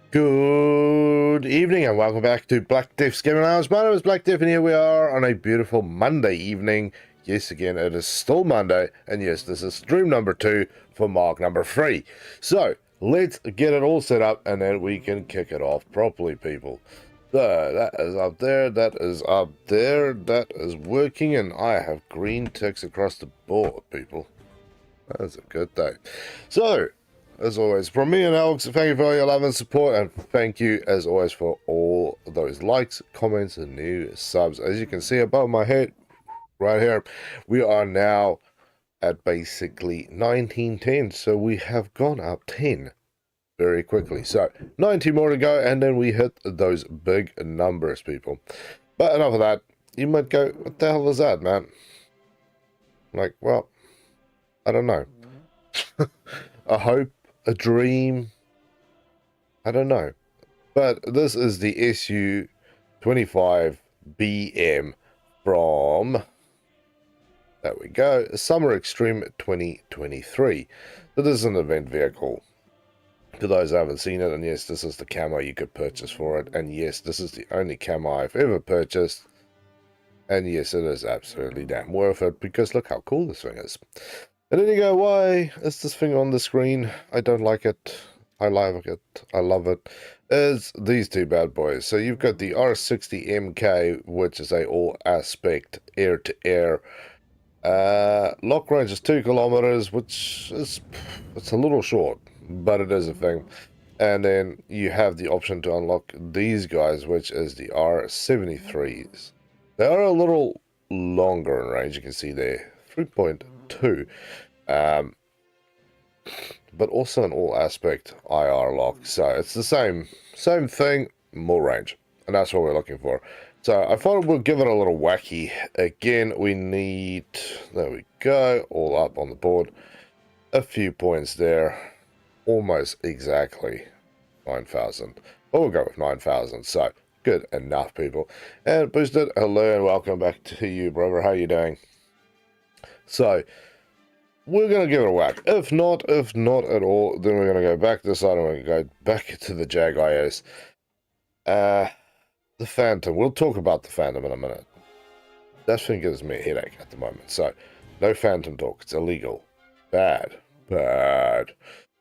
Good evening and welcome back to Black Death's Gaming Lounge. My name is Black Death and here we are on a beautiful Monday evening. Yes, again, it is still Monday, and yes, this is stream number 2 for mark number 3. So, let's get it all set up and then we can kick it off properly, people. So, that is up there, that is up there, that is working, and I have green ticks across the board, people. That's a good day. So, as always, from me and Alex, thank you for all your love and support, and thank you, as always, for all those likes, comments, and new subs. As you can see above my head, right here, we are now at basically 1910, so we have gone up 10 very quickly. So, 90 more to go, and then we hit those big numbers, people. But enough of that. You might go, what the hell is that, man? Like, well, I don't know. A hope, a dream, I don't know. But this is the SU25BM from, there we go, Summer Extreme 2023. So this is an event vehicle. For those who haven't seen it, and yes, this is the camo you could purchase for it. And yes, this is the only camo I've ever purchased. And yes, it is absolutely damn worth it, because look how cool this thing is. And then you go, why is this thing on the screen? I don't like it. I like it. I love it. Is these two bad boys. So you've got the R60MK, which is a all-aspect air-to-air. Lock range is 2 kilometers, which is, it's a little short, but it is a thing. And then you have the option to unlock these guys, which is the R73s. They are a little longer in range, you can see there, 3.2. But also an all-aspect IR lock, so it's the same thing, more range, and that's what we're looking for. So I thought we'll give it a little wacky. Again, we need, there we go, all up on the board, a few points there, almost exactly 9,000. But we'll go with 9,000. So good enough, people. And Boosted, hello and welcome back to you, brother. How you doing? So we're going to give it a whack. If not at all, then we're going to go back this side and we're going to go back to the Jag IS. The Phantom. We'll talk about the Phantom in a minute. That thing gives me a headache at the moment. So, no Phantom talk. It's illegal. Bad. And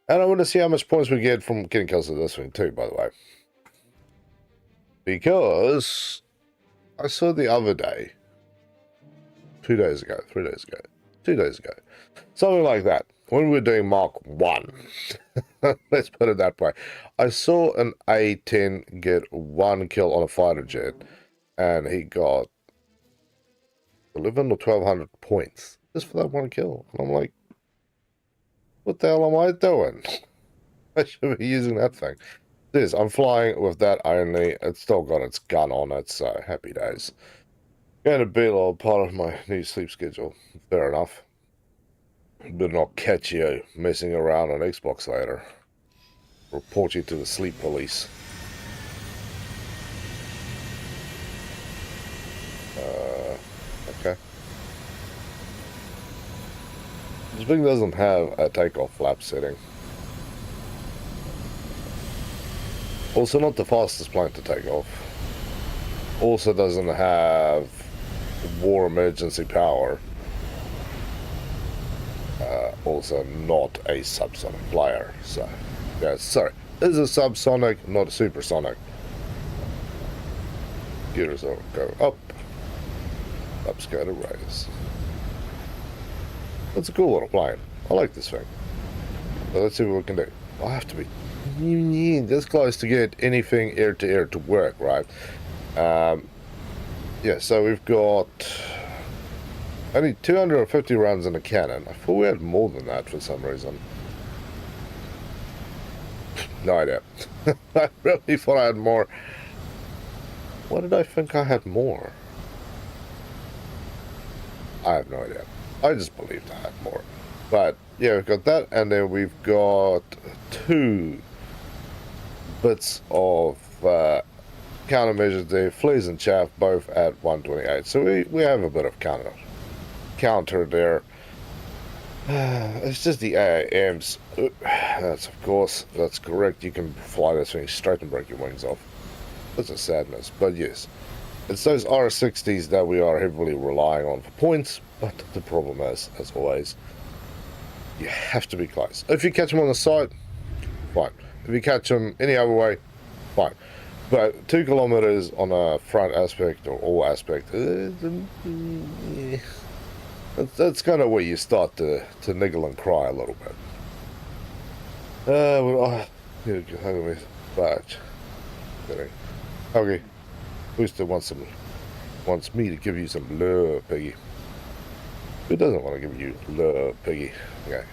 I want to see how much points we get from getting kills with this thing too, by the way. Because I saw the other day, 2 days ago, 3 days ago, 2 days ago, something like that, when we were doing Mark 1, let's put it that way, I saw an A10 get 1 kill on a fighter jet, and he got 11 or 1,200 points, just for that 1 kill, and I'm like, what the hell am I doing? I should be using that thing. This, I'm flying with that only, it's still got its gun on it, so happy days. Going to be a little part of my new sleep schedule, fair enough. Better not catch you messing around on Xbox later. Report you to the sleep police. Okay. This thing doesn't have a takeoff flap setting. Also not the fastest plane to take off. Also doesn't have war emergency power. Also not a subsonic flyer. So, yeah, sorry. This is a subsonic, not a supersonic. Gears will go up. Up's going to raise. That's a cool little plane. I like this thing. So let's see what we can do. I have to be this close to get anything air-to-air to work, right? Yeah, so we've got only 250 rounds in a cannon. I thought we had more than that for some reason. No idea. I really thought I had more. What did I think I had more? I have no idea. I just believed I had more. But yeah, we've got that, and then we've got 2 bits of countermeasures there, fleas and chaff, both at 128. So we have a bit of counter there. It's just the AAMs. That's, of course, that's correct. You can fly this thing straight and break your wings off. That's a sadness, but yes. It's those R60s that we are heavily relying on for points, but the problem is, as always, you have to be close. If you catch them on the side, fine. If you catch them any other way, fine. But 2 kilometers on a front aspect or all aspect, that's kind of where you start to niggle and cry a little bit. But okay, Booster wants me to give you some love, Piggy. Who doesn't want to give you love, Piggy? Okay.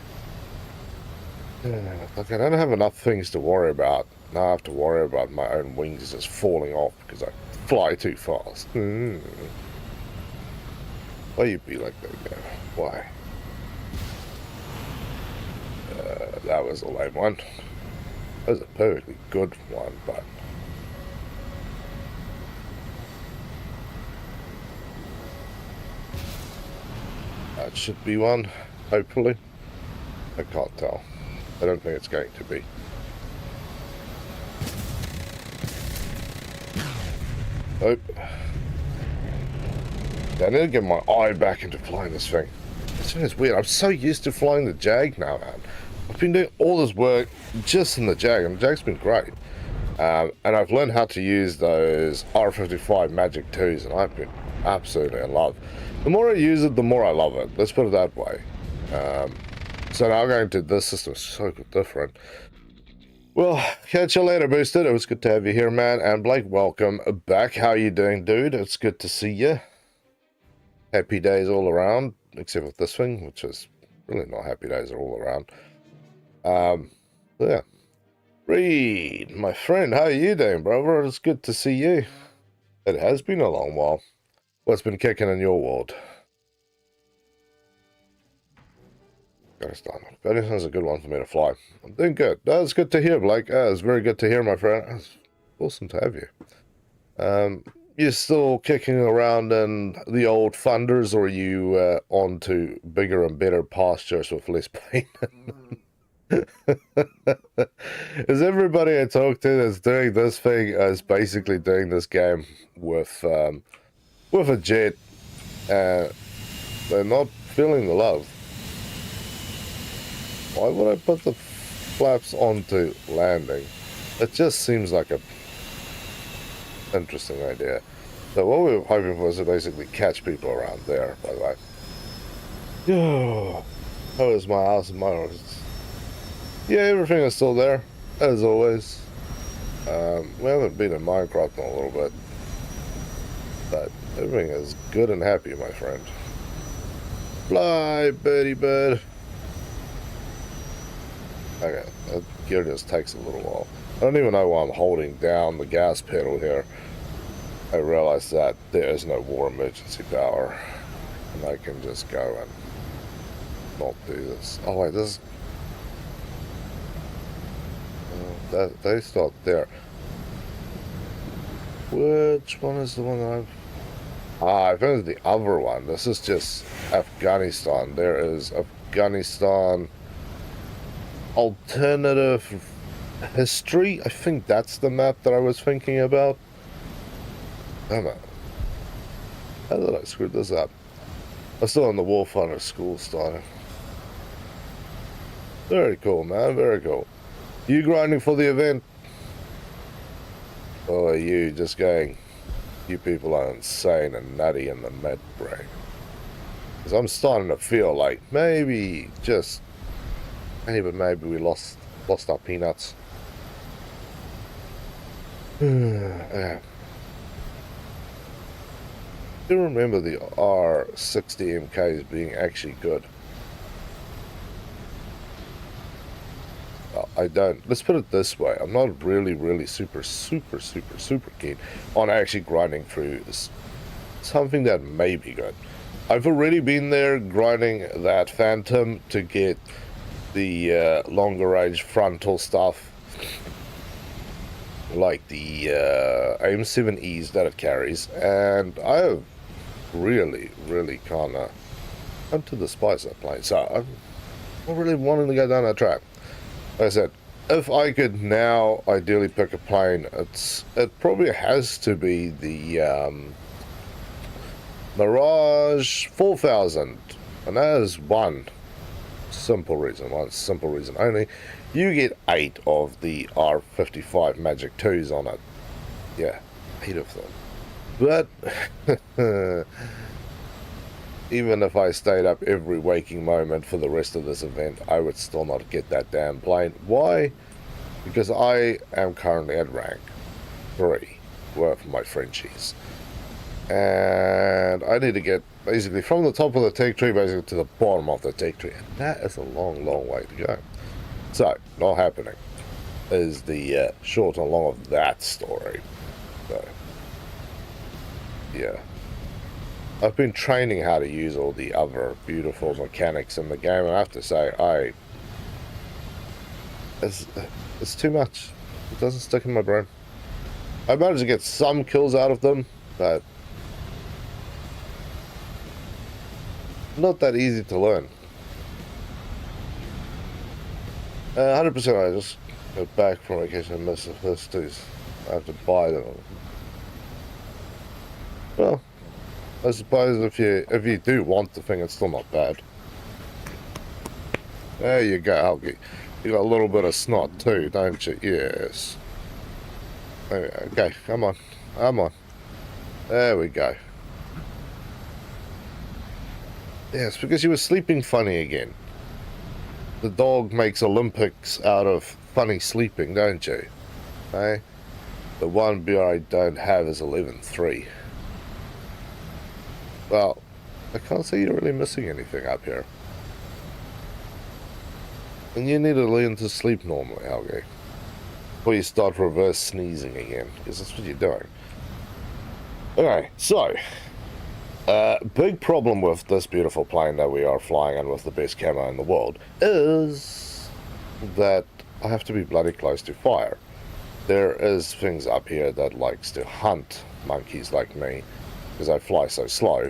Okay, I don't have enough things to worry about. Now I have to worry about my own wings just falling off because I fly too fast. Why you be like that, guy? Why? That was a lame one. That was a perfectly good one, but... that should be one, hopefully. I can't tell. I don't think it's going to be. Nope. I need to get my eye back into flying this thing. This thing is weird. I'm so used to flying the Jag now, man. I've been doing all this work just in the Jag, and the Jag's been great. And I've learned how to use those R55 Magic 2s, and I've been absolutely in love. The more I use it, the more I love it. Let's put it that way. So now going to this system is so different. Well, catch you later, Boosted. It was good to have you here, man. And Blake, welcome back. How you doing, dude? It's good to see you. Happy days all around, except with this thing, which is really not happy days all around. Yeah. Reed, my friend, how are you doing, brother? It's good to see you. It has been a long while. What's been kicking in your world? Afghanistan's a good one for me to fly. I'm doing good. That's good to hear, Blake. It's very good to hear, my friend. It's awesome to have you. You still kicking around in the old funders, or are you on to bigger and better pastures with less pain? Is everybody I talk to that's doing this thing is basically doing this game with a jet, and they're not feeling the love? Why would I put the flaps onto landing? It just seems like a interesting idea. So what we were hoping for is to basically catch people around there, by the way. How is my house and my horses? Yeah, everything is still there, as always. We haven't been in Minecraft in a little bit, but everything is good and happy, my friend. Fly, birdie bird. Okay, that gear just takes a little while. I don't even know why I'm holding down the gas pedal here. I realize that there is no war emergency power, and I can just go and not do this. Oh wait, this... they start there. Which one is the one that I've... I think it's the other one. This is just Afghanistan. There is Afghanistan alternative history. I think that's the map that I was thinking about. Damn it. How did I screw this up? I'm still in the Wolf Hunter school starting. Very cool, man. Very cool. You grinding for the event? Or are you just going, you people are insane and nutty in the med brain? Because I'm starting to feel like maybe maybe we lost our peanuts. Yeah. I do remember the R60 MKs being actually good. Well, I don't. Let's put it this way. I'm not really super keen on actually grinding through something that may be good. I've already been there grinding that Phantom to get the longer range frontal stuff, like the AIM-7Es that it carries, and I have really kind of come to despise that plane. So Not really wanting to go down that track. Like I said, if I could now ideally pick a plane, it probably has to be the Mirage 4000, and that is one simple reason only. You get 8 of the R55 Magic 2s on it. Yeah, 8 of them. But even if I stayed up every waking moment for the rest of this event, I would still not get that damn plane. Why? Because I am currently at rank 3 with my Frenchies. And I need to get basically from the top of the tech tree basically to the bottom of the tech tree. And that is a long, long way to go. So, not happening is the short and long of that story. So, yeah. I've been training how to use all the other beautiful mechanics in the game, and I have to say, it's too much. It doesn't stick in my brain. I managed to get some kills out of them, but not that easy to learn. 100% I just got back from vacation and missed the first 2. I have to buy them. Well, I suppose if you do want the thing, it's still not bad. There you go, Helgi. You got a little bit of snot too, don't you? Yes. Okay, come on. Come on. There we go. Yes, because you were sleeping funny again. The dog makes Olympics out of funny sleeping, don't you? Eh? The one beer I don't have is 11.3. Well, I can't see you're really missing anything up here. And you need to learn to sleep normally, Helgi. Before you start reverse sneezing again, because that's what you're doing. Okay, so, big problem with this beautiful plane that we are flying in with the best camo in the world is that I have to be bloody close to fire. There is things up here that likes to hunt monkeys like me, because I fly so slow.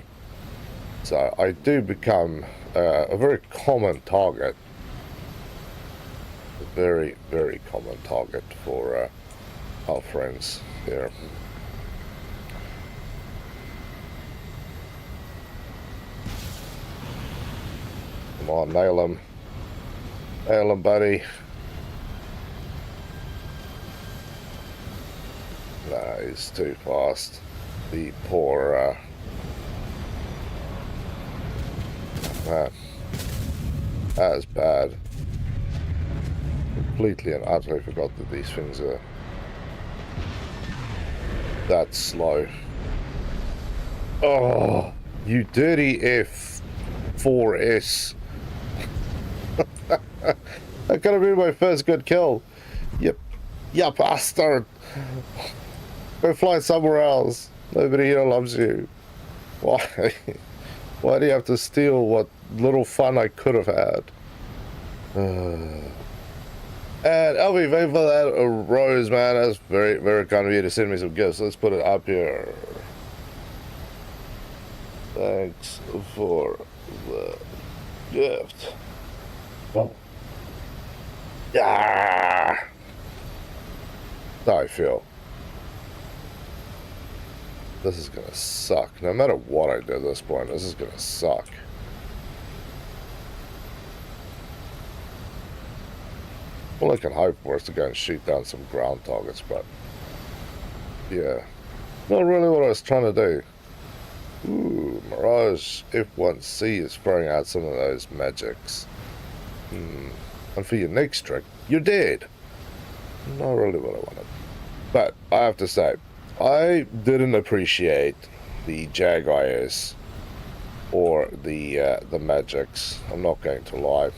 So I do become a very common target. A very, very common target for our friends here. Come on, nail him. Nail him, buddy. No, he's too fast. The poor... that is bad. Completely and utterly forgot that these things are that slow. Oh, you dirty F4S. That could have been my first good kill. You bastard. Go fly somewhere else. Nobody here loves you. Why? Why do you have to steal what little fun I could have had? And LB, thank you for that rose, man. That's very, very kind of you to send me some gifts. Let's put it up here. Thanks for the gift. Oh. Yeah. I feel. This is gonna suck. No matter what I do at this point, this is gonna suck. All I can hope for is to go and shoot down some ground targets, but yeah, not really what I was trying to do. Ooh, Mirage F1C is throwing out some of those magics. And for your next trick, you're dead. Not really what I wanted. But I have to say, I didn't appreciate the Jag-IS or the magics. I'm not going to lie.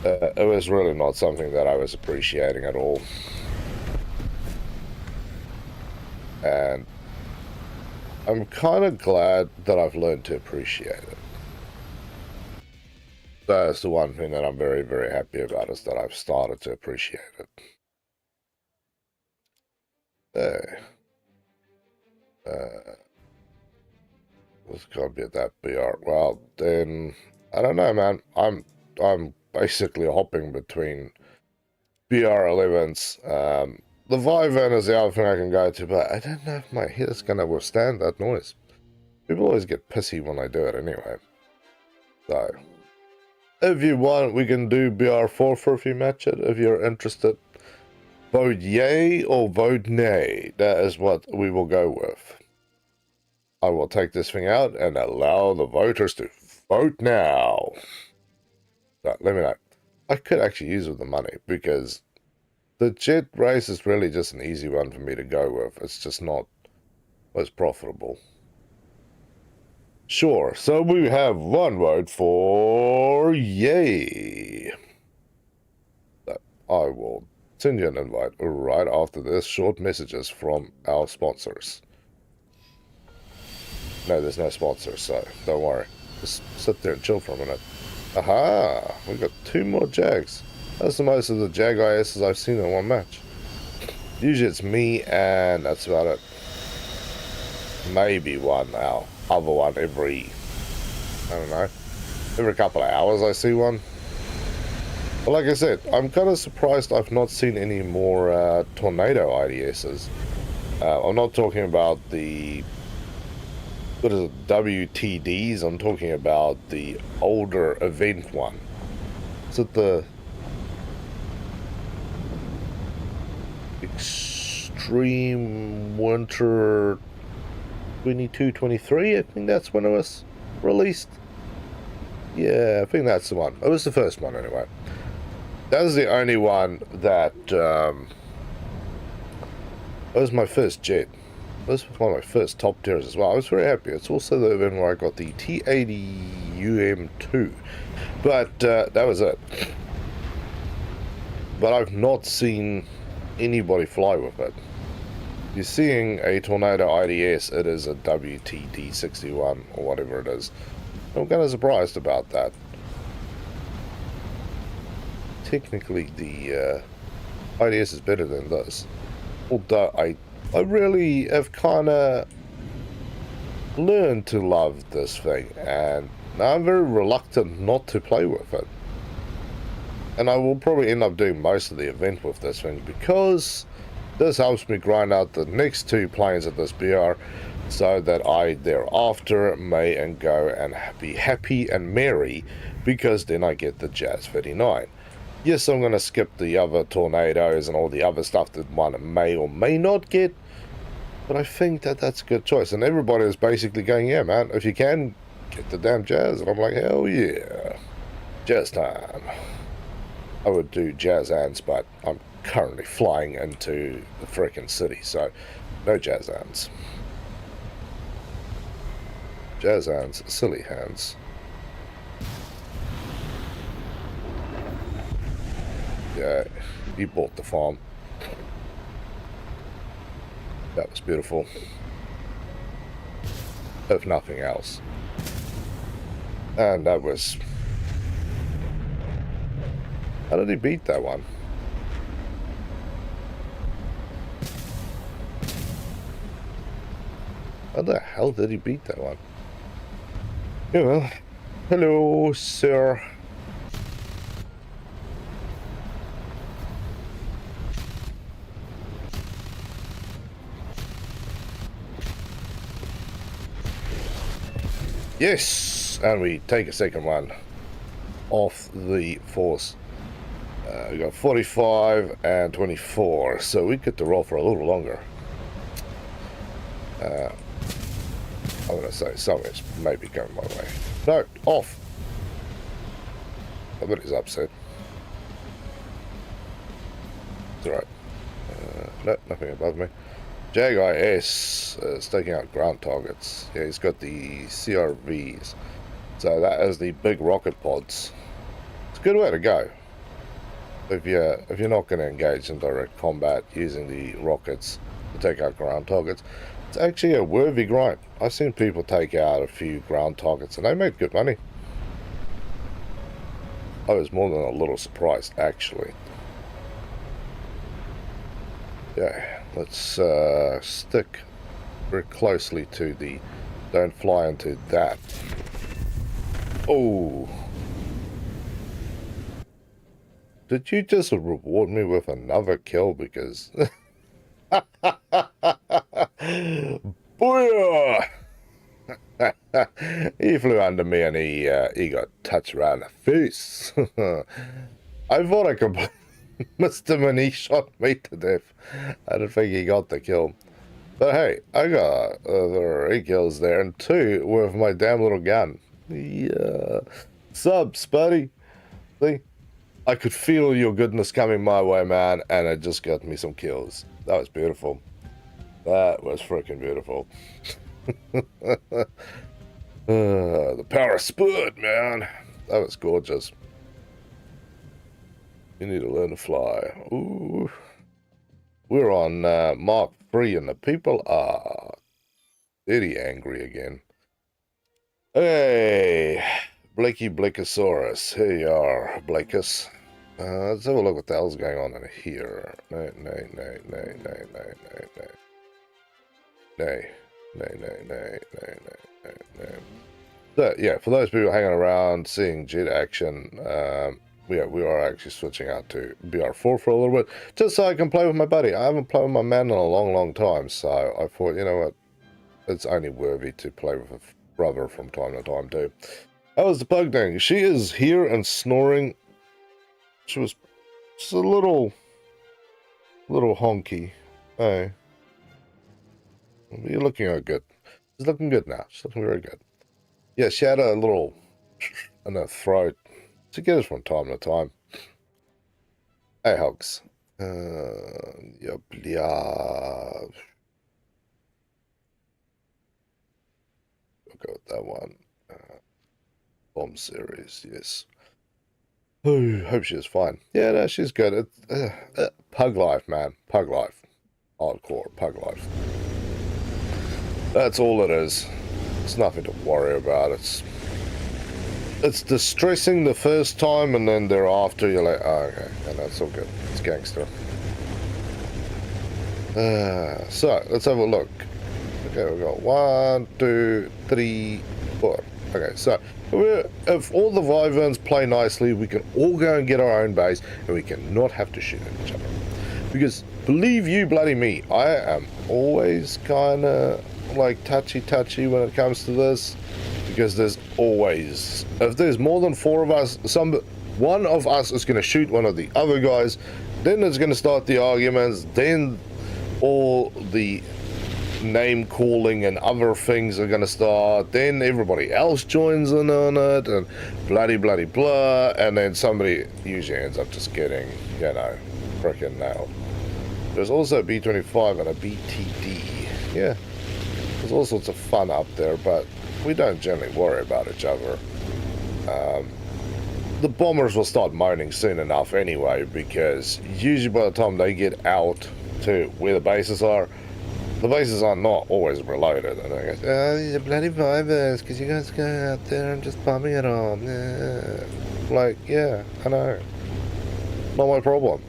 It was really not something that I was appreciating at all. And I'm kind of glad that I've learned to appreciate it. That's the one thing that I'm very, very happy about, is that I've started to appreciate it. It's got to be at that BR. Well, then I don't know, man. I'm basically hopping between BR11s. The Vivan is the other thing I can go to, but I don't know if my head's gonna withstand that noise. People always get pissy when I do it anyway. So, if you want, we can do BR4 for a few matches if you're interested. Vote yay or vote nay. That is what we will go with. I will take this thing out and allow the voters to vote now. So, let me know. I could actually use the money because the jet race is really just an easy one for me to go with. It's just not most profitable. Sure, so we have one vote for yay. So I will send you an invite right after this. Short messages from our sponsors. No, there's no sponsors, so don't worry. Just sit there and chill for a minute. Aha! We got 2 more Jags. That's the most of the Jag ISs I've seen in one match. Usually it's me and that's about it. Maybe one now. Other one every, I don't know, every couple of hours I see one. But like I said, I'm kind of surprised I've not seen any more Tornado IDSs. I'm not talking about the, what is it, WTDs, I'm talking about the older event one. Is it the Extreme Winter 22-23, I think that's when it was released. Yeah, I think that's the one. It was the first one anyway. That was the only one that it was my first jet. It was one of my first top tiers as well. I was very happy. It's also the event where I got the T80UM2. But that was it. But I've not seen anybody fly with it. You're seeing a Tornado IDS, it is a WTD61 or whatever it is. I'm kind of surprised about that. Technically, the IDS is better than this. Although I really have kind of learned to love this thing, and now I'm very reluctant not to play with it. And I will probably end up doing most of the event with this thing because this helps me grind out the next 2 planes at this BR so that I thereafter may and go and be happy and merry because then I get the Jazz 39. Yes, I'm going to skip the other Tornadoes and all the other stuff that one may or may not get, but I think that that's a good choice. And everybody is basically going, yeah, man, if you can, get the damn Jazz. And I'm like, hell yeah, Jazz time. I would do Jazz hands, but I'm currently flying into the freaking city, so no Jazz hands. Jazz hands, silly hands. Yeah, he bought the farm. That was beautiful. If nothing else. And that was... How did he beat that one? How the hell did he beat that one? Yeah, well, hello, sir. Yes, and we take a second one off the force. We got 45 and 24, so we get to roll for a little longer. I'm going to say something's maybe going my way. No, off. I bet he's upset. It's alright. No, nothing above me. Jag IS is taking out ground targets. Yeah, he's got the CRVs. So that is the big rocket pods. It's a good way to go. If you're not going to engage in direct combat using the rockets to take out ground targets, it's actually a worthy grind. I've seen people take out a few ground targets and they make good money. I was more than a little surprised, actually. Yeah, let's stick very closely to the Don't fly into that. Oh. Did you just reward me with another kill? Because... Booyah! He flew under me and he got touched right in the face. I thought I could missed him and he shot me to death. I don't think he got the kill. But hey, I got 3 kills there and 2 with my damn little gun. Yeah. Subs, buddy. See? I could feel your goodness coming my way, man, and it just got me some kills. That was beautiful. That was freaking beautiful. The power of spud, man. That was gorgeous. You need to learn to fly. Ooh. We're on Mark 3 and the people are pretty angry again. Hey, Blakey Blakeosaurus. Here you are, Blakus. Let's have a look what the hell's going on in here. Nay. So, yeah, for those people hanging around, seeing jet action, we are actually switching out to BR4 for a little bit, just so I can play with my buddy. I haven't played with my man in a long time, so I thought, you know what, it's only worthy to play with a brother from time to time too. How was the pug doing? She is here and snoring. She was just a little honky. Hey. You're looking good. She's looking good now. She's looking very good. Yeah, she had a little in her throat. She gets from time to time. Hey, hugs. Yeah. We'll go with that one. Bomb series, yes. Oh, hope she is fine. Yeah, no, she's good. Pug life, man. Pug life. Hardcore pug life. That's all it is. It's nothing to worry about. It's distressing the first time, and then thereafter you're like, oh, okay, and that's all good. It's gangster. So let's have a look. Okay, we got 1, 2, 3, 4. Okay, so if all the Wyverns play nicely, we can all go and get our own base, and we can not have to shoot at each other. Because believe you bloody me, I am always kind of like touchy when it comes to this, because there's always, if there's more than 4 of us, one of us is going to shoot one of the other guys, then it's going to start the arguments, then all the name calling and other things are going to start, then everybody else joins in on it, and bloody blah, and then somebody usually ends up just getting, you know, freaking nailed. There's also a B-25 and a BTD. Yeah, there's all sorts of fun up there, but we don't generally worry about each other. The bombers will start moaning soon enough anyway, because usually by the time they get out to where the bases are, the bases are not always reloaded, and they go, oh, these are bloody Vibers, because you guys go out there and just bombing it on. Yeah. Like, yeah, I know. Not my problem.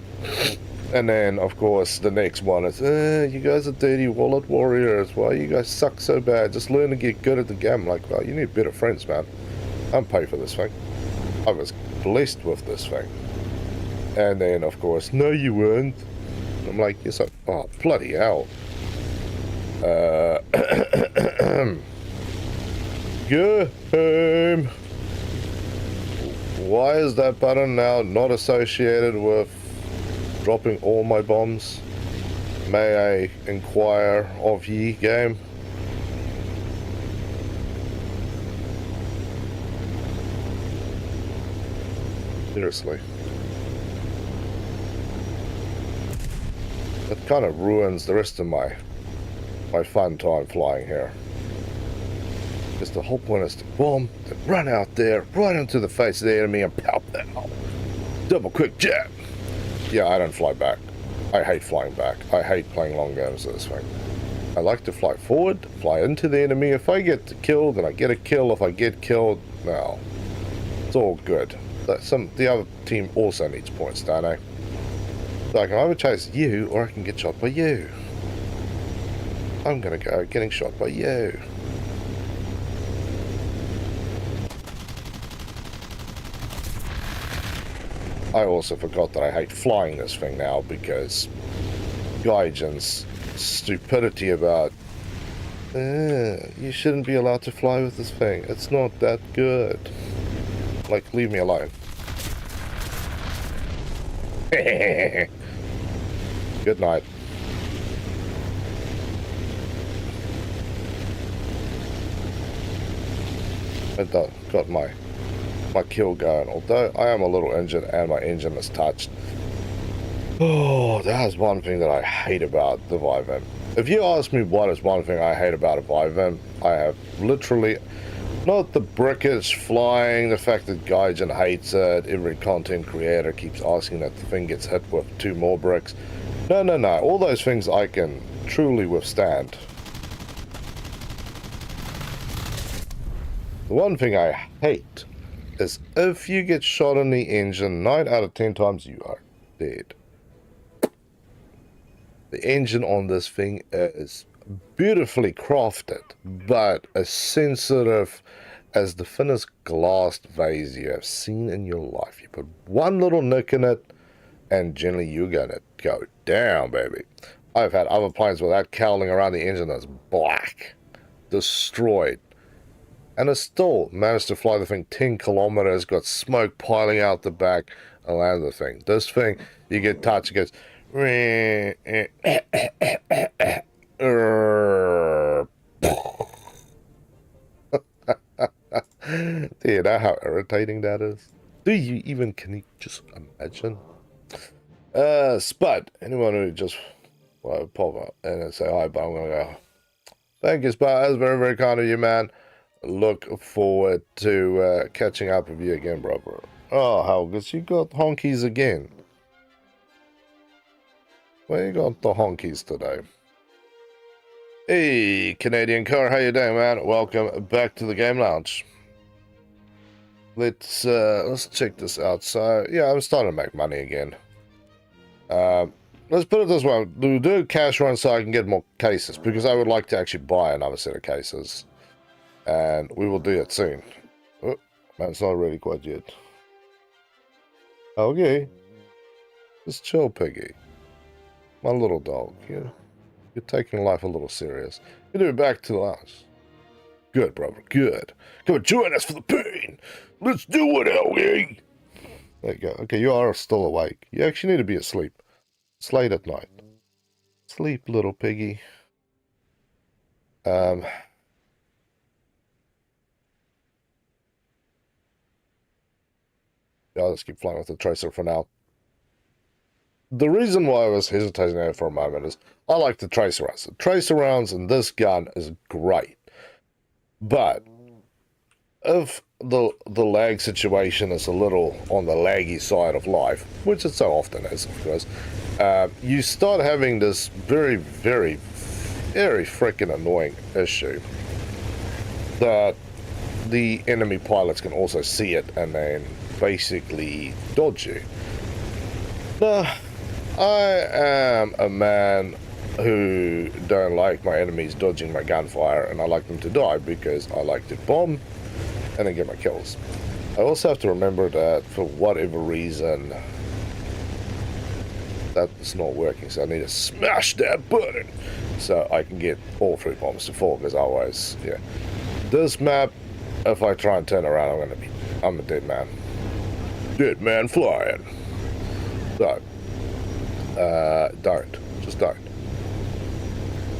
And then, of course, the next one is, you guys are dirty wallet warriors. Why you guys suck so bad? Just learn to get good at the game. Like, well, you need better friends, man. I don't pay for this thing. I was blessed with this thing. And then, of course, no, you weren't. I'm like, yes, oh, bloody hell. Go home. Why is that button now not associated with dropping all my bombs? May I inquire of ye, game? Seriously. That kind of ruins the rest of my fun time flying here. Because the whole point is to bomb, then run out there, right into the face of the enemy and pow pow. Double quick jab. Yeah, I don't fly back. I hate flying back. I hate playing long games of this thing. I like to fly forward, fly into the enemy. If I get killed, then I get a kill. If I get killed, no. It's all good. The other team also needs points, don't they? So I can either chase you, or I can get shot by you. I'm gonna go getting shot by you. I also forgot that I hate flying this thing now because Gaijin's stupidity about you shouldn't be allowed to fly with this thing. It's not that good. Like, leave me alone. Good night. I got my kill going, although I am a little injured and my engine is touched. Oh, that's one thing that I hate about the Vivim. If you ask me what is one thing I hate about a Vivim, I have literally, not the brickage flying, the fact that Gaijin hates it, every content creator keeps asking that the thing gets hit with 2 more bricks. No, all those things I can truly withstand. The one thing I hate is if you get shot in the engine, 9 out of 10 times you are dead. The engine on this thing is beautifully crafted, but as sensitive as the thinnest glass vase you have seen in your life. You put one little nick in it, and generally you're gonna go down, baby. I've had other planes with that cowling around the engine that's black, destroyed. And it still managed to fly the thing 10 kilometers, got smoke piling out the back, and landed the thing. This thing, you get touched, it goes... Do you know how irritating that is? Can you just imagine? Spud, anyone who just pop up and say hi, but I'm gonna go, thank you, Spud, that's very, very kind of you, man. Look forward to catching up with you again, brother. Oh, Helgus, you got honkies again. Where you got the honkies today? Hey, Canadian car, how you doing, man? Welcome back to the game lounge. Let's check this out. So, yeah, I'm starting to make money again. Let's put it this way. We'll do a cash run so I can get more cases, because I would like to actually buy another set of cases. And we will do it soon. Oh, man, it's not ready quite yet. Okay. Just chill, Piggy. My little dog. You're taking life a little serious. You're doing back to the lounge. Good, brother. Good. Come and join us for the pain. Let's do it, Elgie. There you go. Okay, you are still awake. You actually need to be asleep. It's late at night. Sleep, little piggy. I'll just keep flying with the tracer for now. The reason why I was hesitating there for a moment is I like the tracer rounds. The tracer rounds in this gun is great. But if the lag situation is a little on the laggy side of life, which it so often is, of course, you start having this very, very, very freaking annoying issue that the enemy pilots can also see it and then basically dodge you. Now, I am a man who don't like my enemies dodging my gunfire, and I like them to die because I like to bomb and then get my kills. I also have to remember that for whatever reason that's not working, so I need to smash that button so I can get all 3 bombs to fall, because otherwise, yeah. This map, if I try and turn around, I'm a dead man. Dead man flying. So, just don't.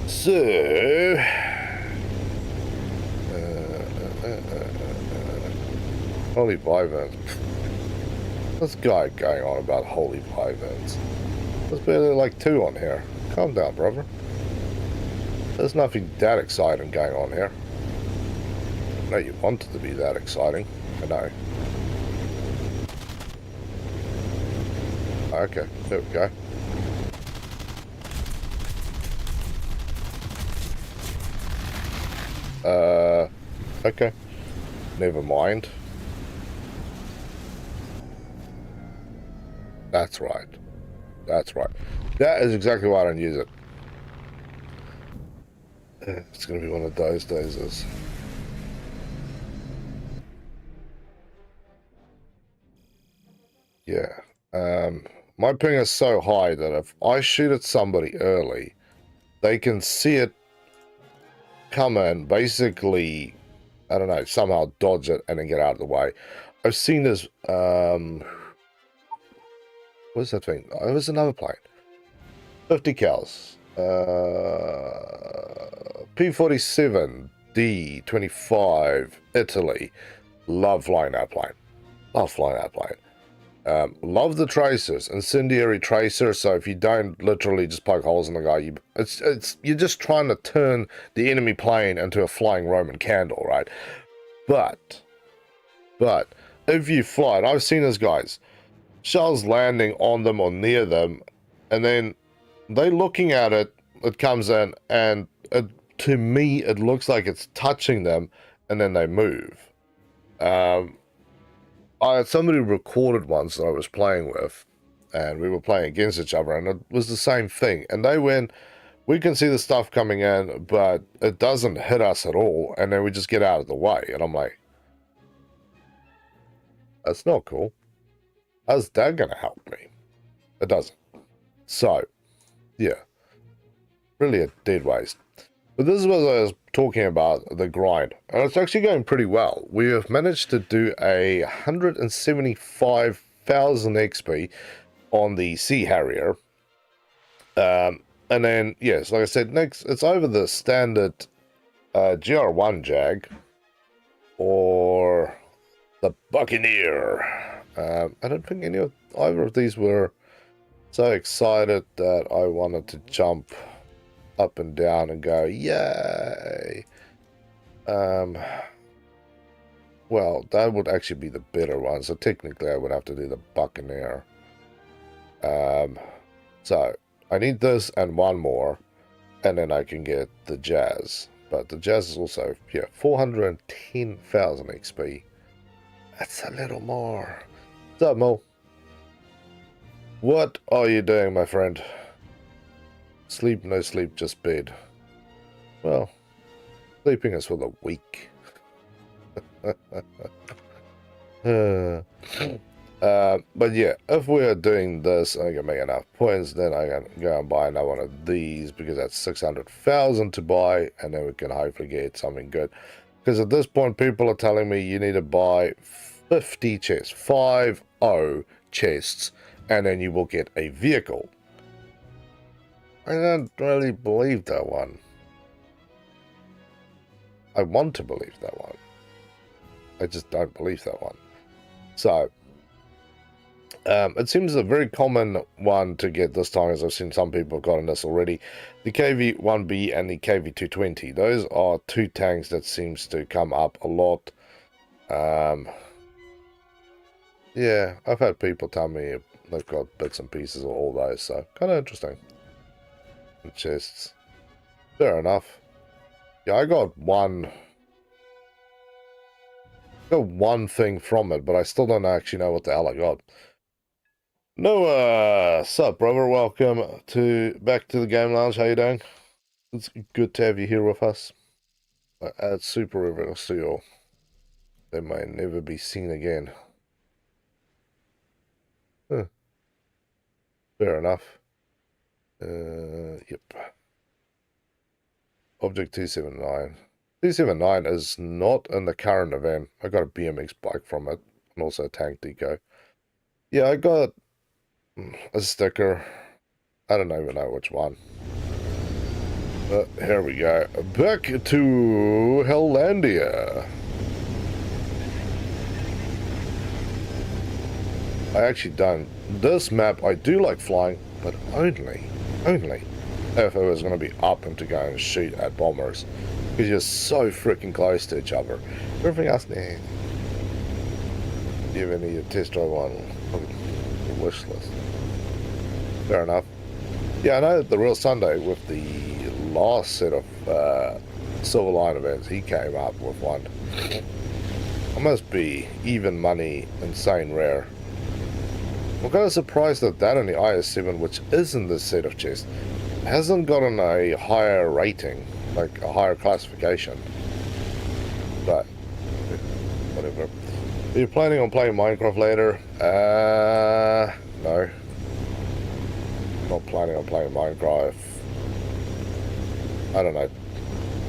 So, holy Vivens. This guy going on about holy Vivens. There's barely like 2 on here. Calm down, brother. There's nothing that exciting going on here. I know you want it to be that exciting. I know. Okay, there we go. Okay. Never mind. That's right. That's right. That is exactly why I don't use it. It's going to be one of those days. Yeah. my ping is so high that if I shoot at somebody early, they can see it come in, basically, I don't know, somehow dodge it and then get out of the way. I've seen this, what's that thing? Oh, it was another plane. 50 cals. P-47 D-25 Italy. Love flying that plane. Love flying that plane. Love the tracers, incendiary tracers. So if you don't literally just poke holes in the guy, you're just trying to turn the enemy plane into a flying Roman candle, right? But if you fly, and I've seen this, guys, shells landing on them or near them, and then they looking at it, it comes in, and to me it looks like it's touching them, and then they move. I had somebody recorded once that I was playing with, and we were playing against each other, and it was the same thing. And they went, we can see the stuff coming in, but it doesn't hit us at all, and then we just get out of the way. And I'm like, that's not cool. How's that going to help me? It doesn't. So, yeah, really a dead waste. But this is what I was talking about, the grind. And it's actually going pretty well. We have managed to do a 175,000 XP on the Sea Harrier. And then, yes, like I said, next, it's over the standard GR1 Jag or the Buccaneer. I don't think either of these were so excited that I wanted to jump up and down and go, yay. Well, that would actually be the better one, so technically I would have to do the Buccaneer. So I need this and one more, and then I can get the Jazz. But the Jazz is also, yeah, 410,000 XP. That's a little more. What's up, Mo? What are you doing, my friend? Sleep, no sleep, just bed. Well, sleeping is for the weak. But yeah, if we're doing this and I can make enough points, then I can go and buy another one of these, because that's 600,000 to buy, and then we can hopefully get something good. Because at this point, people are telling me you need to buy 50 chests, 50 chests, and then you will get a vehicle. I don't really believe that one. I want to believe that one. I just don't believe that one. So, it seems a very common one to get this time, as I've seen some people have gotten this already. The KV-1B and the KV-220. Those are two tanks that seems to come up a lot. Yeah, I've had people tell me they've got bits and pieces of all those, so kind of interesting. Chests. Fair enough. Yeah, I got one thing from it, but I still don't actually know what the hell I got. Noah, sup, brother? Welcome back to the Game Lounge. How you doing? It's good to have you here with us. I add super reverse to you. They may never be seen again. Huh. Fair enough. Yep. Object 279. 279 is not in the current event. I got a BMX bike from it, and also a tank deco. Yeah, I got a sticker. I don't even know which one. But here we go. Back to Helllandia. I actually don't. This map, I do like flying, but only if it was going to be up and to go and shoot at bombers, because you're so freaking close to each other. Everything else, nah. Do you have any test drive on the wish list? Fair enough. Yeah, I know the Real Sunday with the last set of Silver Line events, he came up with one. It must be even money, insane rare. I'm kind of surprised that in the IS-7, which is in this set of chests, hasn't gotten a higher rating, like a higher classification. But whatever. Are you planning on playing Minecraft later? No. Not planning on playing Minecraft. I don't know.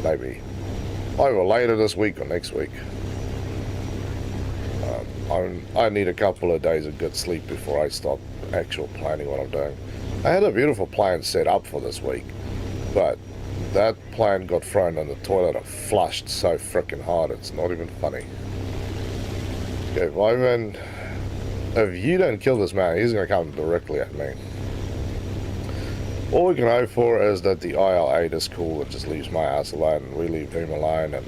Maybe. Either later this week or next week. I need a couple of days of good sleep before I start actual planning what I'm doing. I had a beautiful plan set up for this week, but that plan got thrown in the toilet and flushed so freaking hard it's not even funny. Okay, Vyman, if you don't kill this man, he's going to come directly at me. All we can hope for is that the IL-8 is cool and just leaves my ass alone and we leave him alone, and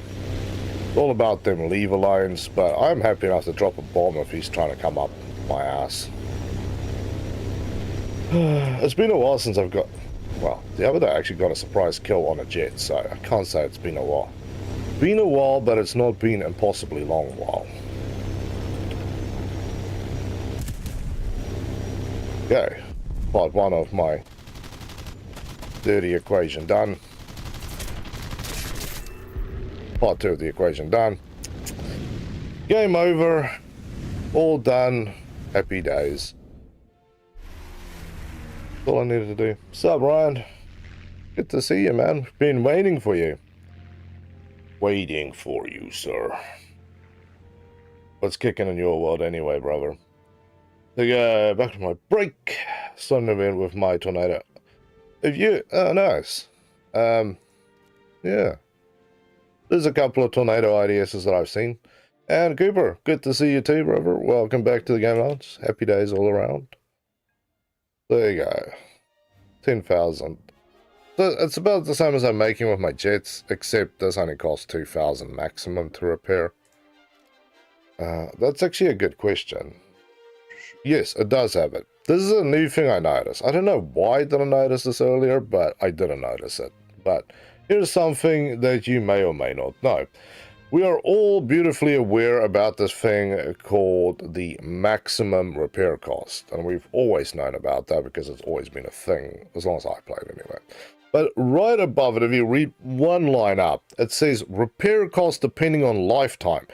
it's all about them leave alones, but I'm happy enough to drop a bomb if he's trying to come up my ass. It's been a while since I've got... Well, the other day I actually got a surprise kill on a jet, so I can't say it's been a while. Been a while, but it's not been an impossibly long while. Okay, part one of my dirty equation done. Part two of the equation done. Game over. All done. Happy days. That's all I needed to do. What's up, Ryan? Good to see you, man. Been waiting for you. Waiting for you, sir. What's kicking in your world anyway, brother? So go back to my break. Starting event with my tornado. If you... Oh, nice. Yeah. There's a couple of tornado IDSs that I've seen. And Cooper, good to see you too, brother. Welcome back to the game launch. Happy days all around. There you go. 10,000. So it's about the same as I'm making with my jets, except this only costs 2,000 maximum to repair. That's actually a good question. Yes, it does have it. This is a new thing I noticed. I don't know why I didn't notice this earlier, but I didn't notice it. But here's something that you may or may not know. We are all beautifully aware about this thing called the maximum repair cost. And we've always known about that because it's always been a thing, as long as I played anyway. But right above it, if you read one line up, it says repair cost depending on lifetime.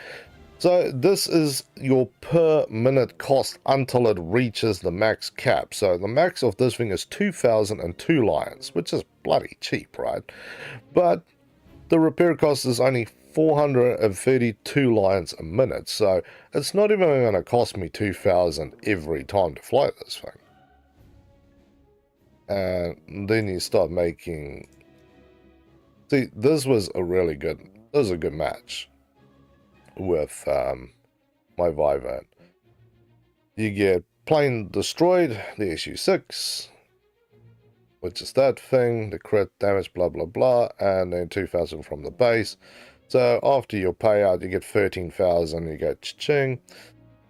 So this is your per minute cost until it reaches the max cap. So the max of this thing is 2,002 lions, which is bloody cheap, right? But the repair cost is only 432 lions a minute. So it's not even going to cost me 2,000 every time to fly this thing. And then you start making... See, this was a really good... This was a good match with my Vyvan. You get plane destroyed, the SU-6, which is that thing, the crit damage, blah blah blah, and then 2,000 from the base. So after your payout, you get 13,000, you get cha-ching.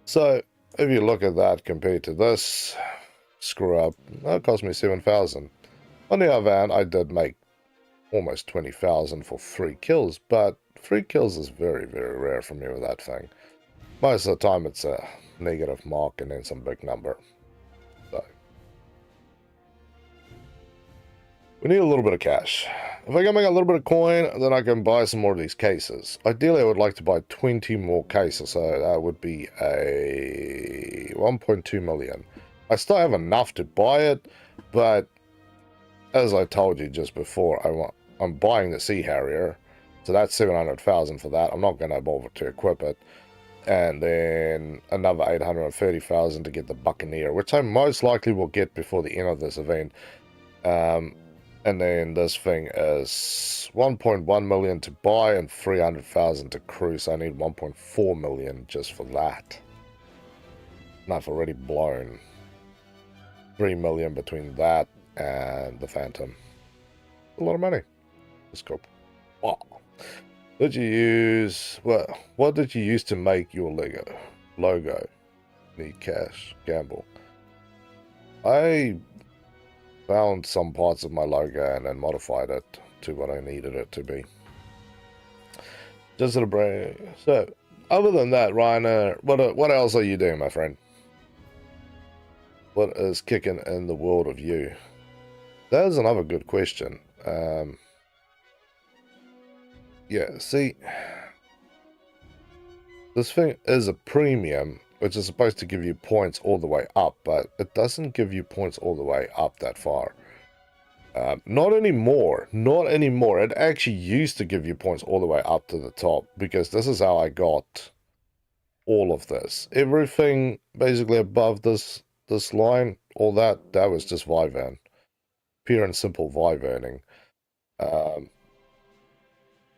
So if you look at that compared to this, screw up, that cost me 7,000. On the other hand, I did make almost 20,000 for 3 kills, but 3 kills is very, very rare for me with that thing. Most of the time it's a negative mark and then some big number. So we need a little bit of cash. If I can make a little bit of coin, then I can buy some more of these cases. Ideally, I would like to buy 20 more cases, so that would be a 1.2 million. I still have enough to buy it, but as I told you just before, I'm buying the Sea Harrier. So that's 700,000 for that. I'm not going to bother to equip it. And then another 830,000 to get the Buccaneer, which I most likely will get before the end of this event. And then this thing is 1.1 million to buy and 300,000 to cruise. I need 1.4 million just for that. And I've already blown 3 million between that and the Phantom. A lot of money. Let's go. Wow. Did you use... What did you use to make your logo? Need cash. Gamble. I found some parts of my logo and then modified it to what I needed it to be. Just a brain. So, other than that, Ryan, what else are you doing, my friend? What is kicking in the world of you? That is another good question. Yeah, see, this thing is a premium, which is supposed to give you points all the way up, but it doesn't give you points all the way up that far. Not anymore. Not anymore. It actually used to give you points all the way up to the top, because this is how I got all of this. Everything basically above this line, all that was just Vivan. Pure and simple Vivaning.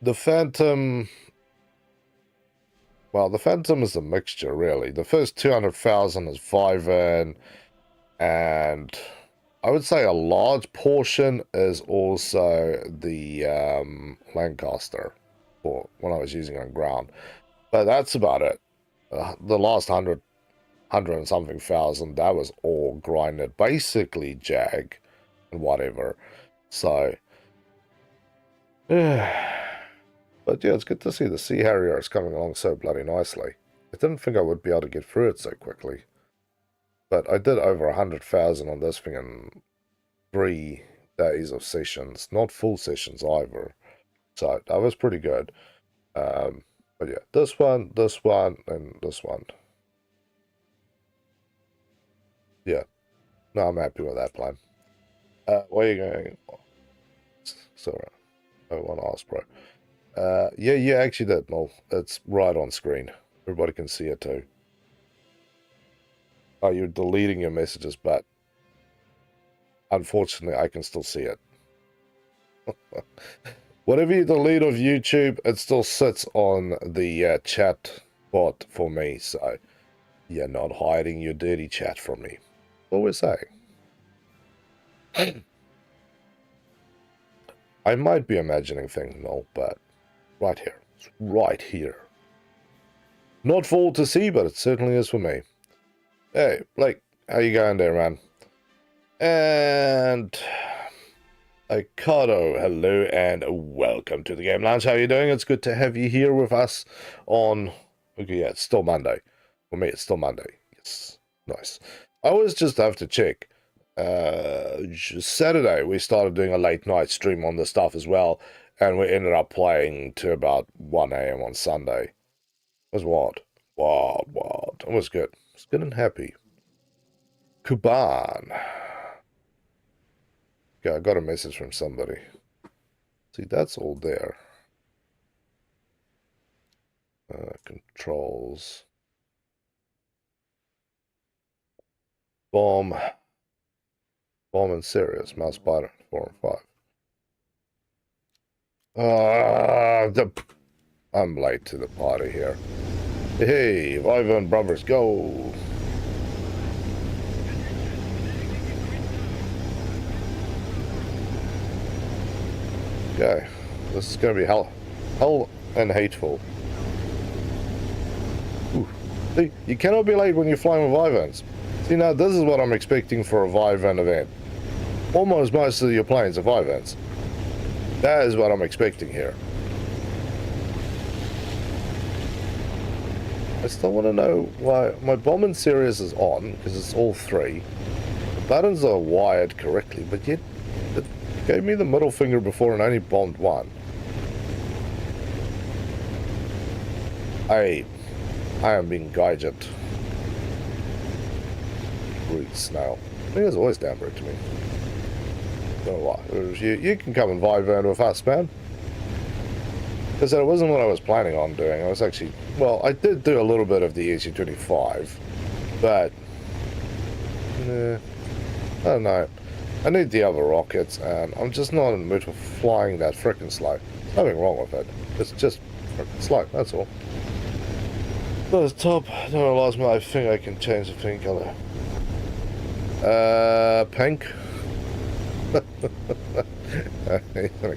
The Phantom... Well, the Phantom is a mixture, really. The first 200,000 is Vivan, and I would say a large portion is also the Lancaster, for when I was using on ground. But that's about it. The last 100 and something thousand, that was all grinded. Basically Jag and whatever. So, but yeah, it's good to see the Sea Harrier is coming along so bloody nicely. I didn't think I would be able to get through it so quickly. But I did over 100,000 on this thing in 3 days of sessions. Not full sessions either. So that was pretty good. But yeah, this one, and this one. Yeah. No, I'm happy with that plan. Where are you going? Sorry. I want to ask, bro. Yeah, you actually did, Mol. It's right on screen. Everybody can see it too. Oh, you're deleting your messages, but unfortunately, I can still see it. Whatever you delete of YouTube, it still sits on the chat bot for me, so you're not hiding your dirty chat from me. What we're saying. I might be imagining things, Mol, but right here. It's right here. Not for all to see, but it certainly is for me. Hey, Blake, how you going there, man? And Ocado, hello and welcome to the Game Lounge. How are you doing? It's good to have you here with us on... Okay, yeah, it's still Monday. For me, it's still Monday. Yes, nice. I always just have to check. Saturday, we started doing a late night stream on this stuff as well, and we ended up playing to about 1 a.m. on Sunday. It was wild. Wild. It was good. I was good and happy. Kuban. Okay, I got a message from somebody. See, that's all there. Controls. Bomb and serious. Mouse button. 4 and 5. I'm late to the party here. Hey, Vivan brothers, go! Okay, this is gonna be hell and hateful. Ooh. See, you cannot be late when you're flying with Vivans. See, now this is what I'm expecting for a Vivan event. Almost most of your planes are Vivans. That is what I'm expecting here. I still want to know why my bombing series is on, because it's all 3. The buttons are wired correctly, but yet it gave me the middle finger before and only bombed 1. I am being guided. Rude snail. I think it's always damn rude to me. Don't know why. You can come and Vivan with us, man. Because it wasn't what I was planning on doing. I was actually... Well, I did do a little bit of the EC-25, but... I don't know. I need the other rockets, and I'm just not in the mood for flying that frickin' slow. There's nothing wrong with it. It's just frickin' slow, that's all. The top, no, last minute, I think I can change the pink color. Pink? He's gonna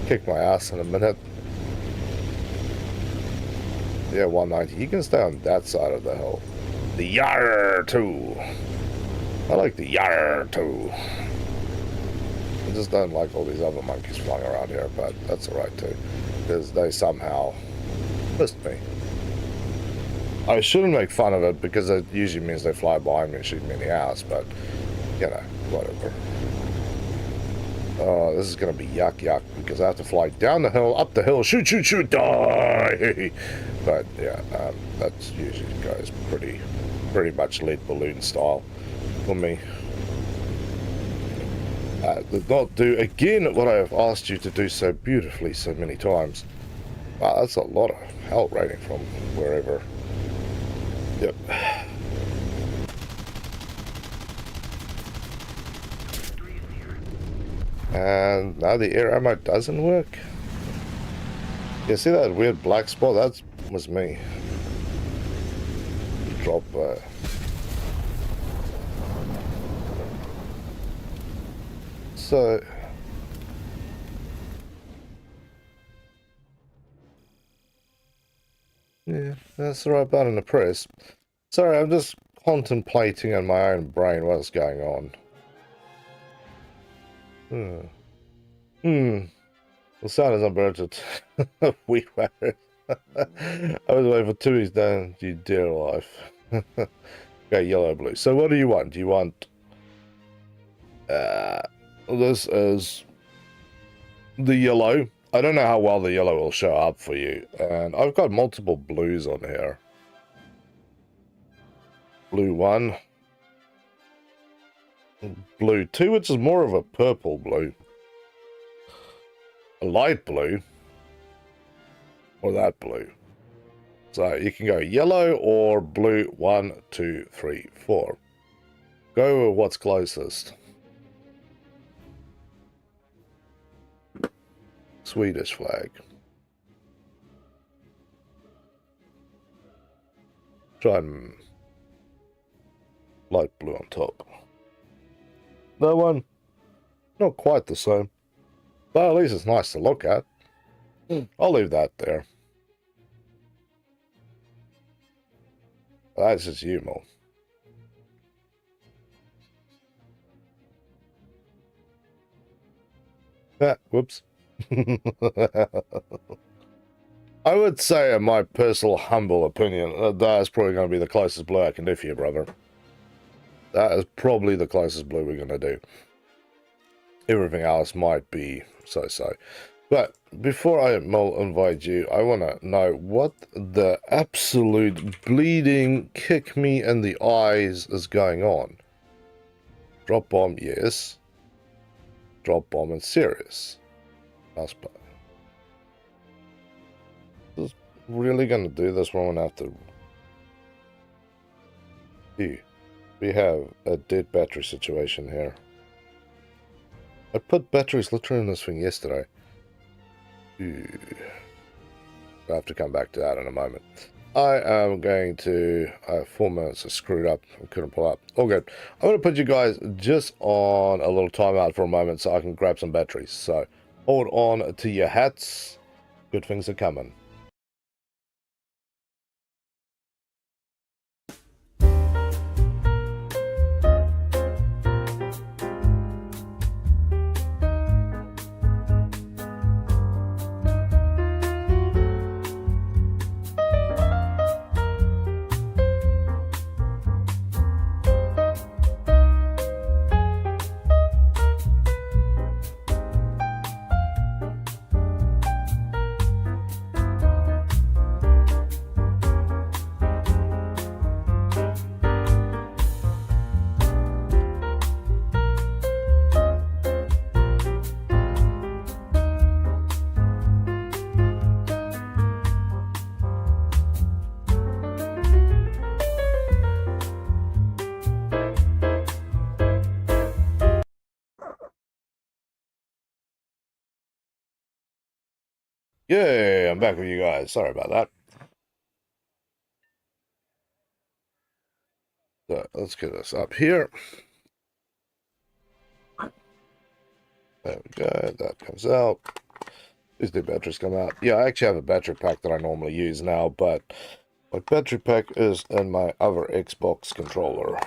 kick my ass in a minute. Yeah, 190. You can stay on that side of the hill. The Yar too. I like the Yar too. I just don't like all these other monkeys flying around here, but that's alright too. Because they somehow missed me. I shouldn't make fun of it because it usually means they fly behind me and shoot me in the ass, but you know, whatever. Oh, this is going to be yuck, yuck, because I have to fly down the hill, up the hill, shoot, shoot, shoot, die! But, yeah, that's usually goes pretty much lead balloon style for me. Did not do, again, what I have asked you to do so beautifully so many times. Wow, that's a lot of health rating from wherever. Yep. And now the air ammo doesn't work. You see that weird black spot? That was me. Drop. So. Yeah, that's the right button to press. Sorry, I'm just contemplating in my own brain what's going on. The sound is unburned. We were. I was waiting for 2 weeks down, you dear life. Okay, yellow, blue. So what do you want? Do you want... this is the yellow. I don't know how well the yellow will show up for you. And I've got multiple blues on here. Blue 1. Blue 2, which is more of a purple blue. A light blue. Or that blue. So you can go yellow or blue 1, 2, 3, 4. Go with what's closest. Swedish flag. Try and light blue on top. That one, not quite the same. But at least it's nice to look at. I'll leave that there. That's just you, Mo. Ah, whoops. I would say, in my personal humble opinion, that is probably going to be the closest blue I can do for you, brother. That is probably the closest blue we're going to do. Everything else might be so-so. But before I invite you, I want to know what the absolute bleeding kick me in the eyes is going on. Drop bomb, yes. Drop bomb and serious. Last part. Is really going to do this one after? We have a dead battery situation here. I put batteries literally in this thing yesterday. I'll have to come back to that in a moment. I am going to... 4 minutes are screwed up. I couldn't pull up. All good. I'm going to put you guys just on a little timeout for a moment so I can grab some batteries. So hold on to your hats. Good things are coming. Yay, I'm back with you guys. Sorry about that. So let's get this up here. There we go. That comes out. These new batteries come out. Yeah, I actually have a battery pack that I normally use now, but my battery pack is in my other Xbox controller.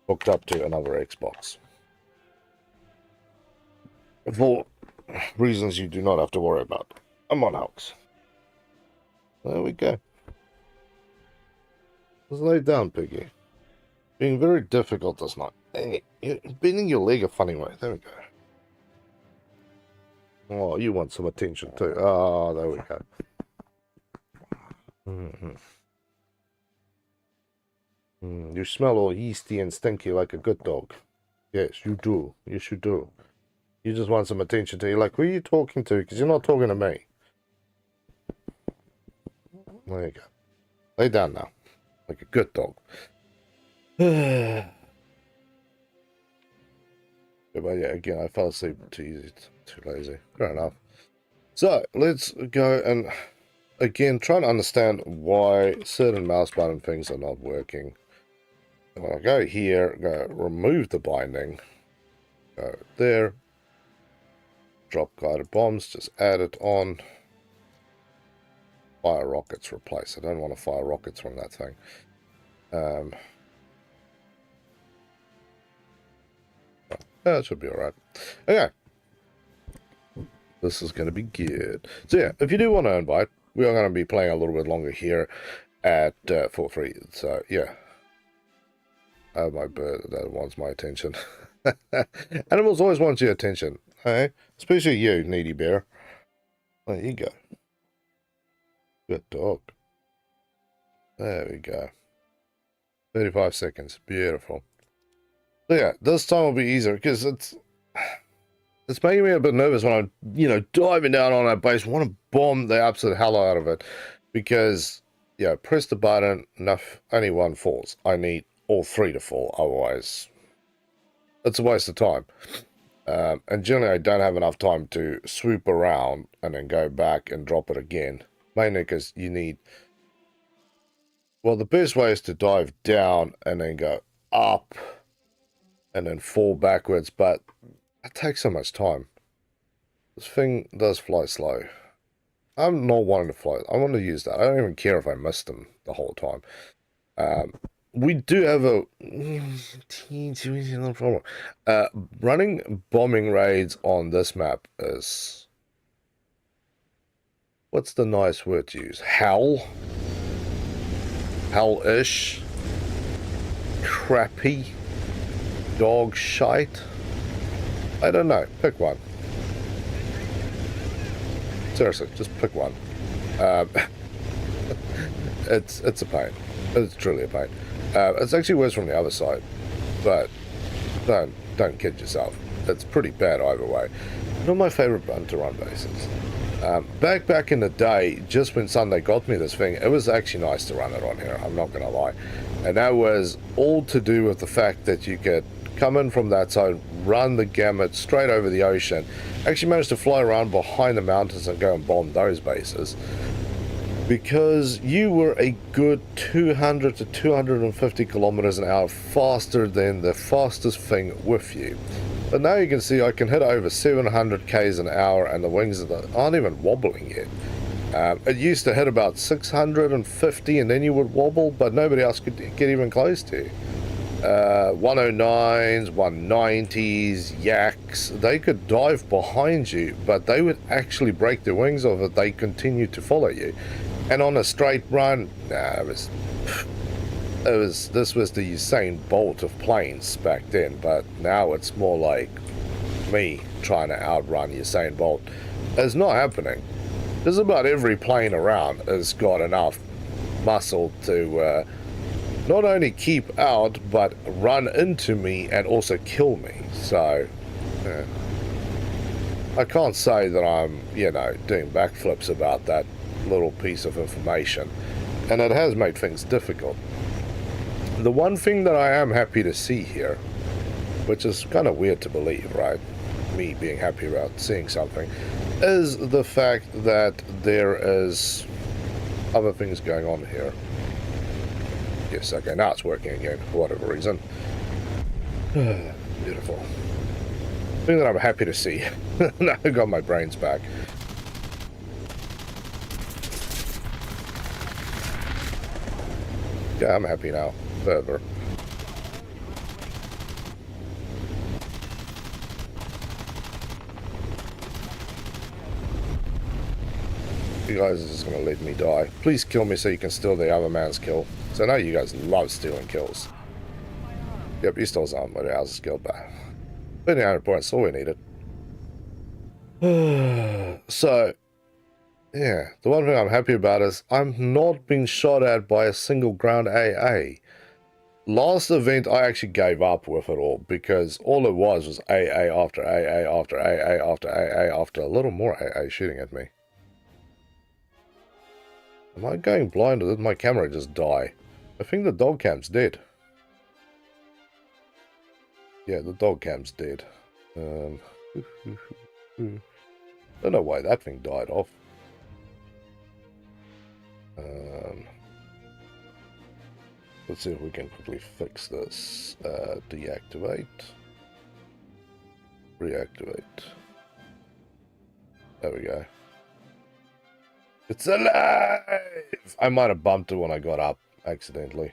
Hooked up to another Xbox. For reasons you do not have to worry about. I'm on Alex. There we go. Just lay down, Piggy. Being very difficult this night. Hey, you're bending your leg a funny way. There we go. Oh, you want some attention too. Oh, there we go. You smell all yeasty and stinky like a good dog. Yes, you do. Yes, you do. You just want some attention too. You're like, who are you talking to? Because you're not talking to me. There you go. Lay down now. Like a good dog. But yeah, again, I fell asleep too easy, too lazy. Fair enough. So, let's go and, again, try and understand why certain mouse button things are not working. I'm going to go here, go remove the binding, go there, drop guided bombs, just add it on. Fire rockets replace. I don't want to fire rockets from that thing. That should be alright. Okay. This is going to be good. So yeah, if you do want to invite, we are going to be playing a little bit longer here at for free. So yeah. Oh, my bird, that wants my attention. Animals always want your attention. Hey? Especially you, needy bear. There you go. Good dog. There we go. 35 seconds. Beautiful. So yeah, this time will be easier because it's making me a bit nervous when I'm, diving down on that base. I want to bomb the absolute hell out of it because, yeah, press the button, enough, only one falls. I need all three to fall, otherwise it's a waste of time. And generally I don't have enough time to swoop around and then go back and drop it again. Mainly because you need... Well, the best way is to dive down and then go up and then fall backwards, but it takes so much time. This thing does fly slow. I'm not wanting to fly. I want to use that. I don't even care if I miss them the whole time. We do have a problem. Running bombing raids on this map is... What's the nice word to use? Hell? Hell-ish? Crappy? Dog shite? I don't know. Pick one. Seriously, just pick one. It's a pain. It's truly a pain. It's actually worse from the other side, but don't kid yourself. It's pretty bad either way. Not my favorite button to run bases. Back in the day, just when Sunday got me this thing, it was actually nice to run it on here, I'm not going to lie. And that was all to do with the fact that you could come in from that side, run the gamut straight over the ocean, actually managed to fly around behind the mountains and go and bomb those bases. Because you were a good 200 to 250 kilometers an hour faster than the fastest thing with you. But now you can see I can hit over 700 k's an hour and the wings aren't even wobbling yet. It used to hit about 650 and then you would wobble, but nobody else could get even close to you. 109s, 190s, yaks, they could dive behind you, but they would actually break their wings off if they continued to follow you. And on a straight run, this was the Usain Bolt of planes back then, but now it's more like me trying to outrun Usain Bolt. It's not happening. Just about every plane around has got enough muscle to not only keep out, but run into me and also kill me. So, I can't say that I'm, doing backflips about that little piece of information. And it has made things difficult. The one thing that I am happy to see here, which is kind of weird to believe, right? Me being happy about seeing something, is the fact that there is other things going on here. Yes, okay, now it's working again, for whatever reason. Beautiful. Thing that I'm happy to see. Now I got my brains back. Yeah, I'm happy now. Further. You guys are just going to let me die. Please kill me so you can steal the other man's kill. So I know you guys love stealing kills. Yep, you stole some, but ours is killed back. 300 points, all we needed. So, yeah, the one thing I'm happy about is I'm not being shot at by a single ground AA. Last event, I actually gave up with it all because all it was AA after AA after AA after AA after a little more AA shooting at me. Am I going blind or did my camera just die? I think the dog cam's dead. Yeah, the dog cam's dead. Don't know why that thing died off. Let's see if we can quickly fix this. Deactivate. Reactivate. There we go. It's alive! I might have bumped it when I got up, accidentally.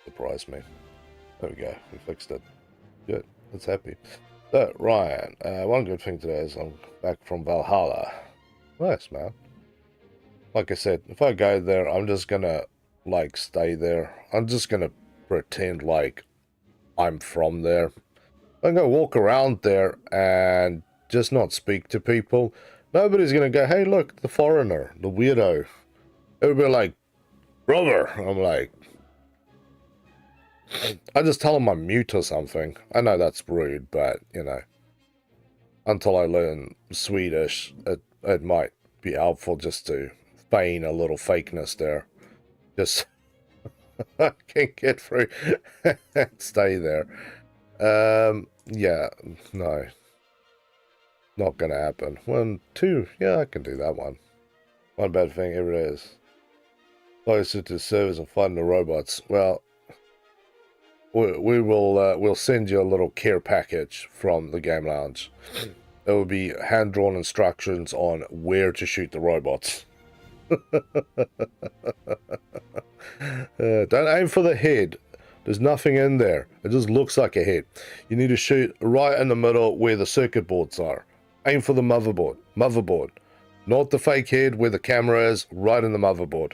Surprised me. There we go, we fixed it. Good, that's happy. So, Ryan, one good thing today is I'm back from Valhalla. Nice, man. Like I said, if I go there, I'm just gonna, like, stay there. I'm just gonna pretend like I'm from there. I'm gonna walk around there and just not speak to people. Nobody's gonna go, hey, look, the foreigner, the weirdo. It'll be like, brother. I'm like, I just tell them I'm mute or something. I know that's rude, but, you know, until I learn Swedish, it might be helpful just to feign a little fakeness there. Just, I can't get through and stay there. Yeah, no. Not gonna happen. 1, 2, yeah, I can do that one. One bad thing every day is closer to the servers and fighting the robots. Well, we'll send you a little care package from the game lounge. There will be hand-drawn instructions on where to shoot the robots. Don't aim for the head. There's nothing in there. It just looks like a head. You need to shoot right in the middle where the circuit boards are. Aim for the motherboard. Motherboard. Not the fake head where the camera is, right in the motherboard.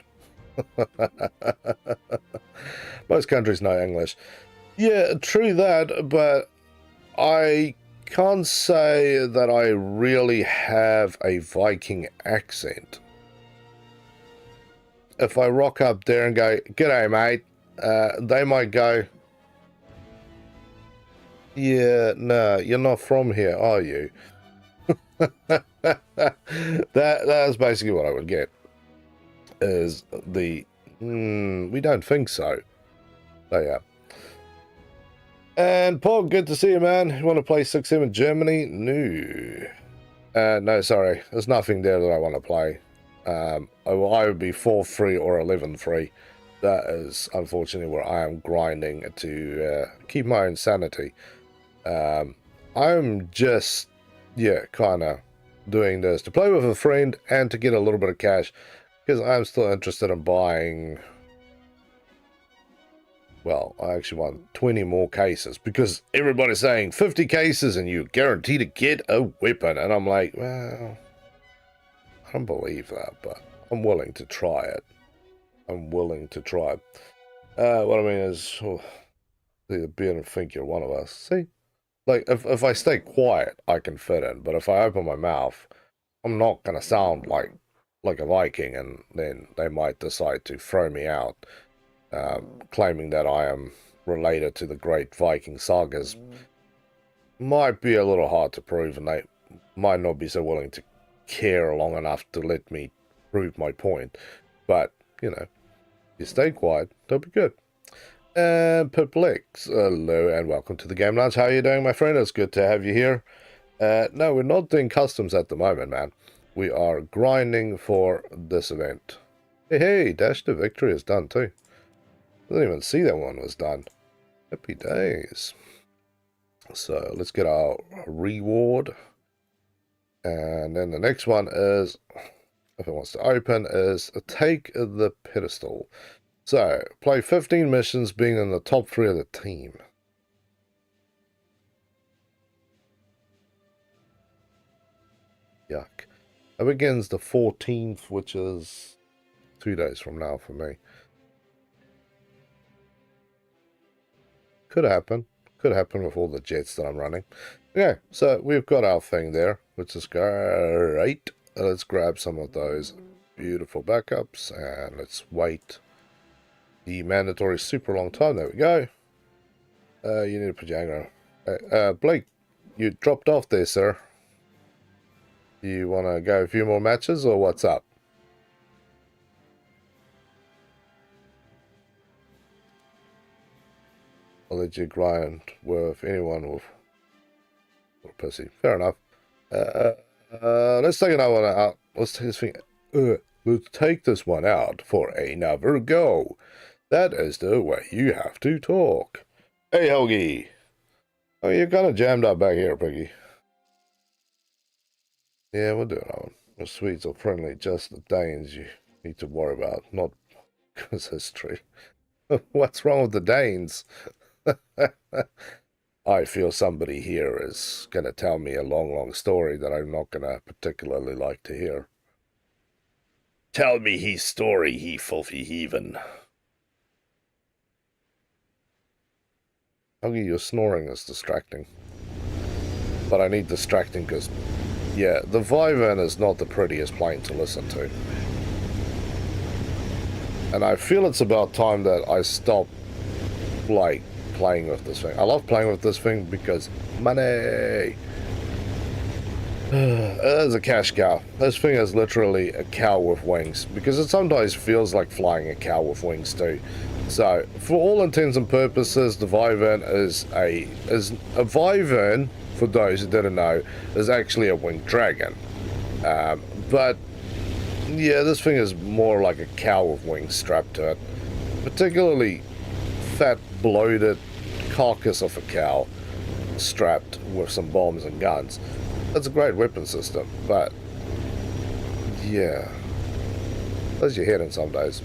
Most countries know English. Yeah, true that, but I can't say that I really have a Viking accent. If I rock up there and go, "G'day, mate," they might go, "Yeah, no, you're not from here, are you?" That's basically what I would get. Is the we don't think so. So yeah. And Paul, good to see you, man. You want to play 6-7 Germany? No. No, sorry. There's nothing there that I want to play. I will either be 4-3 or 11-3. That is unfortunately where I am grinding to keep my own sanity. I'm just, yeah, kind of doing this to play with a friend and to get a little bit of cash because I'm still interested in buying. Well, I actually want 20 more cases because everybody's saying 50 cases and you guarantee to get a weapon. And I'm like, well, I don't believe that, but I'm willing to try it. I'm willing to try it. What I mean is, the beer and think you're one of us. See? Like, if I stay quiet, I can fit in. But if I open my mouth, I'm not going to sound like a Viking. And then they might decide to throw me out. Claiming that I am related to the great Viking sagas might be a little hard to prove, and they might not be so willing to care long enough to let me prove my point. But, you know, you stay quiet, they'll be good. And Perplex, hello and welcome to the Game Lounge. How are you doing, my friend? It's good to have you here. No, we're not doing customs at the moment, man. We are grinding for this event. Hey, Dash to Victory is done too. I didn't even see that one was done. Happy days. So let's get our reward. And then the next one is, if it wants to open, is take the pedestal. So play 15 missions being in the top 3 of the team. Yuck. It begins the 14th, which is 2 days from now for me. Could happen. Could happen with all the jets that I'm running. Okay, so we've got our thing there, which is great. Let's grab some of those beautiful backups, and let's wait the mandatory super long time. There we go. You need a Pajanga. Blake, you dropped off there, sir. You want to go a few more matches, or what's up? I'll let you grind with anyone with or pussy. Fair enough. Let's take another one out. Let's take this thing. Let's take this one out for another go. That is the way you have to talk. Hey, Helgi. Oh, you're kind of jammed up back here, Piggy. Yeah, we'll do it on. The Swedes are friendly, just the Danes you need to worry about, not because history. What's wrong with the Danes? I feel somebody here is going to tell me a long, long story that I'm not going to particularly like to hear. Tell me his story, he filthy heathen. Huggy, your snoring is distracting. But I need distracting because, yeah, the Vivan is not the prettiest plane to listen to. And I feel it's about time that I stop, like, playing with this thing. I love playing with this thing because money. There's a cash cow. This thing is literally a cow with wings, because it sometimes feels like flying a cow with wings too. So, for all intents and purposes, the Vivan is a Vivan, for those who didn't know, is actually a winged dragon. But yeah, this thing is more like a cow with wings strapped to it. Particularly fat, bloated carcass of a cow strapped with some bombs and guns. That's a great weapon system, but yeah, does your head in some days.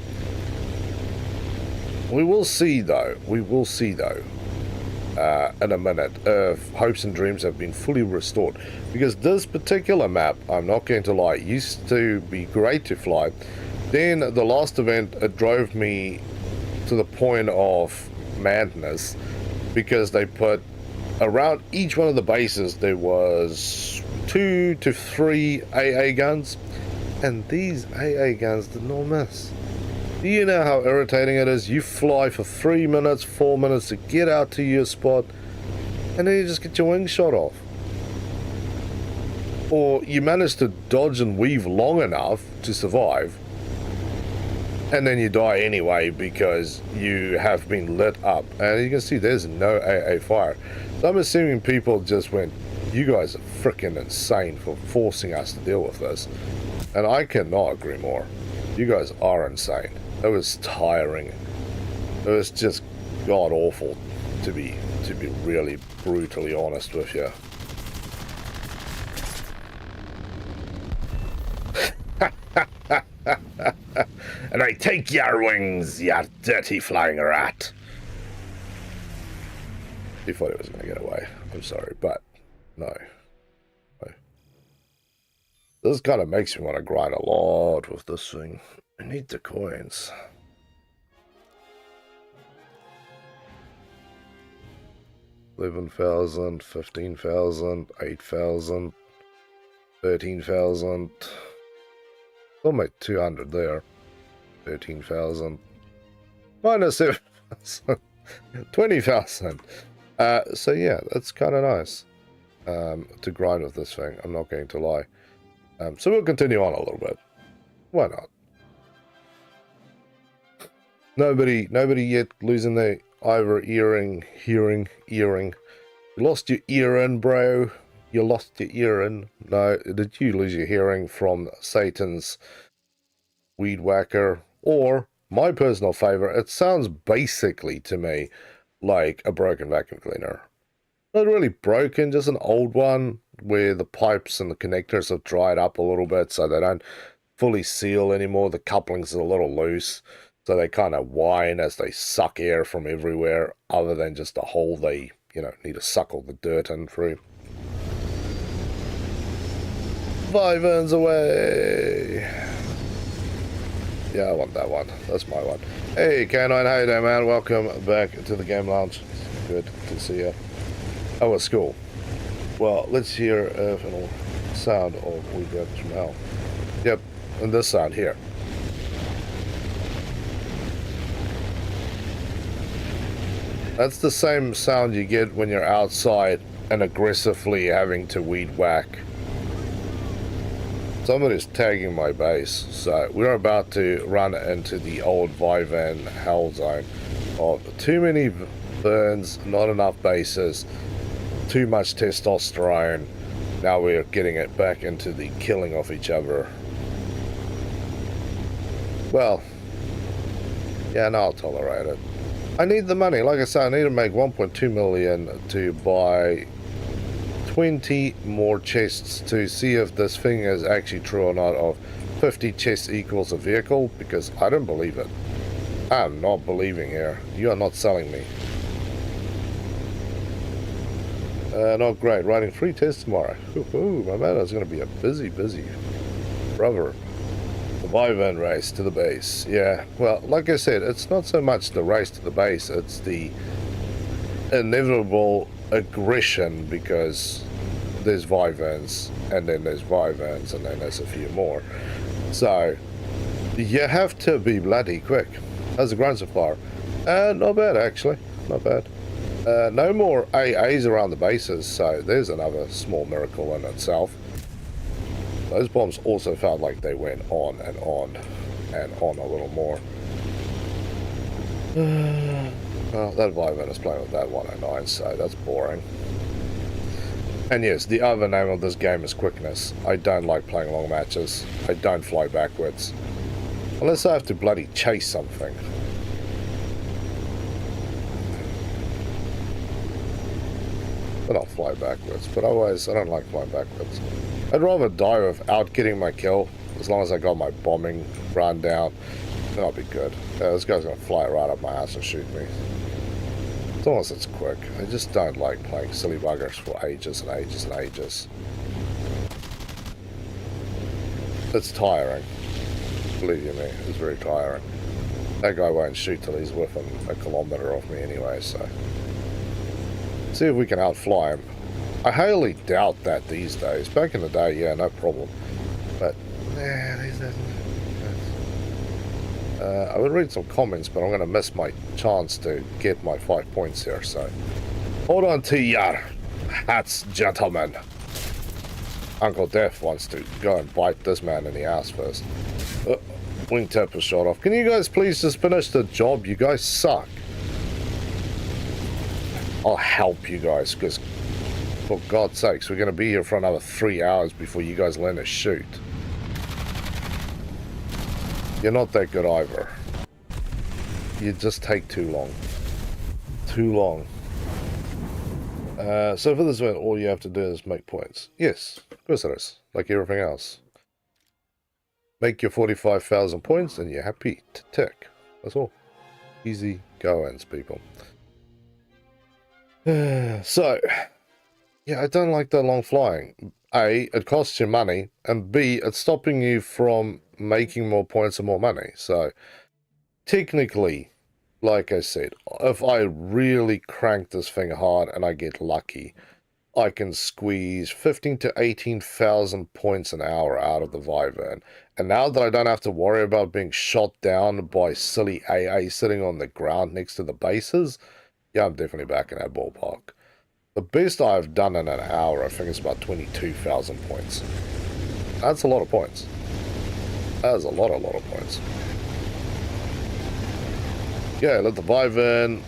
We will see though, in a minute, if hopes and dreams have been fully restored. Because this particular map, I'm not going to lie, used to be great to fly. Then the last event, it drove me to the point of madness, because they put around each one of the bases there was 2 to 3 AA guns, and these AA guns did not miss. Do you know how irritating it is? You fly for 3 minutes, 4 minutes to get out to your spot, and then you just get your wings shot off. Or you manage to dodge and weave long enough to survive, and then you die anyway because you have been lit up. And you can see there's no AA fire. So I'm assuming people just went, you guys are freaking insane for forcing us to deal with this. And I cannot agree more. You guys are insane. It was tiring. It was just god awful, to be really brutally honest with you. And I take your wings, you dirty flying rat. He thought he was going to get away. I'm sorry, but no. This kind of makes me want to grind a lot with this thing. I need the coins. $11,000, $15,000, $8,000, $13,000. I'll make 200 there. 13,000. Minus 7,000. 20,000. So yeah, that's kind of nice to grind with this thing. I'm not going to lie. So we'll continue on a little bit. Why not? Nobody yet losing their either hearing. You lost your earring, bro. You lost your earring. No, did you lose your hearing from Satan's weed whacker? Or, my personal favorite, it sounds basically to me like a broken vacuum cleaner. Not really broken, just an old one where the pipes and the connectors have dried up a little bit, so they don't fully seal anymore. The couplings are a little loose, so they kind of whine as they suck air from everywhere, other than just a hole they, need to suck all the dirt in through. 5 earns away. Yeah, I want that one. That's my one. Hey, Canine, how you doing, man? Welcome back to the game lounge. Good to see you. How was school? Well, let's hear a sound of we got from hell. Yep, and this sound here. That's the same sound you get when you're outside and aggressively having to weed whack. Somebody's tagging my base, so we're about to run into the old Vivan hell zone of too many burns, not enough bases, too much testosterone. Now we're getting it back into the killing of each other. Well, yeah, no, I'll tolerate it. I need the money. Like I said, I need to make 1.2 million to buy 20 more chests to see if this thing is actually true or not of 50 chests equals a vehicle, because I don't believe it. I'm not believing here. You are not selling me. Not great. Writing 3 tests tomorrow. Ooh, my man is going to be a busy brother. The Vivan race to the base. Yeah, well, like I said, it's not so much the race to the base, it's the inevitable aggression, because there's Vivans, and then there's Vivans, and then there's a few more. So, you have to be bloody quick. How's the ground so far? Not bad, actually. Not bad. No more AAs around the bases, so there's another small miracle in itself. Those bombs also felt like they went on and on and on a little more. Well, that Vivan is playing with that 109, so that's boring. And yes, the other name of this game is quickness. I don't like playing long matches. I don't fly backwards. Unless I have to bloody chase something. Then I'll fly backwards, but otherwise I don't like flying backwards. I'd rather die without getting my kill, as long as I got my bombing run down. Then I'll be good. Yeah, this guy's gonna fly right up my ass and shoot me. As long as it's quick. I just don't like playing silly buggers for ages and ages and ages. It's tiring. Believe you me, it's very tiring. That guy won't shoot till he's within a kilometer of me anyway, so... See if we can outfly him. I highly doubt that these days. Back in the day, yeah, no problem. But, nah, these days... I would read some comments, but I'm going to miss my chance to get my 5 points here, so... Hold on to your hats, gentlemen. Uncle Death wants to go and bite this man in the ass first. Wingtip is shot off. Can you guys please just finish the job? You guys suck. I'll help you guys, because for God's sakes, we're going to be here for another 3 hours before you guys learn to shoot. You're not that good either. You just take too long. Too long. So for this one, all you have to do is make points. Yes, of course it is. Like everything else. Make your 45,000 points and you're happy to tick. That's all. Easy go-ins, people. So, yeah, I don't like that long flying. A, it costs you money, and B, it's stopping you from making more points and more money. So, technically, like I said, if I really crank this thing hard and I get lucky, I can squeeze 15 to 18,000 points an hour out of the Vivan. And now that I don't have to worry about being shot down by silly AA sitting on the ground next to the bases, yeah, I'm definitely back in that ballpark. The best I've done in an hour, I think, is about 22,000 points. That's a lot of points. That is a lot of points. Yeah, let the Vivan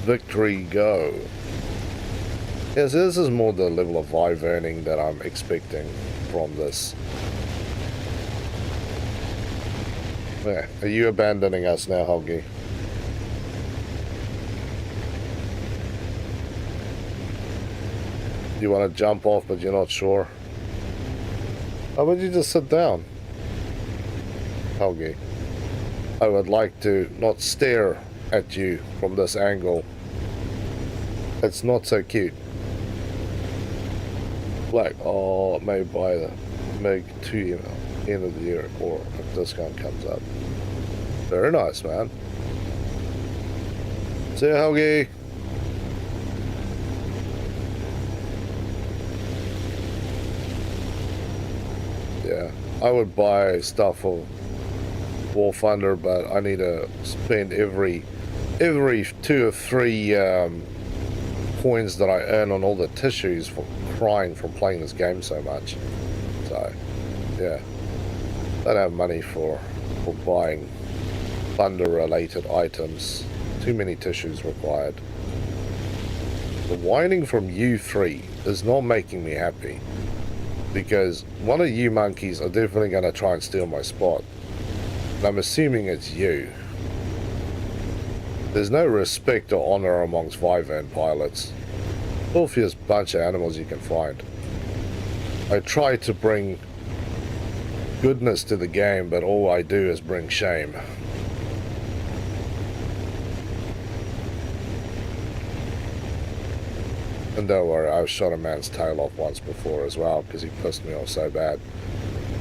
victory go. Yeah, so this is more the level of Vivaning that I'm expecting from this. Yeah, are you abandoning us now, Helgi? You want to jump off, but you're not sure? How about you just sit down? Helgi, I would like to not stare at you from this angle. It's not so cute. Like, oh, maybe buy the MiG-2 end of the year, or if discount comes up. Very nice, man. See you, Helgi. I would buy stuff for War Thunder, but I need to spend every 2 or 3 coins that I earn on all the tissues for crying from playing this game so much. So, yeah. Don't have money for buying Thunder-related items. Too many tissues required. The whining from you 3 is not making me happy, because one of you monkeys are definitely going to try and steal my spot. And I'm assuming it's you. There's no respect or honor amongst Wyvern pilots. Filthiest bunch of animals you can find. I try to bring goodness to the game, but all I do is bring shame. And don't worry, I've shot a man's tail off once before as well, because he pissed me off so bad.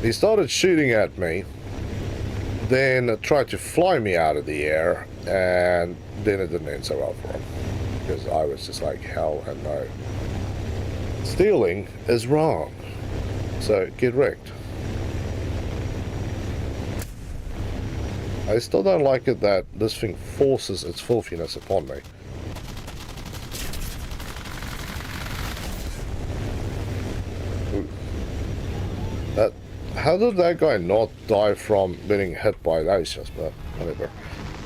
He started shooting at me, then tried to fly me out of the air, and then it didn't end so well for him, because I was just like, hell and no. Stealing is wrong, so get wrecked. I still don't like it that this thing forces its filthiness upon me. How did that guy not die from getting hit by those shots? But whatever.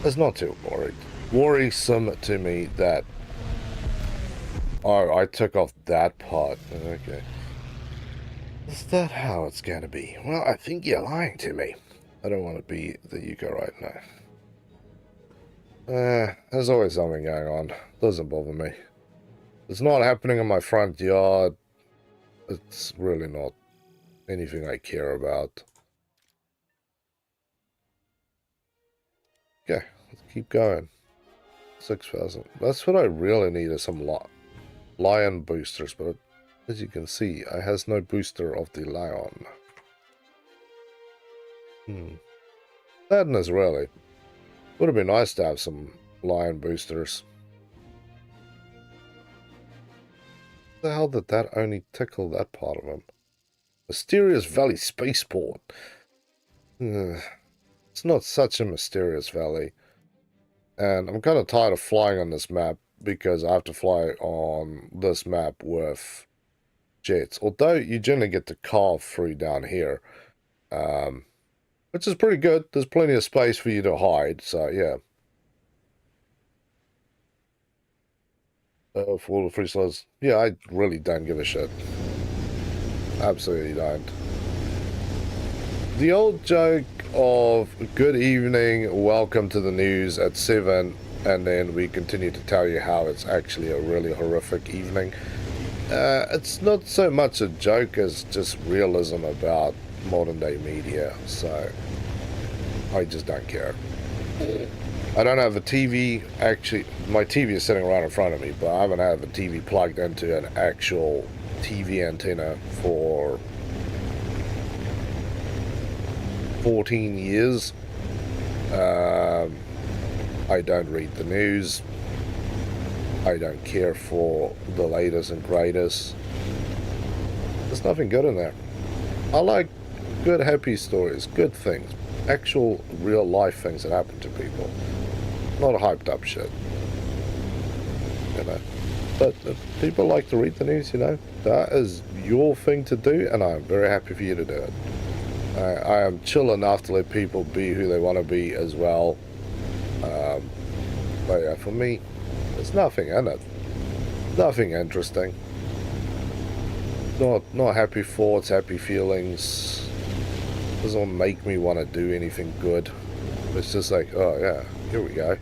It's not too worrisome to me that... Oh, I took off that part. Okay. Is that how it's going to be? Well, I think you're lying to me. I don't want to be the Yuka right now. There's always something going on. Doesn't bother me. It's not happening in my front yard. It's really not anything I care about. Okay, let's keep going. 6,000. That's what I really need, is some lion boosters, but as you can see, I has no booster of the lion. Sadness, really. Would have been nice to have some lion boosters. The hell did that only tickle that part of him? Mysterious Valley Spaceport. It's not such a mysterious valley. And I'm kind of tired of flying on this map, because I have to fly on this map with jets. Although you generally get to carve through down here. Which is pretty good. There's plenty of space for you to hide, so yeah. For all the free slots. Yeah, I really don't give a shit. Absolutely don't. The old joke of good evening, welcome to the news at 7, and then we continue to tell you how it's actually a really horrific evening. It's not so much a joke as just realism about modern day media, so I just don't care. I don't have a TV, actually, my TV is sitting right in front of me, but I haven't had the TV plugged into an actual TV antenna for 14 years. I don't read the news. I don't care for the latest and greatest. There's nothing good in there. I like good, happy stories, good things, actual, real life things that happen to people. Not a hyped up shit. You know. But if people like to read the news, you know, that is your thing to do, and I'm very happy for you to do it. I am chill enough to let people be who they want to be as well. But yeah, for me, there's nothing in it. Nothing interesting. Not happy thoughts, happy feelings. Doesn't make me want to do anything good. It's just like, oh yeah, here we go.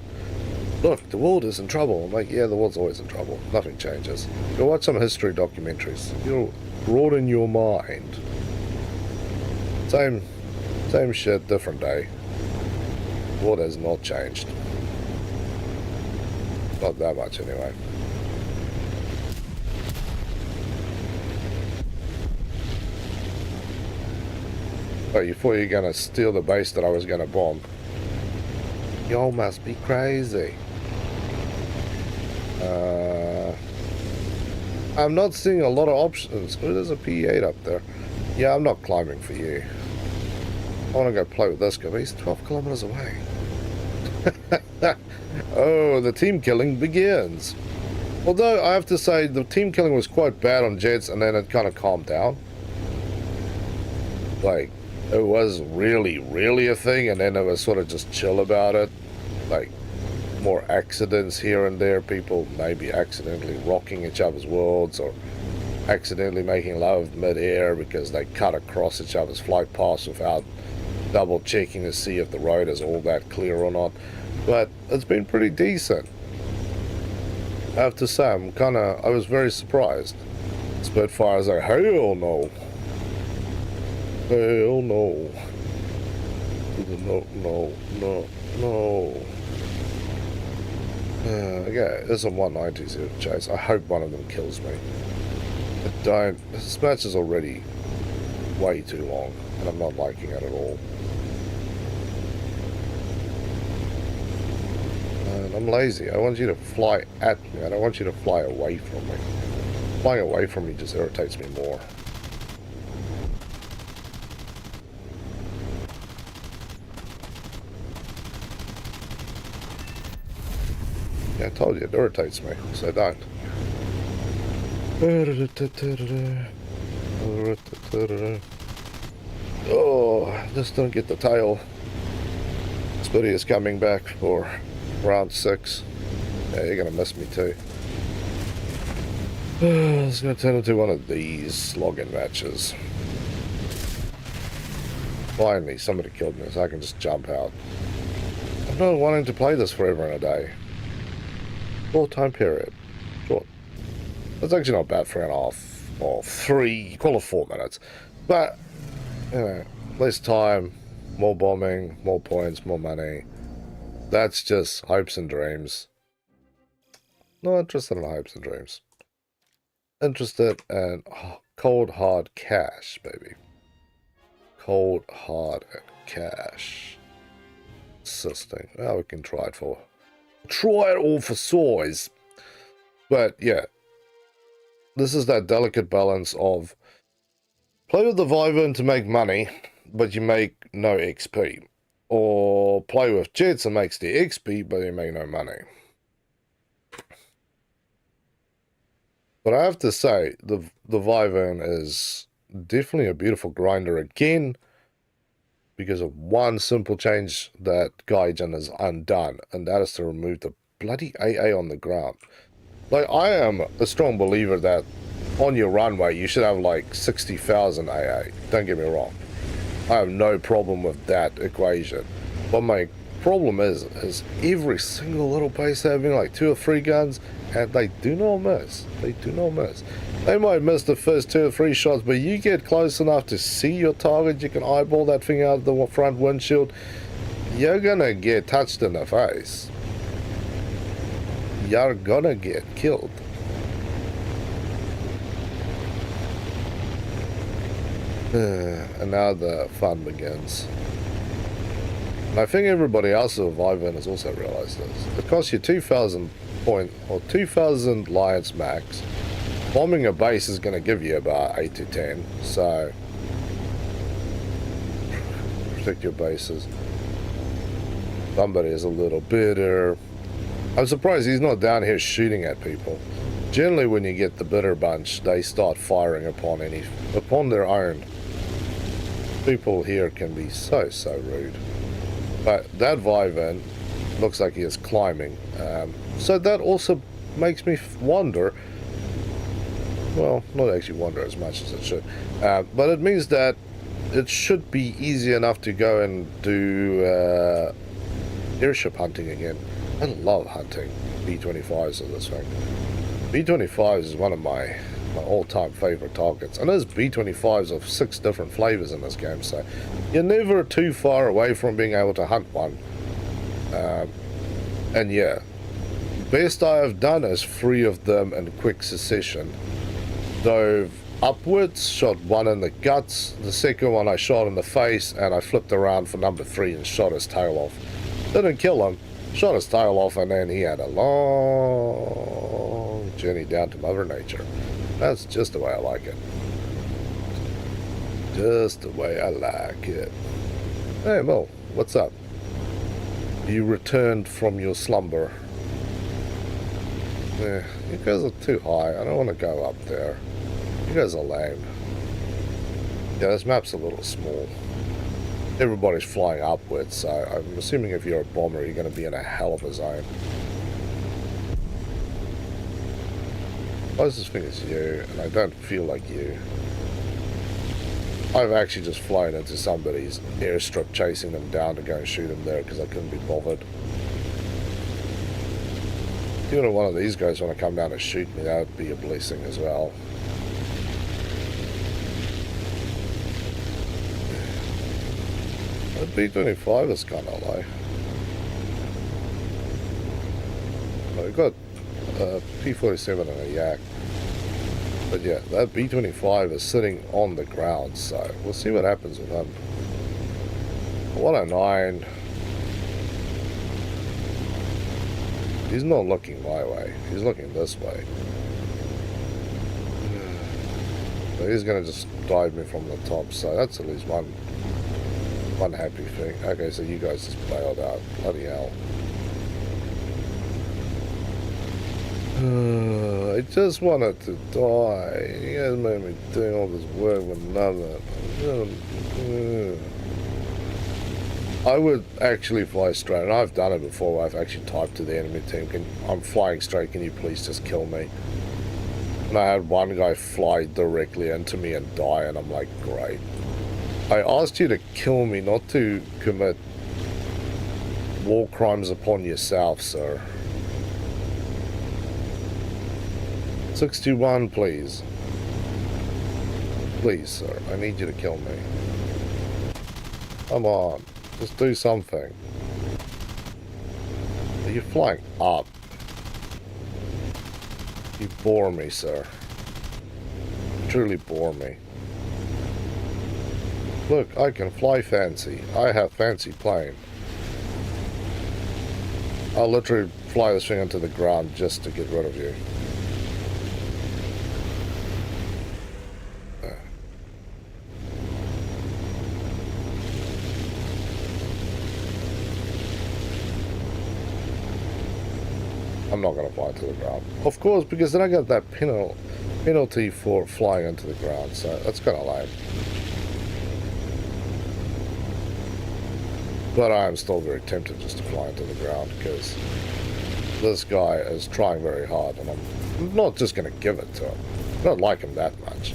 Look, the world is in trouble. I'm like, yeah, the world's always in trouble. Nothing changes. Go watch some history documentaries. You'll broaden your mind. Same shit, different day. The world has not changed. Not that much, anyway. Oh, you thought you were gonna steal the base that I was gonna bomb. Y'all must be crazy. I'm not seeing a lot of options. Oh, there's a P8 up there. Yeah, I'm not climbing for you. I want to go play with this guy, but he's 12 kilometers away. Oh, the team killing begins. Although I have to say the team killing was quite bad on jets, and then it kind of calmed down. Like, it was really a thing, and then it was sort of just chill about it. Like, more accidents here and there, people maybe accidentally rocking each other's worlds, or accidentally making love mid-air because they cut across each other's flight paths without double checking to see if the road is all that clear or not. But it's been pretty decent. I have to say, I was very surprised. Spitfire's like, hell no. Hell no. No. Okay, there's some 190s here to chase. I hope one of them kills me. I don't. This match is already way too long, and I'm not liking it at all. And I'm lazy. I want you to fly at me. I don't want you to fly away from me. Flying away from me just irritates me more. Yeah, I told you, it irritates me, so don't. Oh, just don't get the tail. Spitty is coming back for round 6. Yeah, you're gonna miss me too. It's gonna turn into one of these login matches. Finally, somebody killed me, so I can just jump out. I'm not wanting to play this forever and a day. Short time period. Short. That's actually not bad, 3.5 or 3, call it 4 minutes. But, you know, less time, more bombing, more points, more money. That's just hopes and dreams. Not interested in hopes and dreams. Interested in cold hard cash, baby. Cold hard cash. Assisting. Well, we can try it for... Try it all for size. But, yeah. This is that delicate balance of... Play with the Wyvern to make money, but you make no XP. Or play with jets and makes the XP, but you make no money. But I have to say, the Wyvern is definitely a beautiful grinder again, because of one simple change that Gaijin has undone, and that is to remove the bloody AA on the ground. Like, I am a strong believer that on your runway you should have like 60,000 AA. Don't get me wrong. I have no problem with that equation. But my problem is every single little base having like 2 or 3 guns, and they do not miss. They do not miss. They might miss the first 2 or 3 shots, but you get close enough to see your target, you can eyeball that thing out of the front windshield, you're gonna get touched in the face. You're gonna get killed. And now the fun begins. And I think everybody else with Wyvern has also realized this. It costs you 2,000 point or 2,000 Lions max. Bombing a base is going to give you about 8 to 10, so protect your bases. Somebody is a little bitter. I'm surprised he's not down here shooting at people. Generally, when you get the bitter bunch, they start firing upon their own. People here can be so rude. But that Wyvern looks like he is climbing, so that also makes me wonder. Well, not actually wonder as much as it should, but it means that it should be easy enough to go and do airship hunting again. I love hunting B-25s of this thing. B-25s is one of my all-time favorite targets, and there's B-25s of 6 different flavors in this game, so you're never too far away from being able to hunt one. And yeah, best I have done is 3 of them in quick succession. Dove upwards, shot 1 in the guts, the second one I shot in the face, and I flipped around for number 3 and shot his tail off. Didn't kill him, shot his tail off, and then he had a long journey down to Mother Nature. That's just the way I like it. Just the way I like it. Hey, Mo, what's up? You returned from your slumber. Yeah, you guys are too high. I don't want to go up there. You guys are lame. Yeah, this map's a little small. Everybody's flying upwards, so I'm assuming if you're a bomber, you're going to be in a hell of a zone. Closest thing is you, and I don't feel like you. I've actually just flown into somebody's airstrip chasing them down to go and shoot them there because I couldn't be bothered. Even if one of these guys want to come down and shoot me, that would be a blessing as well. The B-25 is kind of low. We've got a P-47 and a Yak. But yeah, that B-25 is sitting on the ground, so we'll see what happens with him. 109. He's not looking my way. He's looking this way. So he's going to just dive me from the top, so that's at least one happy thing. Okay, so you guys just bailed out. Bloody hell. I just wanted to die. You guys made me doing all this work with nothing. I would actually fly straight, and I've done it before. I've actually typed to the enemy team, I'm flying straight, can you please just kill me? And I had one guy fly directly into me and die, and I'm like, great. I asked you to kill me, not to commit war crimes upon yourself, sir. 61, please. Please, sir. I need you to kill me. Come on. Just do something. Are you flying up? You bore me, sir. You truly bore me. Look, I can fly fancy. I have fancy plane. I'll literally fly this thing into the ground just to get rid of you. I'm not going to fly to the ground. Of course, because then I got that penalty for flying into the ground, so that's kind of lame. But I am still very tempted just to fly into the ground, because this guy is trying very hard, and I'm not just going to give it to him. I don't like him that much.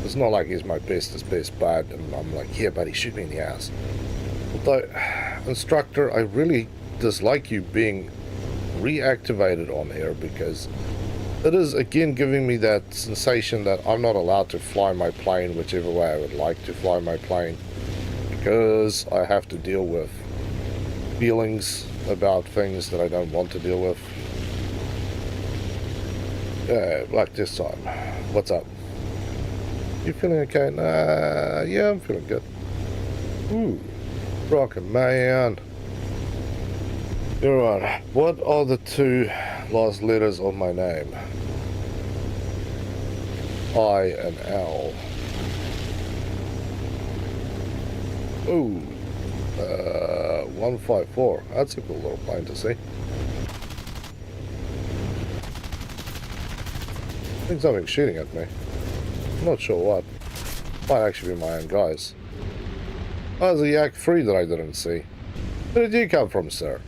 It's not like he's my bestest best bud, and I'm like, here buddy, shoot me in the ass. Although, instructor, I really dislike you being reactivated on here, because it is again giving me that sensation that I'm not allowed to fly my plane whichever way I would like to fly my plane, because I have to deal with feelings about things that I don't want to deal with. Yeah, like this time. What's up? You feeling okay? Nah, yeah, I'm feeling good. Ooh, rockin' man. You're right. What are the two last letters of my name? I and L. Ooh. 154. That's a cool little plane to see. I think something's shooting at me. I'm not sure what. Might actually be my own guys. Oh, there's a Yak 3 that I didn't see. Where did you come from, sir?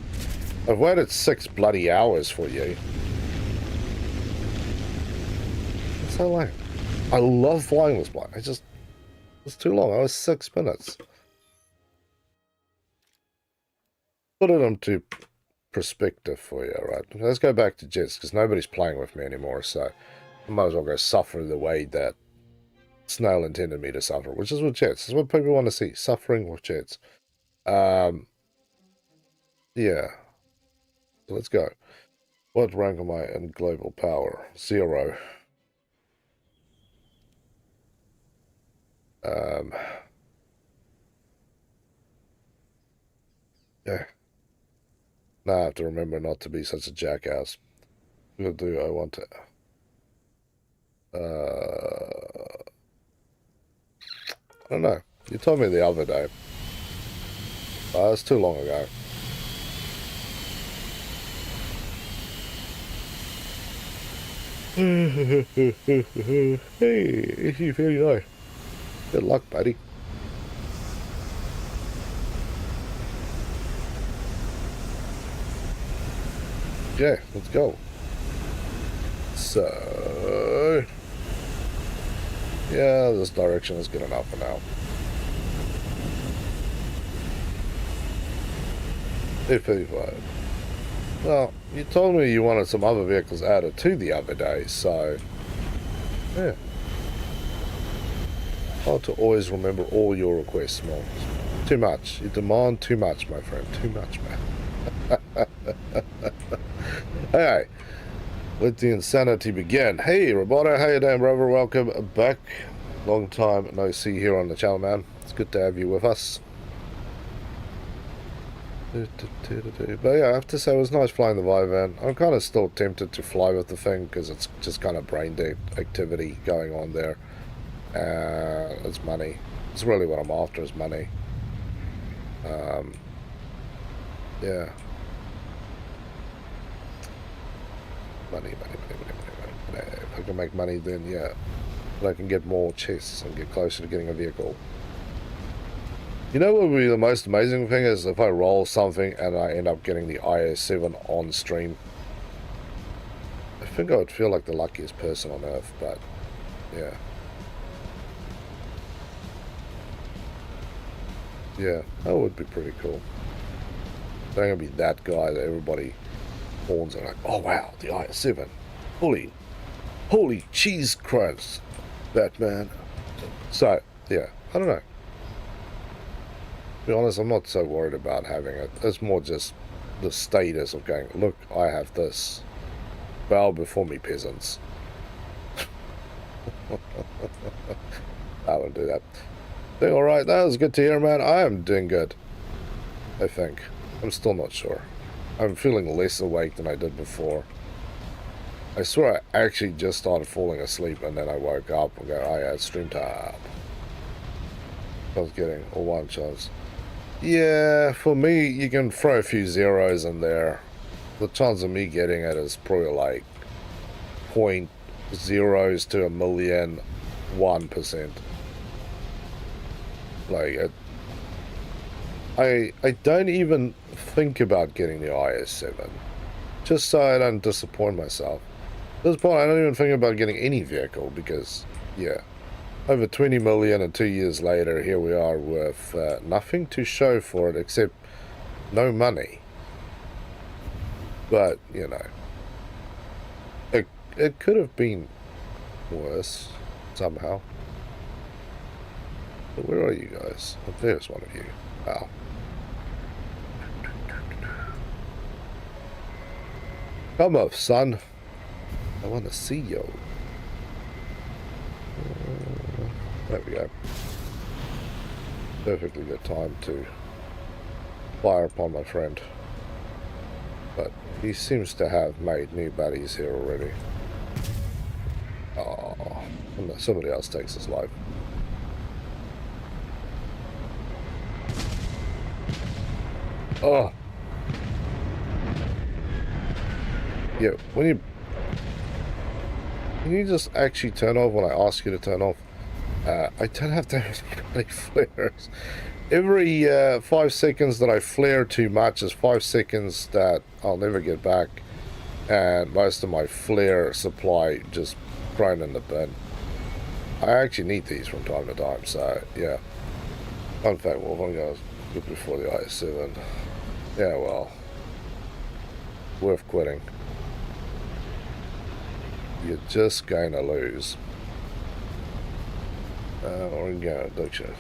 I've waited 6 bloody hours for you. It's so lame. I love flying this plane. It's too long. I was 6 minutes. Put it into perspective for you, right? Let's go back to jets, because nobody's playing with me anymore, so I might as well go suffer the way that Snail intended me to suffer, which is with jets. This is what people want to see. Suffering with jets. Yeah. So let's go. What rank am I in global power? 0. Yeah. Now I have to remember not to be such a jackass. What do I want to... I don't know. You told me the other day. It's too long ago. Hey, you very nice. Good luck, buddy. Okay, let's go. So, yeah, this direction is good enough for now. 855. Well, you told me you wanted some other vehicles added to the other day, so yeah. Hard to always remember all your requests, man. Too much. You demand too much, my friend. Too much, man. Hey, let the insanity begin. Hey, Roboto, how you doing, brother? Welcome back. Long time no see here on the channel, man. It's good to have you with us. But yeah, I have to say it was nice flying the Vivan. I'm kind of still tempted to fly with the thing because it's just kind of brain dead activity going on there. It's money. It's really what I'm after is money. Yeah. Money. If I can make money, then yeah. But I can get more chests and get closer to getting a vehicle. You know what would be the most amazing thing is if I roll something and I end up getting the IS7 on stream. I think I would feel like the luckiest person on earth, but yeah. Yeah, that would be pretty cool. I'm gonna be that guy that everybody horns and like, oh wow, the IS7. Holy cheese crunch, that man. So, yeah, I don't know. To be honest, I'm not so worried about having it. It's more just the status of going, look, I have this. Bow before me, peasants. I won't do that. Doing alright, that was good to hear, man. I am doing good, I think. I'm still not sure. I'm feeling less awake than I did before. I swear I actually just started falling asleep and then I woke up and go, oh yeah, it's stream time. I was getting a one chance. Yeah, for me, you can throw a few zeros in there. The chance of me getting it is probably like 0.0 to a million 1%. Like, I don't even think about getting the IS7. Just so I don't disappoint myself. At this point, I don't even think about getting any vehicle because, yeah. Over 20 million and 2 years later, here we are with nothing to show for it except no money. But, you know, it could have been worse somehow. But where are you guys? Oh, there's one of you. Wow. Come up, son. I want to see you. There we go. Perfectly good time to fire upon my friend. But he seems to have made new buddies here already. Oh, somebody else takes his life. Oh. Yeah, can you just actually turn off when I ask you to turn off? I don't have to have any flares. Every 5 seconds that I flare too much is 5 seconds that I'll never get back. And most of my flare supply just thrown in the bin. I actually need these from time to time, so yeah. In fact, well, one goes good before the IS7. Yeah, well, worth quitting. You're just going to lose. Organ addiction.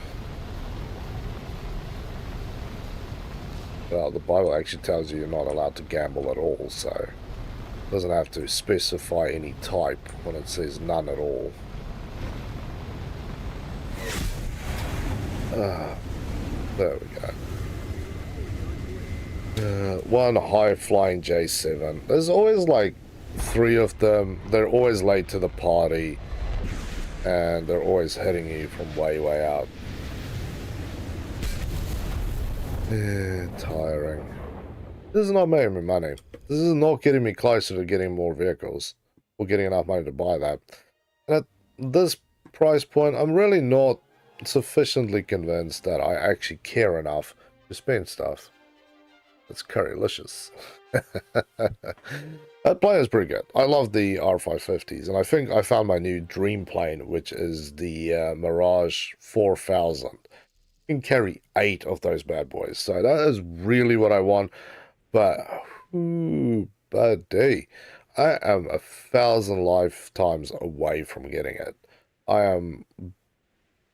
Well, the Bible actually tells you you're not allowed to gamble at all, so it doesn't have to specify any type when it says none at all. There we go. One high-flying J7. There's always like 3 of them. They're always late to the party. And they're always hitting you from way out. Tiring. This is not making me money. This is not getting me closer to getting more vehicles. Or getting enough money to buy that. And at this price point, I'm really not sufficiently convinced that I actually care enough to spend stuff. It's currylicious. That plane is pretty good. I love the R550s, and I think I found my new dream plane, which is the Mirage 4000. You can carry 8 of those bad boys, so that is really what I want. But, buddy, I am 1,000 lifetimes away from getting it. I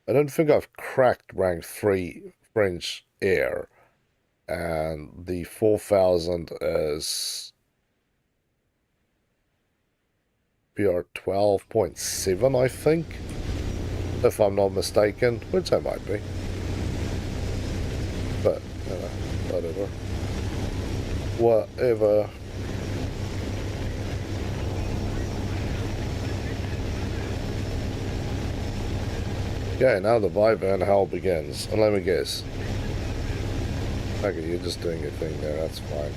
don't think I've cracked rank 3 French Air, and the 4000 is PR 12.7, I think, if I'm not mistaken, which I might be. But, whatever. Whatever. Okay, now the Viper and hell begins. And let me guess. Okay, you're just doing your thing there, that's fine.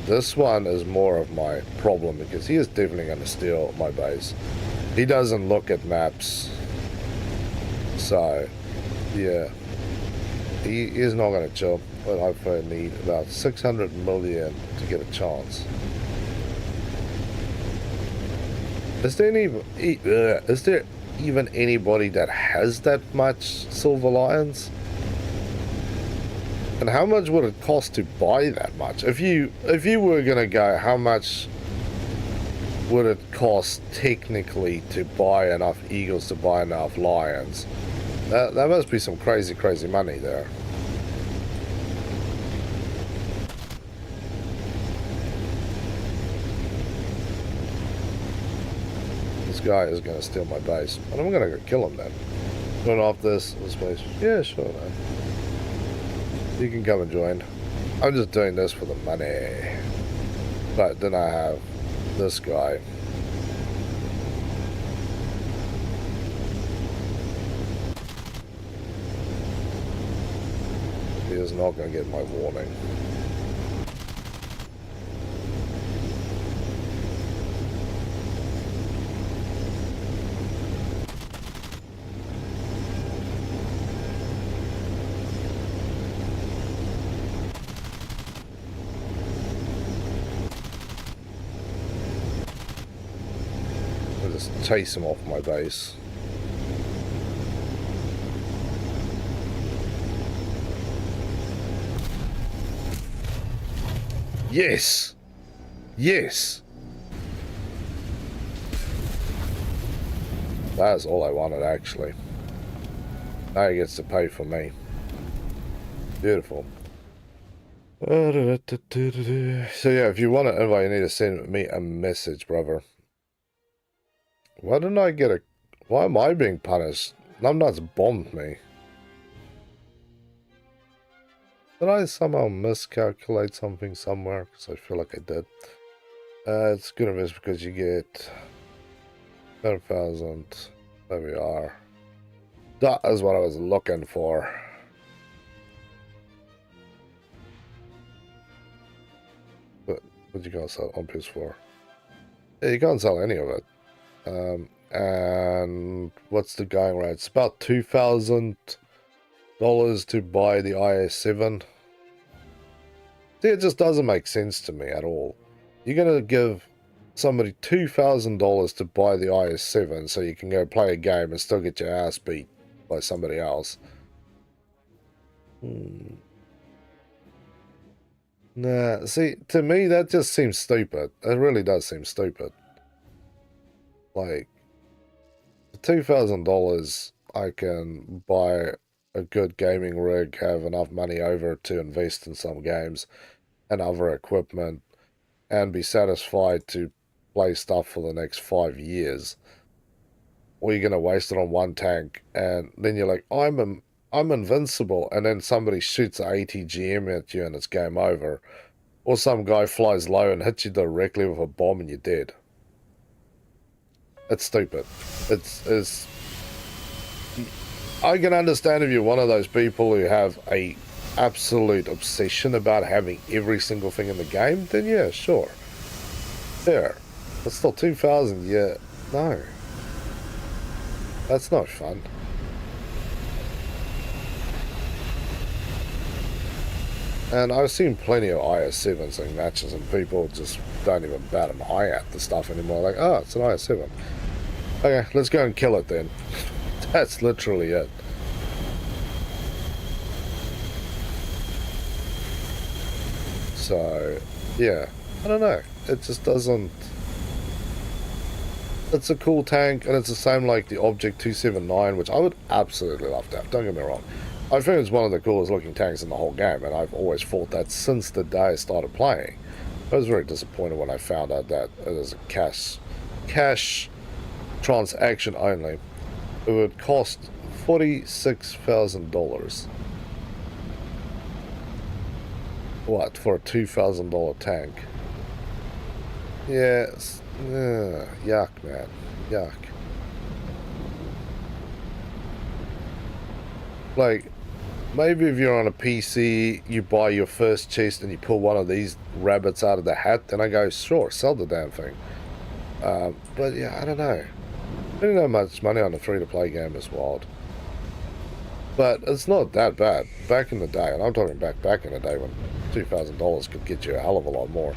This one is more of my problem because he is definitely going to steal my base. He doesn't look at maps. So, yeah. He is not going to chill. But I need about 600 million to get a chance. Is there even anybody that has that much Silver Lions? And how much would it cost to buy that much? If you were gonna go, how much would it cost technically to buy enough eagles to buy enough lions? That must be some crazy money there. This guy is gonna steal my base, and I'm gonna go kill him then. Turn off this base. Yeah, sure, man. You can come and join. I'm just doing this for the money. But then I have this guy. He is not going to get my warning. Chase him off my base. Yes! Yes! That's all I wanted, actually. Now he gets to pay for me. Beautiful. So yeah, if you want to invite, you need to send me a message, brother. Why didn't I get a... Why am I being punished? Numbnuts bombed me. Did I somehow miscalculate something somewhere? Because I feel like I did. It's good of this because you get 10,000. There we are. That is what I was looking for. But what you can't sell on PS4? Yeah, you can't sell any of it. And what's the going rate? It's about $2,000 to buy the IS7. See, it just doesn't make sense to me at all. You're going to give somebody $2,000 to buy the IS7 so you can go play a game and still get your ass beat by somebody else. Nah, see, to me that just seems stupid. It really does seem stupid. Like, for $2,000, I can buy a good gaming rig, have enough money over to invest in some games and other equipment, and be satisfied to play stuff for the next 5 years. Or you're gonna waste it on one tank, and then you're like, I'm invincible, and then somebody shoots an ATGM at you and it's game over. Or some guy flies low and hits you directly with a bomb and you're dead. It's stupid. It's I can understand if you're one of those people who have a absolute obsession about having every single thing in the game, then yeah, sure. There. That's still 2,000, yeah. No. That's not fun. And I've seen plenty of IS-7s in matches and people just don't even bat an eye at the stuff anymore. Like, oh, it's an IS-7. Okay, let's go and kill it then. That's literally it. So, yeah, I don't know. It just doesn't... It's a cool tank, and it's the same like the Object 279, which I would absolutely love to have. Don't get me wrong. I think it's one of the coolest looking tanks in the whole game, and I've always thought that since the day I started playing. I was very disappointed when I found out that it is a cash transaction only. It would cost $46,000. What, for a $2,000 tank? Yes. Yuck, man. Yuck. Like, maybe if you're on a PC, you buy your first chest and you pull one of these rabbits out of the hat, then I go, sure, sell the damn thing. But yeah, I don't know. Spending that much money on a free-to-play game is wild. But it's not that bad. Back in the day, and I'm talking back in the day when $2,000 could get you a hell of a lot more.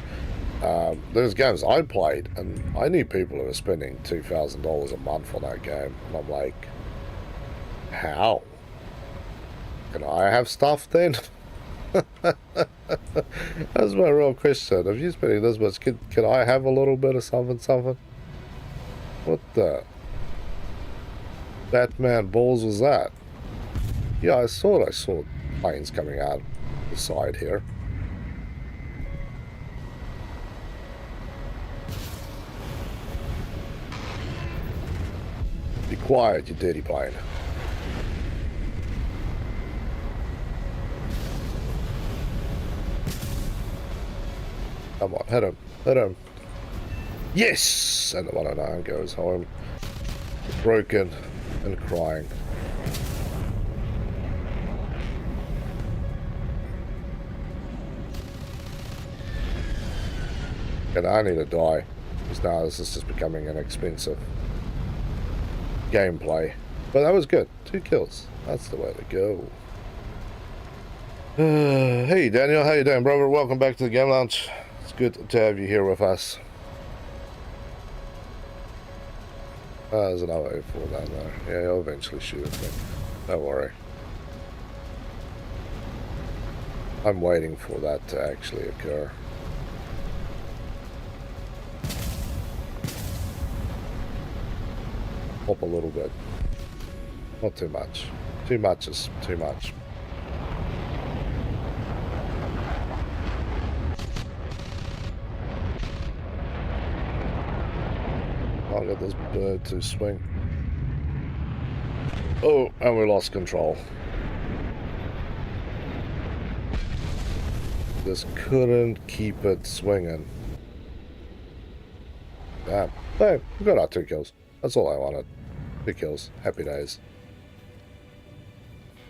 There's games I played, and I knew people who were spending $2,000 a month on that game. And I'm like, how? Can I have stuff then? That's my real question. If you're spending this much, can I have a little bit of something? What the Batman balls was that? Yeah, I saw planes coming out the side here. Be quiet, you dirty plane. Come on, hit him. Hit him. Yes! And the 109 goes home. Broken and crying. And I need to die. Because now this is just becoming an expensive gameplay. But that was good. 2 kills. That's the way to go. Hey Daniel, how you doing, brother? Welcome back to the Game Lounge. It's good to have you here with us. There's another A4 down there. Yeah, he'll eventually shoot at me. Don't worry. I'm waiting for that to actually occur. Up a little bit. Not too much. Too much is too much. I'll get this bird to swing. Oh, and we lost control. Just couldn't keep it swinging. Damn. Hey, we got our 2 kills. That's all I wanted. 2 kills. Happy days.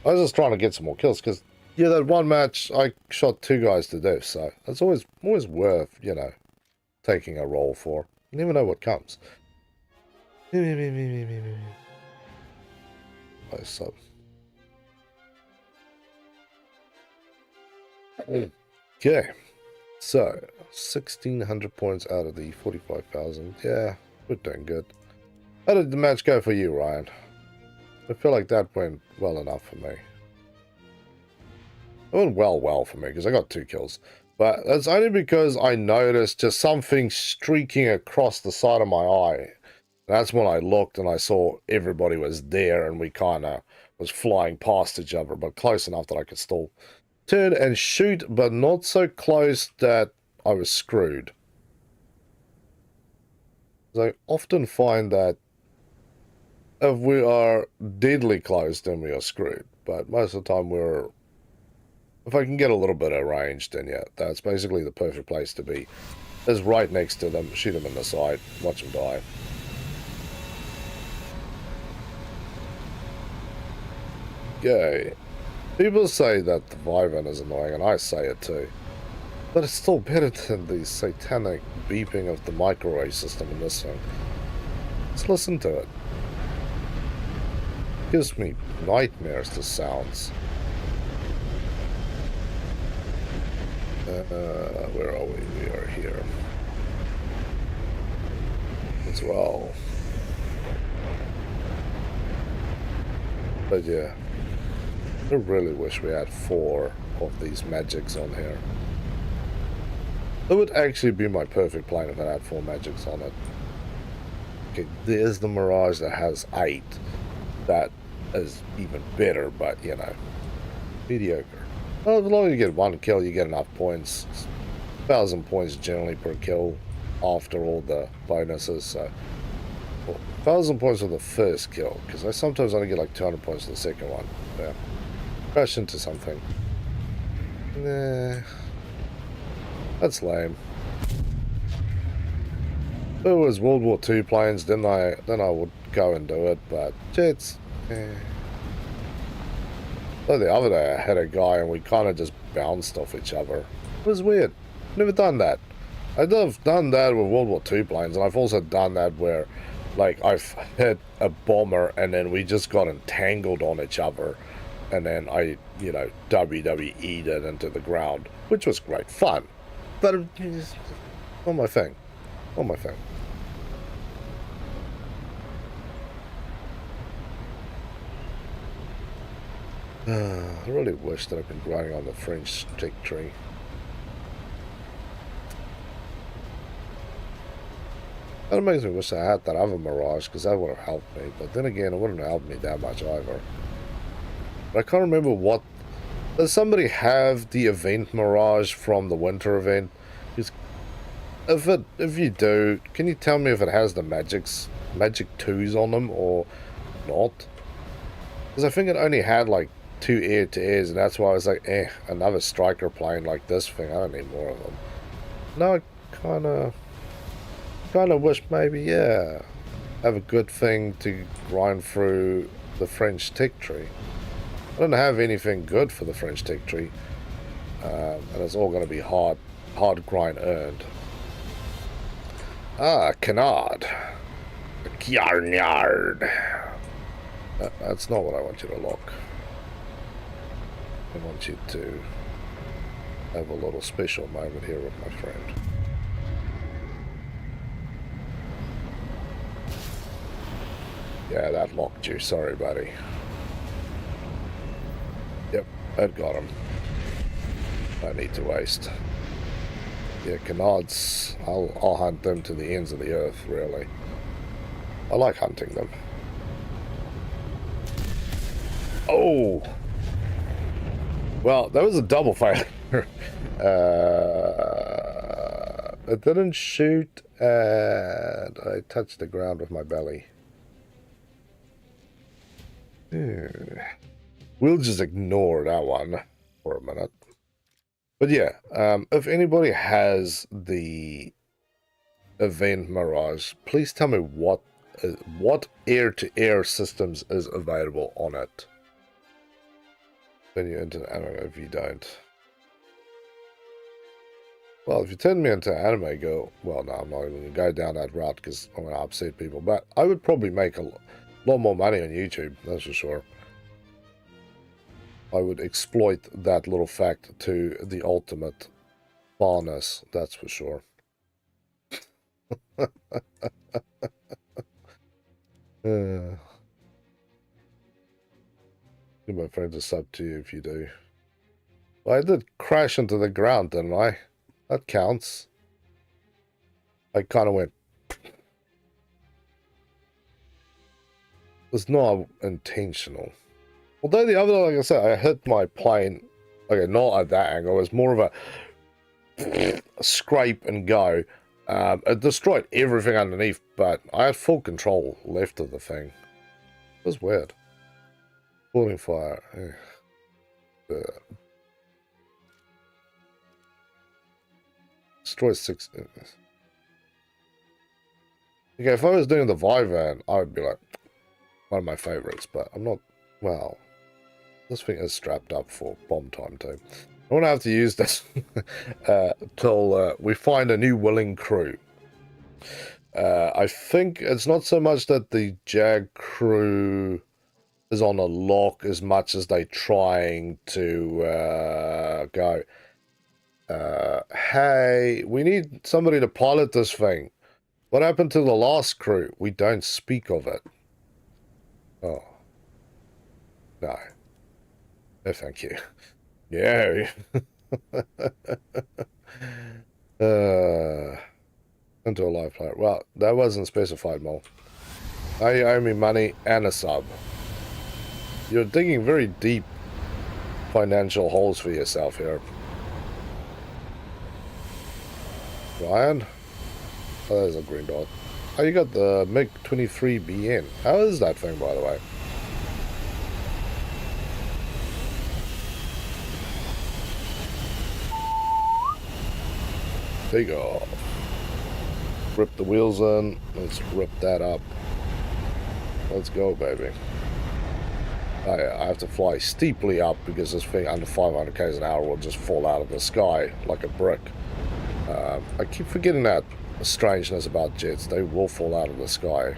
I was just trying to get some more kills because, yeah, that one match I shot 2 guys to death, so that's always worth, you know, taking a roll for. You never know what comes. Nice up. Okay, so 1,600 points out of the 45,000. Yeah, we're doing good. How did the match go for you, Ryan? I feel like that went well enough for me. It went well for me because I got 2 kills. But that's only because I noticed just something streaking across the side of my eye. That's when I looked and I saw everybody was there and we kind of was flying past each other, but close enough that I could still turn and shoot, but not so close that I was screwed. I often find that if we are deadly close, then we are screwed. But most of the time if I can get a little bit of range, then yeah, that's basically the perfect place to be. Is right next to them, shoot them in the side, watch them die. Okay. People say that the Vyvern is annoying, and I say it too. But it's still better than the satanic beeping of the microwave system in this thing. Let's listen to it. It gives me nightmares, the sounds. Where are we? We are here. As well. But yeah. I really wish we had 4 of these magics on here. That would actually be my perfect plane if I had 4 magics on it. Okay, there's the Mirage that has 8. That is even better, but you know, mediocre. Well, as long as you get 1 kill, you get enough points. 1,000 points generally per kill after all the bonuses. So, well, 1,000 points for the first kill, because I sometimes only get like 200 points for the second one. Yeah. Crash into something. Nah. That's lame. If it was World War II planes, then I would go and do it, but jets, So the other day I had a guy and we kind of just bounced off each other. It was weird. Never done that. I've done that with World War II planes, and I've also done that where, like, I've hit a bomber and then we just got entangled on each other, and then I, you know, WWE'd it into the ground, which was great fun. But it's not my thing. Not my thing. I really wish that I'd been grinding on the French stick tree. That makes me wish I had that other Mirage, because that would have helped me. But then again, it wouldn't have helped me that much either. But I can't remember what... Does somebody have the event Mirage from the winter event? If you do, can you tell me if it has the magic 2s on them or not? Because I think it only had like 2 air-to-airs, and that's why I was like, another striker plane like this thing. I don't need more of them. No, I kind of wish maybe, yeah, have a good thing to grind through the French tech tree. I don't have anything good for the French tech tree, and it's all going to be hard grind earned. Ah, canard. Yarnyard. That's not what I want you to look. I want you to have a little special moment here with my friend. Yeah, that locked you. Sorry, buddy. Yep, that got him. No need to waste. Yeah, canards, I'll hunt them to the ends of the earth, really. I like hunting them. Oh! Well, that was a double failure. It didn't shoot, and I touched the ground with my belly. We'll just ignore that one for a minute. But yeah, if anybody has the event Mirage, please tell me what air-to-air systems is available on it. Then you're into the anime if you don't. Well, if you turn me into anime, go, well, no, I'm not even going to go down that route because I'm going to upset people. But I would probably make a lot more money on YouTube, that's for sure. I would exploit that little fact to the ultimate farness, that's for sure. My friends are sub to you if you do. Well, I did crash into the ground, didn't I? That counts. I kind of went. It was not intentional. Although the other, like I said, I hit my plane, okay, not at that angle. It was more of a scrape and go. It destroyed everything underneath, but I had full control left of the thing. It was weird. Falling fire. Destroy 6. Okay, if I was doing the Vyvern, I would be like one of my favorites, but I'm not. Well, This thing is strapped up for bomb time too. I want to have to use this till we find a new willing crew. I think it's not so much that the Jag crew is on a lock as much as they trying to go, hey, we need somebody to pilot this thing. What happened to the last crew? We don't speak of it. Oh. No. No, thank you. Yeah. Into a live player. Well, that wasn't specified, Mo. Now you owe me money and a sub. You're digging very deep financial holes for yourself here. Ryan? Oh, there's a green dot. Oh, you got the MiG-23BN. How is that thing, by the way? Take off. Rip the wheels in. Let's rip that up. Let's go, baby. I have to fly steeply up because this thing under 500 k's an hour will just fall out of the sky like a brick. I keep forgetting that strangeness about jets. They will fall out of the sky.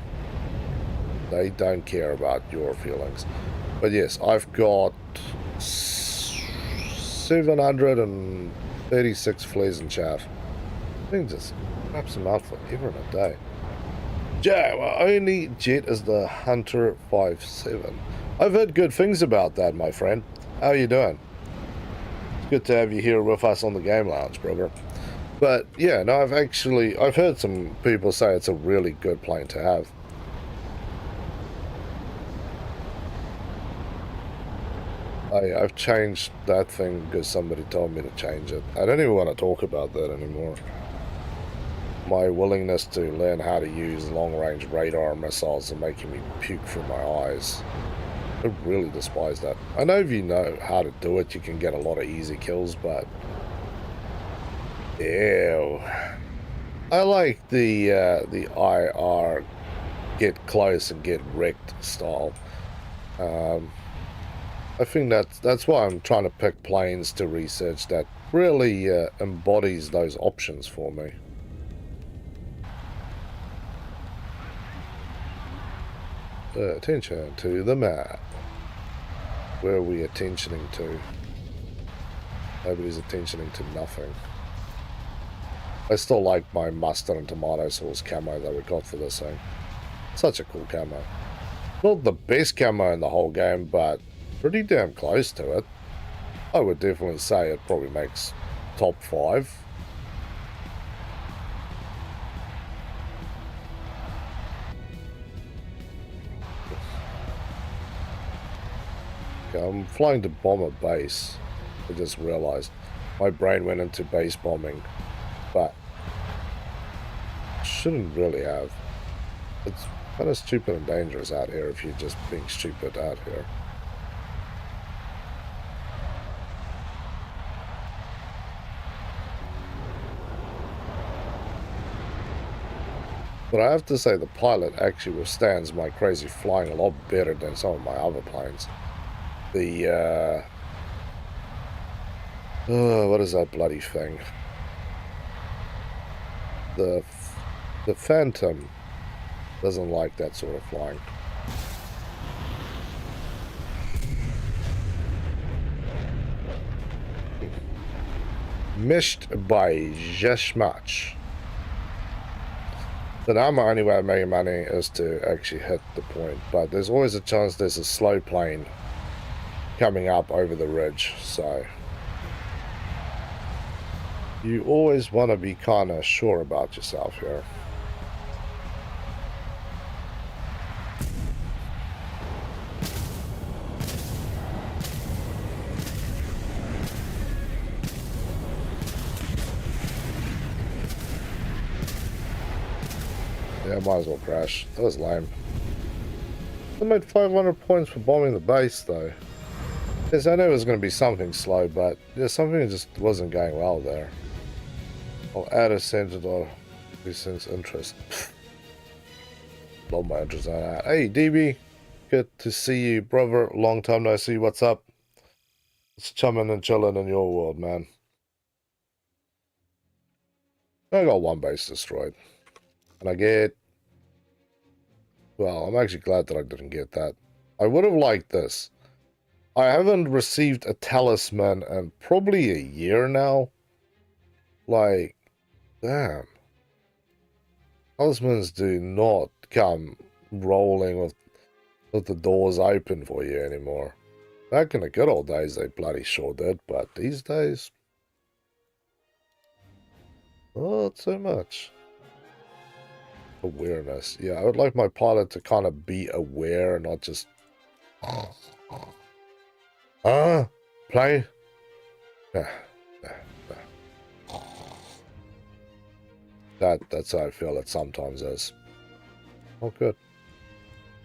They don't care about your feelings. But yes, I've got 736 flares and chaff. I think just wraps them out forever and a day. Yeah, my only jet is the Hunter 5.7. I've heard good things about that, my friend. How are you doing? It's good to have you here with us on the Game Lounge, brother. But yeah, no, I've heard some people say it's a really good plane to have. I've changed that thing because somebody told me to change it. I don't even want to talk about that anymore. My willingness to learn how to use long-range radar missiles are making me puke from my eyes. I really despise that. I know if you know how to do it, you can get a lot of easy kills, but... Ew. I like the IR get close and get wrecked style. I think that's why I'm trying to pick planes to research that really embodies those options for me. Attention to the map. Where are we attentioning to? Nobody's attentioning to nothing. I still like my mustard and tomato sauce camo that we got for this thing. Such a cool camo. Not the best camo in the whole game, but pretty damn close to it. I would definitely say it probably makes top 5. Okay, I'm flying to bomb a base. I just realized my brain went into base bombing, but shouldn't really have. It's kind of stupid and dangerous out here if you're just being stupid out here. But I have to say the pilot actually withstands my crazy flying a lot better than some of my other planes. The, what is that bloody thing? The Phantom doesn't like that sort of flying. Missed by just much. So now my only way of making money is to actually hit the point, but there's always a chance there's a slow plane coming up over the ridge, so you always want to be kind of sure about yourself here. Yeah, might as well crash. That was lame. I made 500 points for bombing the base, though. Yes, I knew it was going to be something slow, but there's something just wasn't going well there. I'll add a senator who sends interest. Love my interest on that. Hey, DB. Good to see you, brother. Long time no see. What's up? It's chumming and chilling in your world, man. I got one base destroyed. And I get... Well, I'm actually glad that I didn't get that. I would have liked this. I haven't received a talisman in probably a year now. Like, damn. Talismans do not come rolling with the doors open for you anymore. Back in the good old days, they bloody sure did, but these days, not so much. Awareness. Yeah, I would like my pilot to kind of be aware and not just... play? That's how I feel it sometimes is. Oh, good.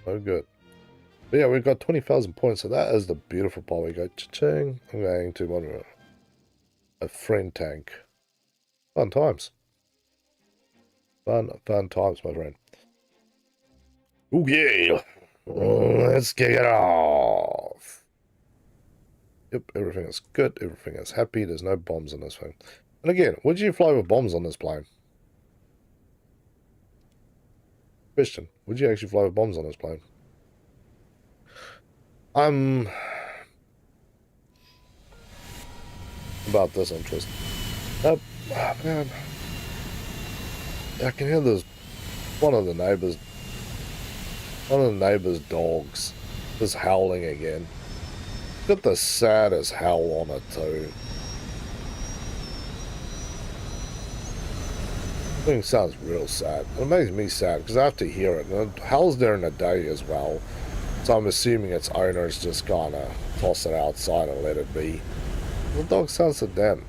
Oh, good. But yeah, we've got 20,000 points, so that is the beautiful part. We go cha-ching. I'm going to one a friend tank. Fun times. Fun times, my friend. Oh, yeah. Let's kick it off. Yep, everything is good. Everything is happy. There's no bombs on this thing. And again, would you fly with bombs on this plane? Question, would you actually fly with bombs on this plane? I'm about this interest. Oh, man. I can hear this. One of the neighbors' dogs is howling again. Got the saddest howl on it too. I think it sounds real sad. It makes me sad because I have to hear it. And it howls during the day as well. So I'm assuming its owners just gonna toss it outside and let it be. The dog sounds so damn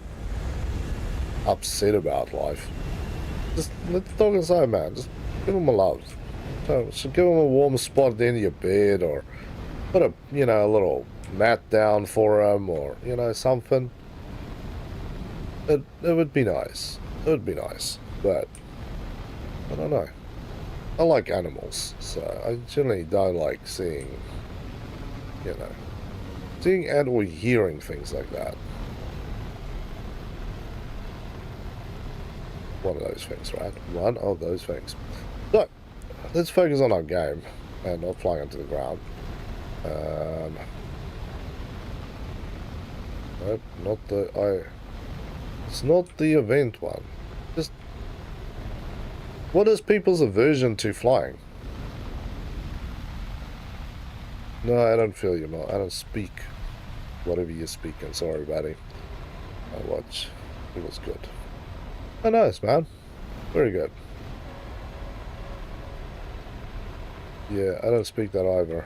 upset about life. Just let the dog inside, man. Just give him a love. So give him a warm spot at the end of your bed, or put a, you know, a little mat down for him, or, you know, something. It would be nice. It would be nice. But I don't know. I like animals, so I generally don't like seeing, you know, seeing and or hearing things like that. One of those things, right? One of those things. So, let's focus on our game and not flying into the ground. Nope, not the... It's not the event one. Just... What is people's aversion to flying? No, I don't feel you, Mo. I don't speak whatever you're speaking. Sorry, buddy. I watch. It was good. Oh, nice, man. Very good. Yeah, I don't speak that either.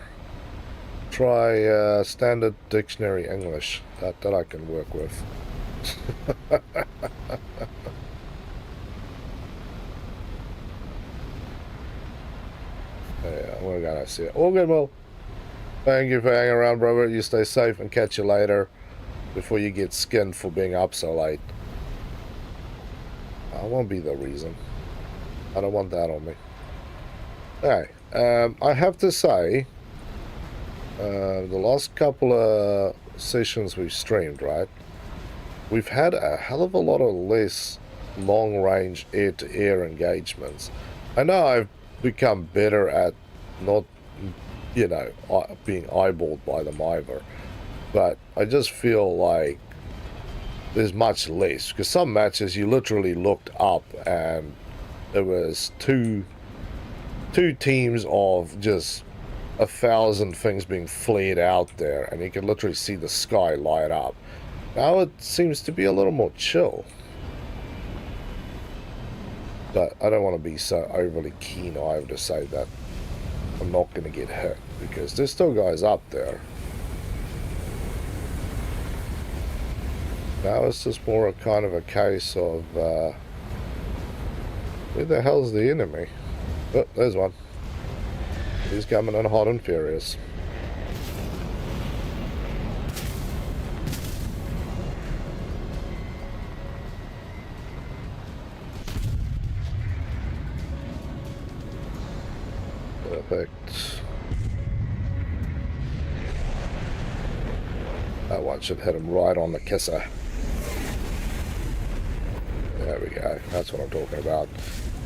Try standard dictionary English. That I can work with. Yeah, we're gonna see it. All good, Will. Thank you for hanging around, brother. You stay safe and catch you later before you get skinned for being up so late. I won't be the reason. I don't want that on me. Hey, I have to say, the last couple of sessions we've streamed, right? We've had a hell of a lot of less long-range air-to-air engagements. I know I've become better at not, you know, being eyeballed by them either, but I just feel like there's much less, because some matches you literally looked up and there was two teams of just 1,000 things being flared out there, and you can literally see the sky light up. Now it seems to be a little more chill. But I don't want to be so overly keen-eyed to say that I'm not going to get hit, because there's still guys up there. Now it's just more a kind of a case of, where the hell's the enemy? Oh, there's one. He's coming in hot and furious. Perfect. That one should hit him right on the kisser. There we go. That's what I'm talking about.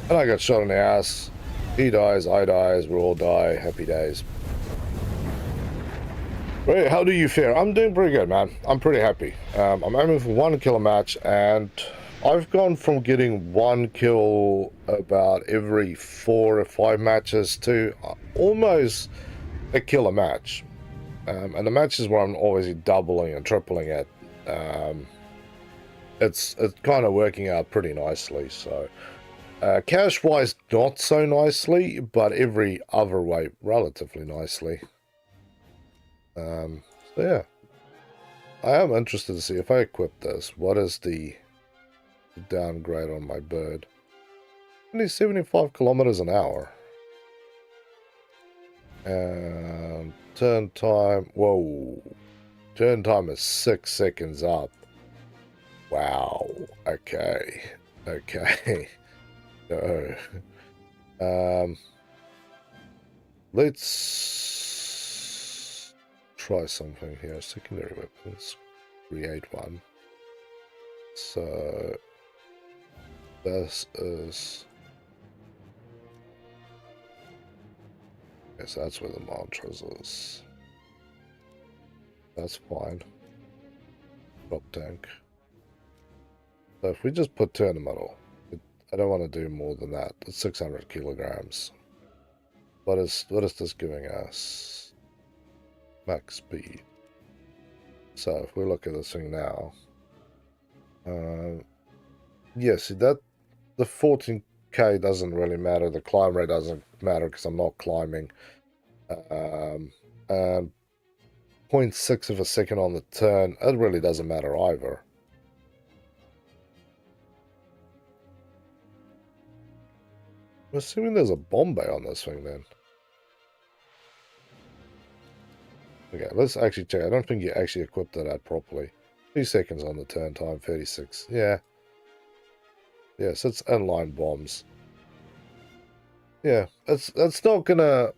And I got shot in the ass. He dies, I dies, we all die. Happy days. Ray, how do you fare? I'm doing pretty good, man. I'm pretty happy. I'm aiming for 1 kill a match, and I've gone from getting 1 kill about every 4 or 5 matches to almost a kill a match. And the matches where I'm always doubling and tripling it, it's kind of working out pretty nicely. So cash wise, not so nicely, but every other way relatively nicely. So yeah, I am interested to see if I equip this, what is the downgrade on my bird. Only 75 kilometers an hour. And turn time, whoa, turn time is 6 seconds up. Wow, okay, okay. No. Let's try something here. Secondary weapons, create one. So this is, yes, that's where the mantras is. That's fine. Drop tank. So if we just put 2 in the middle, I don't want to do more than that. It's 600 kilograms. What is this giving us? Max speed. So if we look at this thing now, yes, that the 14k doesn't really matter. The climb rate doesn't matter because I'm not climbing. 0.6 of a second on the turn, it really doesn't matter either. I'm assuming there's a bomb bay on this thing then. Okay, let's actually check. I don't think you actually equipped it out properly. 2 seconds on the turn time, 36. Yeah. Yes, it's inline bombs. Yeah, it's not gonna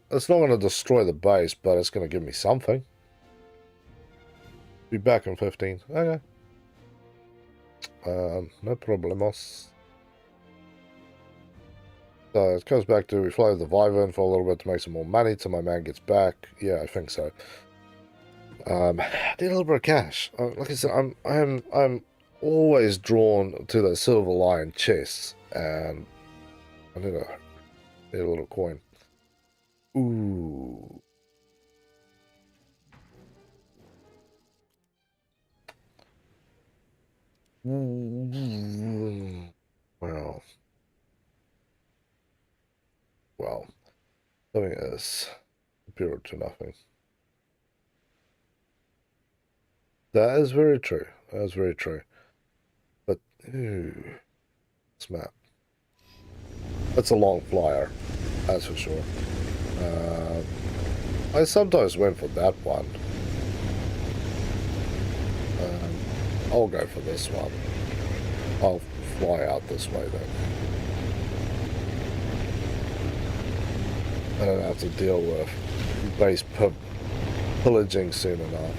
destroy the base, but it's gonna give me something. Be back in 15. Okay. No problemos. So it goes back to we fly the Wyvern for a little bit to make some more money till my man gets back. Yeah, I think so. I need a little bit of cash. Like I said, I'm always drawn to the silver lion chests, and I need a little coin. Ooh. Well, something is pure to nothing. That is very true. That is very true. But, ooh, this map. That's a long flyer, that's for sure. I sometimes went for that one. I'll go for this one. I'll fly out this way then. I don't have to deal with base pillaging soon enough.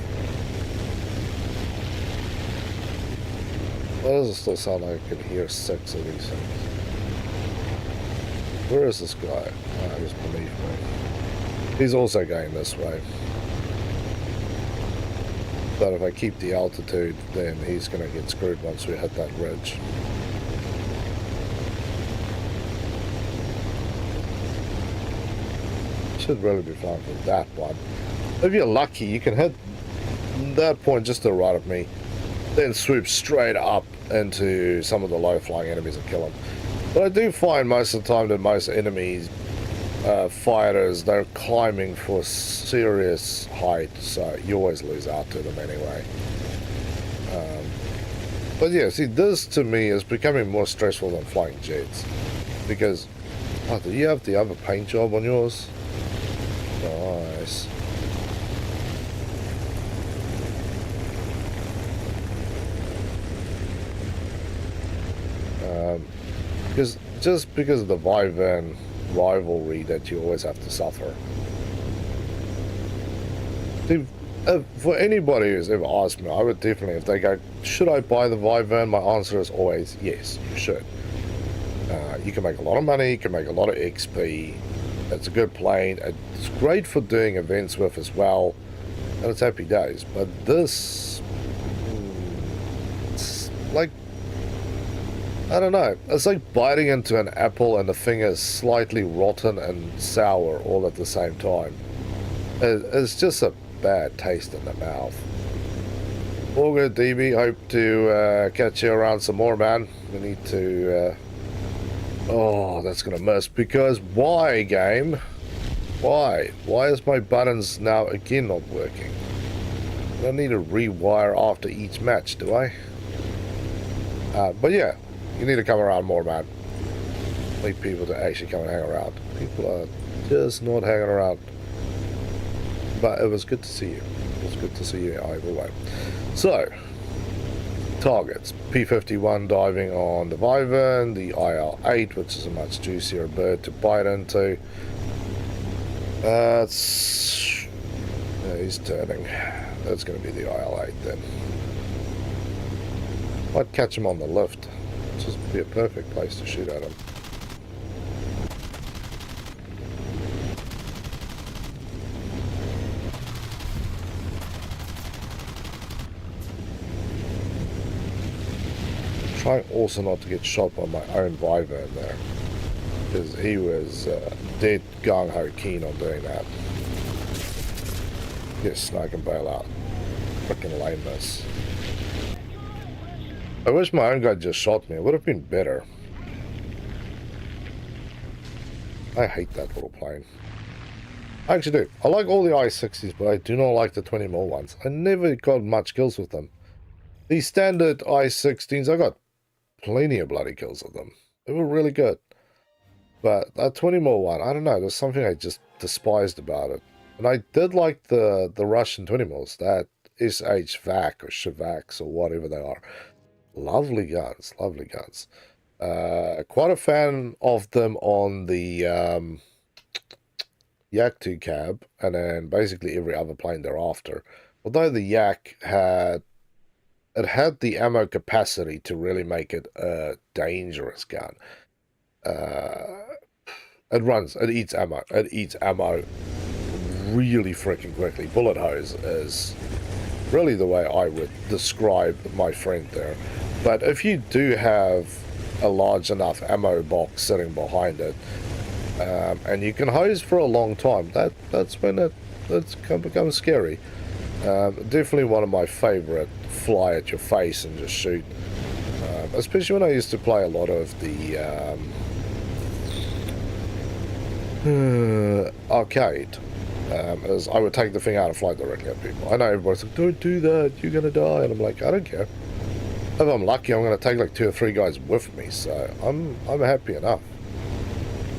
Why does it still sound like I can hear 6 of these things? Where is this guy? Oh, he's beneath me. He's also going this way. But if I keep the altitude, then he's going to get screwed once we hit that ridge. Should really be fine for that one. If you're lucky, you can hit that point just to the right of me, then swoop straight up into some of the low-flying enemies and kill them. But I do find most of the time that most enemies, fighters, they're climbing for serious height, so you always lose out to them anyway. But yeah, see, this to me is becoming more stressful than flying jets, because do you have the other paint job on yours? Nice. Just because of the Wyvern rivalry that you always have to suffer. See, For anybody who's ever asked me, I would definitely, if they go, should I buy the Wyvern? My answer is always yes, you should. You can make a lot of money, you can make a lot of XP. It's a good plane. It's great for doing events with as well. And it's happy days. But this, it's like, I don't know. It's like biting into an apple and the thing is slightly rotten and sour all at the same time. It's just a bad taste in the mouth. All good, DB. Hope to catch you around some more, man. We need to... oh, that's going to miss. Because why, game? Why? Why is my buttons now again not working? I don't need to rewire after each match, do I? But yeah, you need to come around more, man. Need people to actually come and hang around. People are just not hanging around. But it was good to see you. It was good to see you either way. So, targets. P51 diving on the Wyvern, the IL-8, which is a much juicier bird to bite into. Yeah, he's turning. That's going to be the IL-8 then. Might catch him on the lift. Just be a perfect place to shoot at him. Trying also not to get shot by my own Wyvern there, because he was dead gung-ho keen on doing that. Yes, snipe and bail out. Frickin' lameness. I wish my own guy just shot me. It would have been better. I hate that little plane. I actually do. I like all the I-60s, but I do not like the 20mm ones. I never got much kills with them. The standard I-16s, I got plenty of bloody kills with them. They were really good. But that 20mm one, I don't know, there's something I just despised about it. And I did like the Russian 20mm, that SH-VAC or Shivaks or whatever they are. Lovely guns, lovely guns. Quite a fan of them on the Yak 2 cab, and then basically every other plane thereafter. Although the Yak had the ammo capacity to really make it a dangerous gun. It eats ammo really freaking quickly. Bullet hose is really the way I would describe my friend there. But if you do have a large enough ammo box sitting behind it, and you can hose for a long time, that's when it becomes scary. Definitely one of my favorite fly at your face and just shoot. Especially when I used to play a lot of the arcade. As I would take the thing out and fly directly at people. I know everybody's like, don't do that, you're gonna die. And I'm like, I don't care. If I'm lucky, I'm gonna take like 2 or 3 guys with me, so I'm happy enough.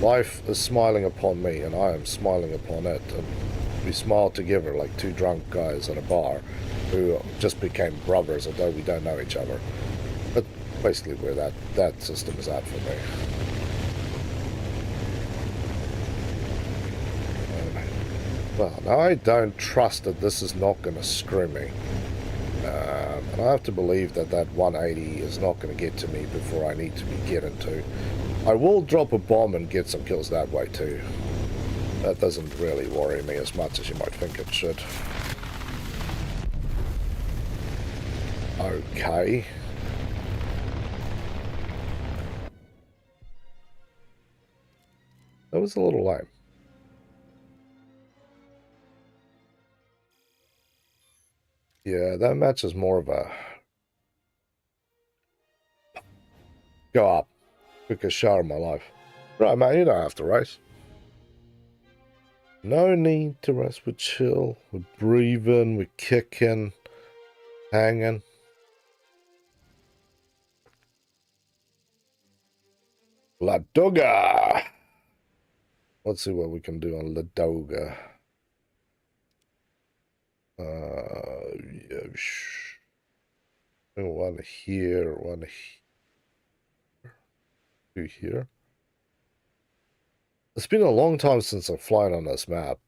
Life is smiling upon me, and I am smiling upon it. And we smile together like 2 drunk guys at a bar who just became brothers, although we don't know each other. But basically where that system is at for me. Well, now I don't trust that this is not going to screw me. And I have to believe that 180 is not going to get to me before I need to be getting to. I will drop a bomb and get some kills that way too. That doesn't really worry me as much as you might think it should. Okay. That was a little lame. Yeah, that match is more of a go up. Quickest shot of my life. Right, man, you don't have to race. No need to rest. We're chill. We're breathing. We're kicking. Hanging. Ladoga. Let's see what we can do on Ladoga. Yeah, one here, one here, 2 here. It's been a long time since I've flown on this map.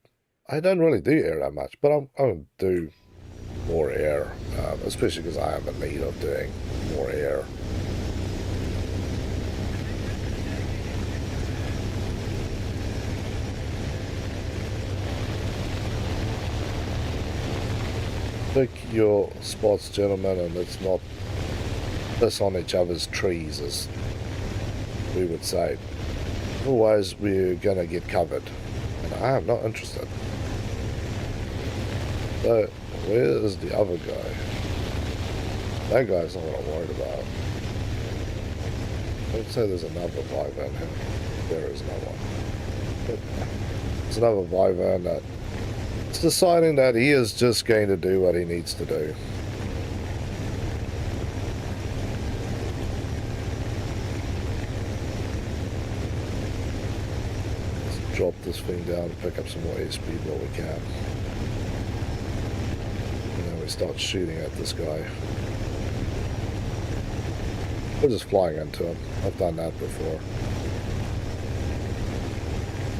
I don't really do air that much, but I'm going to do more air, especially because I am in need of doing more air. Pick your spots, gentlemen, and let's not piss on each other's trees, as we would say. Otherwise, we're gonna get covered, and I am not interested. So, where is the other guy? That guy's not what I'm worried about. Let's say there's another Wyvern here. There is no one. But there's another Wyvern that it's deciding that he is just going to do what he needs to do. Let's drop this thing down and pick up some more airspeed while we can. And then we start shooting at this guy. We're just flying into him. I've done that before.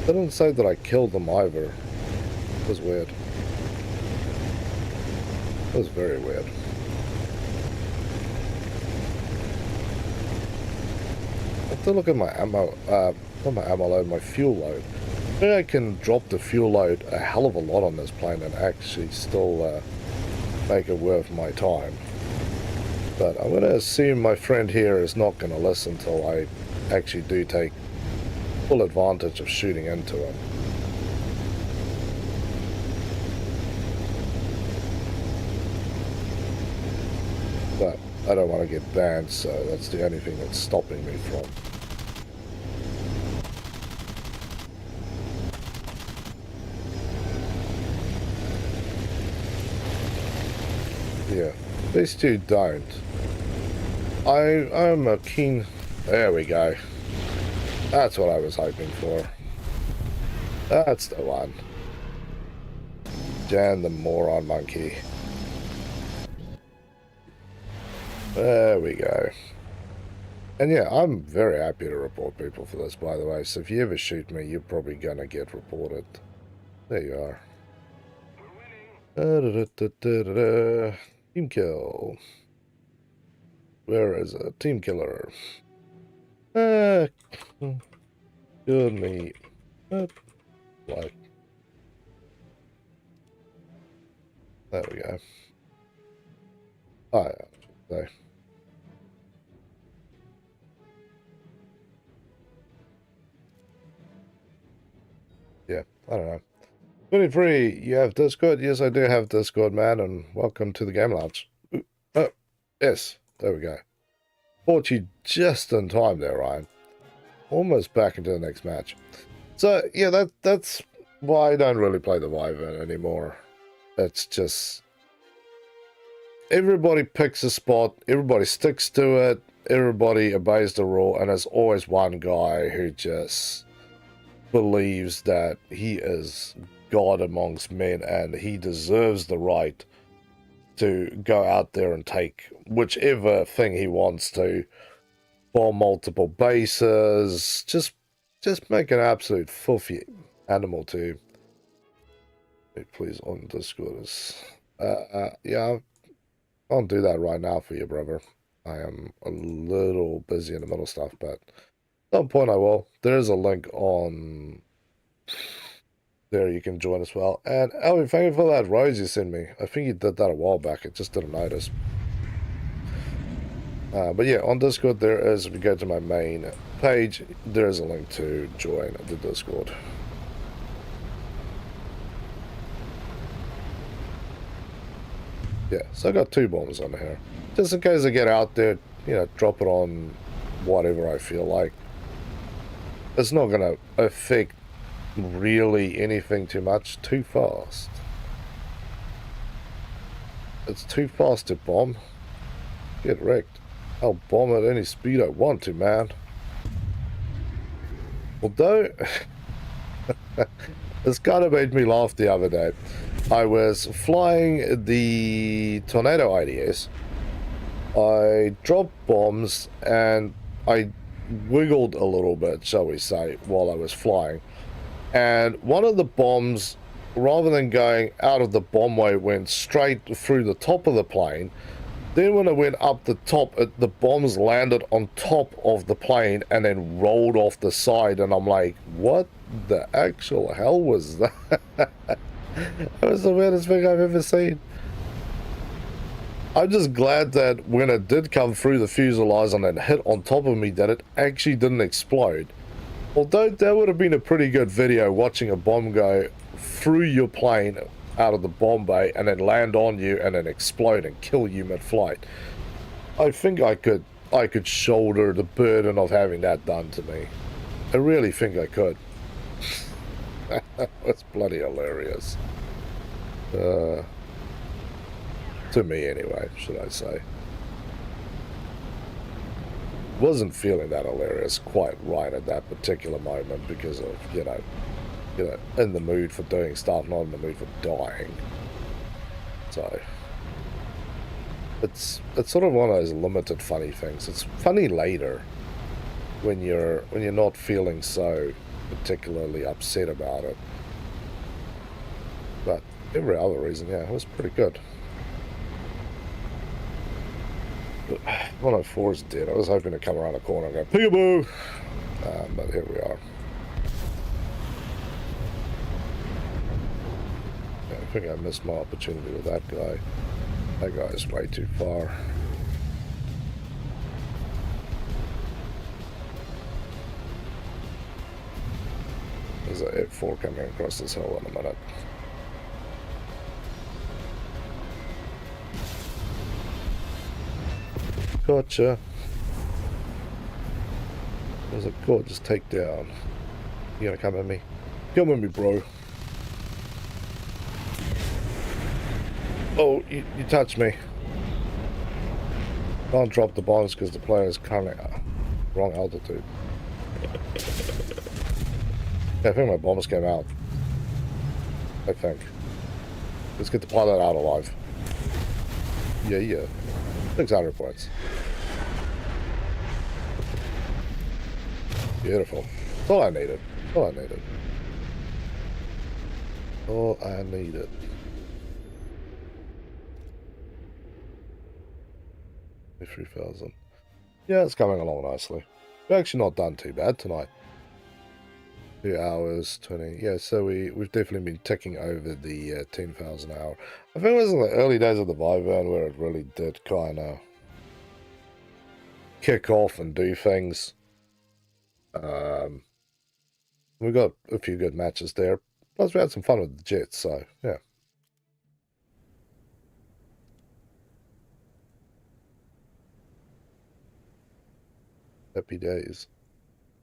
Didn't say that I killed them either. It was weird. It was very weird. I have to look at my ammo, not my ammo load, my fuel load. I think I can drop the fuel load a hell of a lot on this plane and actually still make it worth my time. But I'm going to assume my friend here is not going to listen until I actually do take full advantage of shooting into him. But I don't want to get banned, so that's the only thing that's stopping me from. Yeah, these two don't. I'm a keen... There we go. That's what I was hoping for. That's the one. Jan the moron monkey. There we go. And yeah, I'm very happy to report people for this, by the way. So if you ever shoot me, you're probably gonna get reported. There you are. Team kill. Where is it? Team killer. Good meat. Like. There we go. Oh, yeah. So. Yeah, I don't know. 23, you have Discord? Yes, I do have Discord, man, and welcome to the Game Lounge. Oh, yes, there we go. Caught you just in time there, Ryan. Almost back into the next match. So, yeah, that's why I don't really play the Wyvern anymore. It's just... everybody picks a spot, everybody sticks to it, everybody obeys the rule, and there's always one guy who just believes that he is God amongst men and he deserves the right to go out there and take whichever thing he wants to, bomb multiple bases, just make an absolute filthy animal to. Please on Discord is yeah, I'll do that right now for you, brother. I am a little busy in the middle of stuff, but at some point I will. There is a link on there you can join as well. And Elvie, thank you for that rose you sent me. I think you did that a while back. I just didn't notice. But yeah, on Discord there is, if you go to my main page, there is a link to join the Discord. Yeah, so I got 2 bombs on here. Just in case I get out there, you know, drop it on whatever I feel like. It's not going to affect really anything too much. Too fast. It's too fast to bomb. Get wrecked. I'll bomb at any speed I want to, man. Although, this kind of made me laugh the other day. I was flying the Tornado IDS. I dropped bombs and I wiggled a little bit, shall we say, while I was flying. And one of the bombs rather than going out of the bombway, it went straight through the top of the plane. Then when it went up the top, the bombs landed on top of the plane and then rolled off the side. And I'm like, what the actual hell was that? That was the weirdest thing I've ever seen. I'm just glad that when it did come through the fuselage and then hit on top of me, that it actually didn't explode. Although that would have been a pretty good video, watching a bomb go through your plane out of the bomb bay and then land on you and then explode and kill you mid-flight. I think I could shoulder the burden of having that done to me. I really think I could. That's bloody hilarious. To me anyway, should I say. Wasn't feeling that hilarious quite right at that particular moment because of, you know, in the mood for doing stuff, not in the mood for dying. So it's sort of one of those limited funny things. It's funny later when you're not feeling so particularly upset about it. But every other reason, yeah, it was pretty good. 104 is dead. I was hoping to come around the corner and go peekaboo, but here we are. Yeah, I think I missed my opportunity with that guy. That guy is way too far. There's a F4 coming across this hill in a minute. Gotcha. There's a gorgeous takedown. You gonna come at me? Come with me, bro. Oh, you touched me. Can't drop the bombs because the player is currently wrong altitude. Yeah, I think my bombs came out. I think. Let's get the pilot out alive. Yeah. 600 points. Beautiful. That's all I needed. All I needed. All I needed. $3,000. Yeah, it's coming along nicely. We're actually not done too bad tonight. 2 hours, 20. Yeah, so we've definitely been ticking over the 10,000 hour. I think it was in the early days of the Vyvern where it really did kind of kick off and do things. We got a few good matches there. Plus we had some fun with the jets, so yeah. Happy days.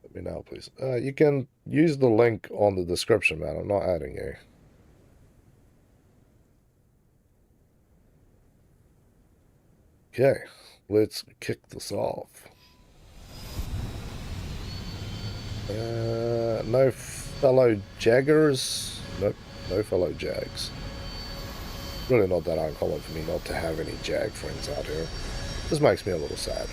Let me know, please. You can use the link on the description, man. I'm not adding you. Okay, let's kick this off. No fellow Jaggers? Nope, no fellow Jags. Really not that uncommon for me not to have any Jag friends out here. This makes me a little sad.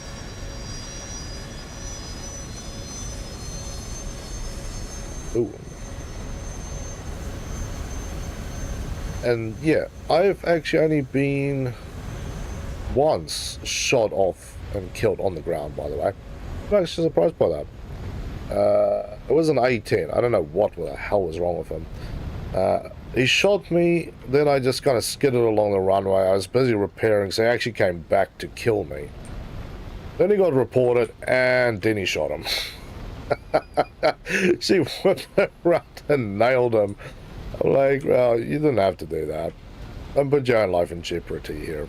Ooh. And yeah, I've actually only been once shot off and killed on the ground, by the way. I'm actually surprised by that. It was an A-10. I don't know what the hell was wrong with him. He shot me, then I just kind of skidded along the runway. I was busy repairing, so he actually came back to kill me. Then he got reported, and then he shot him. She whipped around and nailed him. I'm like, well, you didn't have to do that. Don't put your own life in jeopardy here.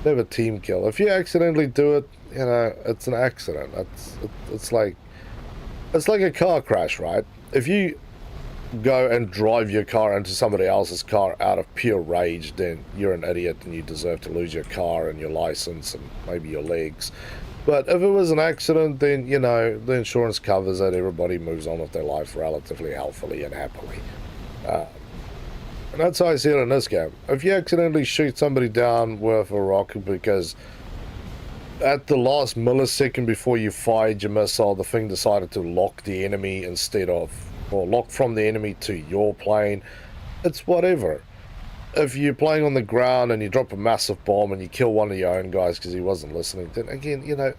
Never team kill. If you accidentally do it, you know, it's an accident. It's like a car crash, right? If you go and drive your car into somebody else's car out of pure rage, then you're an idiot and you deserve to lose your car and your license and maybe your legs. But if it was an accident, then, you know, the insurance covers it. Everybody moves on with their life relatively healthily and happily. And that's how I see it in this game. If you accidentally shoot somebody down with a rock because at the last millisecond before you fired your missile, the thing decided to lock the enemy instead of, or lock from the enemy to your plane. It's whatever. If you're playing on the ground and you drop a massive bomb and you kill one of your own guys because he wasn't listening, then again, you know,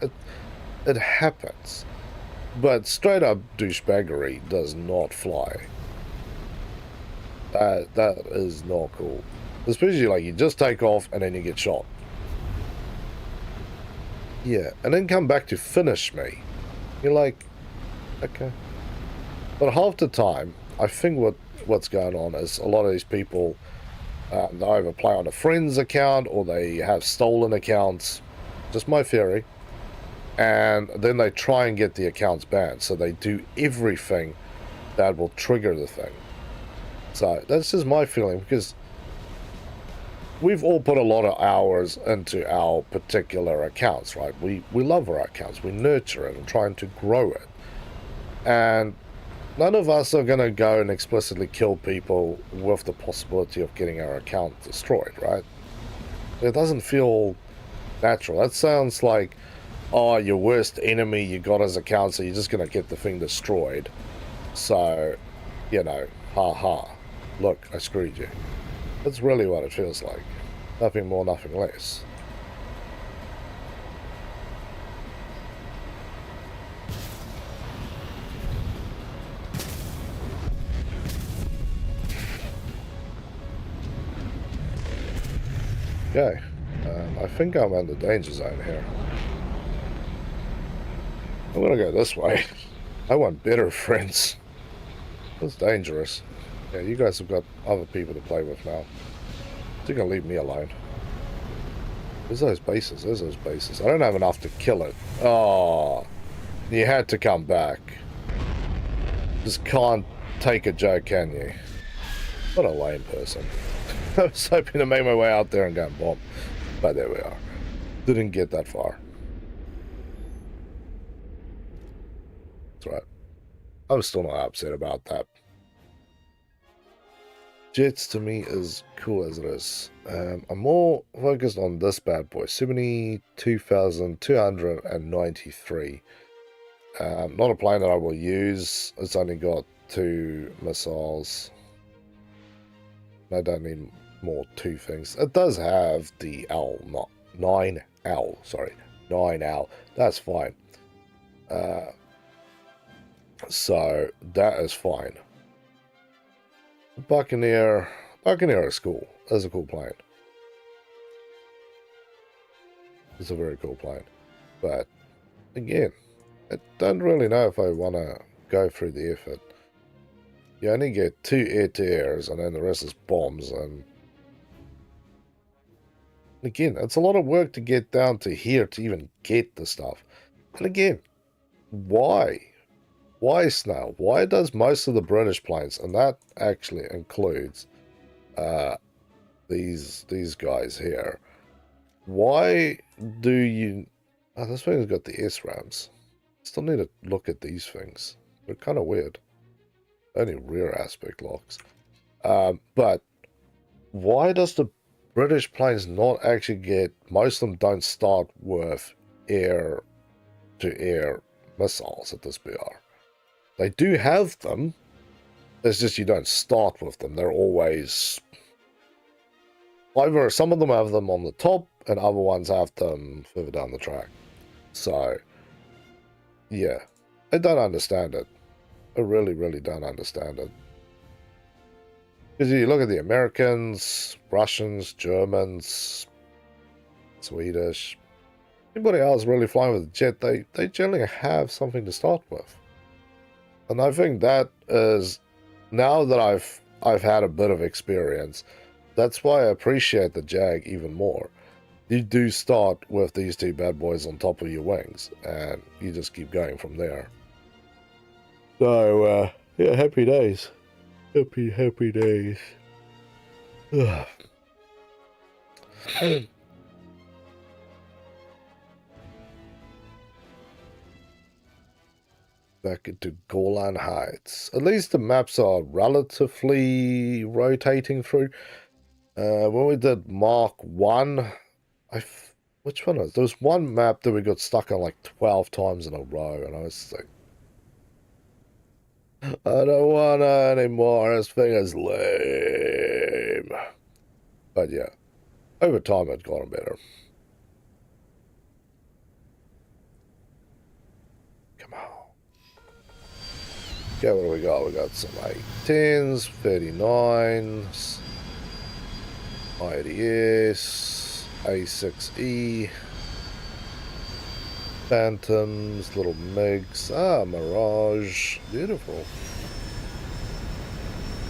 it happens. But straight up douchebaggery does not fly. That is not cool. Especially like you just take off and then you get shot. Yeah, and then come back to finish me. You're like, okay. But half the time, I think what's going on is a lot of these people, they either play on a friend's account or they have stolen accounts. Just my theory. And then they try and get the accounts banned. So they do everything that will trigger the thing. So that's just my feeling, because we've all put a lot of hours into our particular accounts, right? We love our accounts. We nurture it and trying to grow it. And none of us are going to go and explicitly kill people with the possibility of getting our account destroyed, right? It doesn't feel natural. That sounds like, oh, your worst enemy you got his account, so you're just going to get the thing destroyed. So, you know, ha. Look, I screwed you. That's really what it feels like. Nothing more, nothing less. Okay. I think I'm in the danger zone here. I'm gonna go this way. I want better friends. That's dangerous. Yeah, you guys have got other people to play with now. You're gonna leave me alone. There's those bases. There's those bases. I don't have enough to kill it. Oh, you had to come back. Just can't take a joke, can you? What a lame person. I was hoping to make my way out there and go and bomb. But there we are. Didn't get that far. That's right. I'm still not upset about that. Jets to me is cool as it is. I'm more focused on this bad boy. 72,293. Not a plane that I will use. It's only got 2 missiles. I don't need more 2 things. It does have the L, not 9L. Sorry, 9L. That's fine. So that is fine. Buccaneer is cool. That's a cool plane. It's a very cool plane. But again, I don't really know if I want to go through the effort. You only get 2 air-to-airs and then the rest is bombs. And again, it's a lot of work to get down to here to even get the stuff. And again, why? Why Snail? Why does most of the British planes, and that actually includes these guys here, why do you... Oh, this thing's got the SRAMs. Still need to look at these things. They're kind of weird. Only rear aspect locks. But why does the British planes not actually get... Most of them don't start with air-to-air missiles at this BR. They do have them. It's just you don't start with them. They're always... Either some of them have them on the top and other ones have them further down the track. So, yeah. I don't understand it. I really, really don't understand it. Because you look at the Americans, Russians, Germans, Swedish, anybody else really flying with a jet, they generally have something to start with. And I think that is, now that I've had a bit of experience, that's why I appreciate the Jag even more. You do start with these 2 bad boys on top of your wings, and you just keep going from there. So, yeah, happy days. Happy days. Back into Golan Heights. At least the maps are relatively rotating through. When we did Mark 1, Which one was? There was one map that we got stuck on like 12 times in a row, and I was like, I don't want to anymore. This thing is lame. But yeah, over time it's gotten better. Come on. Okay, what do we got? We got some 810s, 39s, IDS, A6E, Phantoms, little MiGs. Ah, Mirage. Beautiful.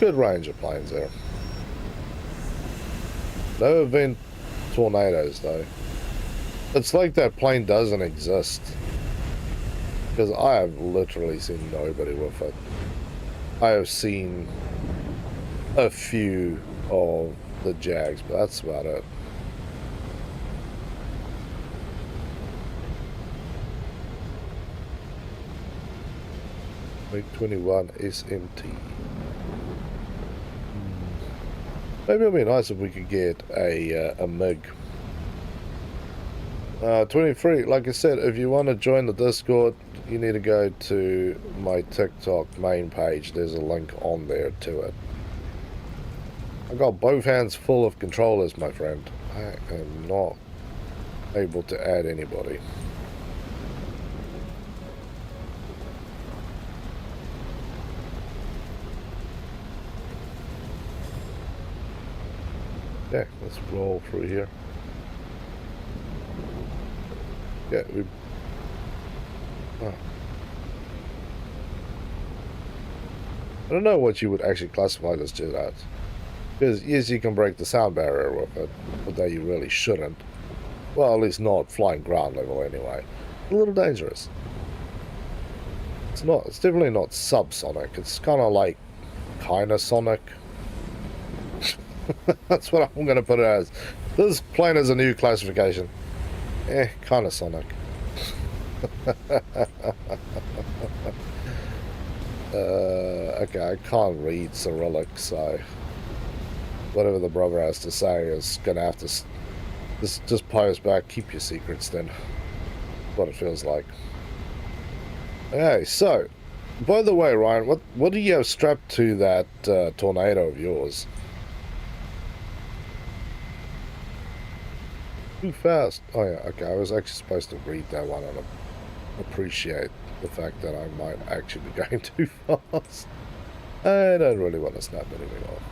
Good range of planes there. No event tornadoes, though. It's like that plane doesn't exist. Because I have literally seen nobody with it. I have seen a few of the Jags, but that's about it. MiG-21 SMT. Maybe it'll be nice if we could get a MiG. 23, like I said, if you want to join the Discord, you need to go to my TikTok main page. There's a link on there to it. I got both hands full of controllers, my friend. I am not able to add anybody. Yeah, let's roll through here. Yeah, we... Oh. I don't know what you would actually classify this jet as. Because, yes, you can break the sound barrier with it, but that you really shouldn't. Well, at least not flying ground level anyway. A little dangerous. It's definitely not subsonic. It's kind of like, kind of sonic. That's what I'm going to put it as. This plane is a new classification. Kind of sonic. Okay, I can't read Cyrillic, so whatever the brother has to say is going to have to just post back. Keep your secrets then. That's what it feels like. Okay, so, by the way, Ryan, what do you have strapped to that tornado of yours? Too fast. Oh yeah, okay, I was actually supposed to read that one and appreciate the fact that I might actually be going too fast. I don't really want to snap anything off.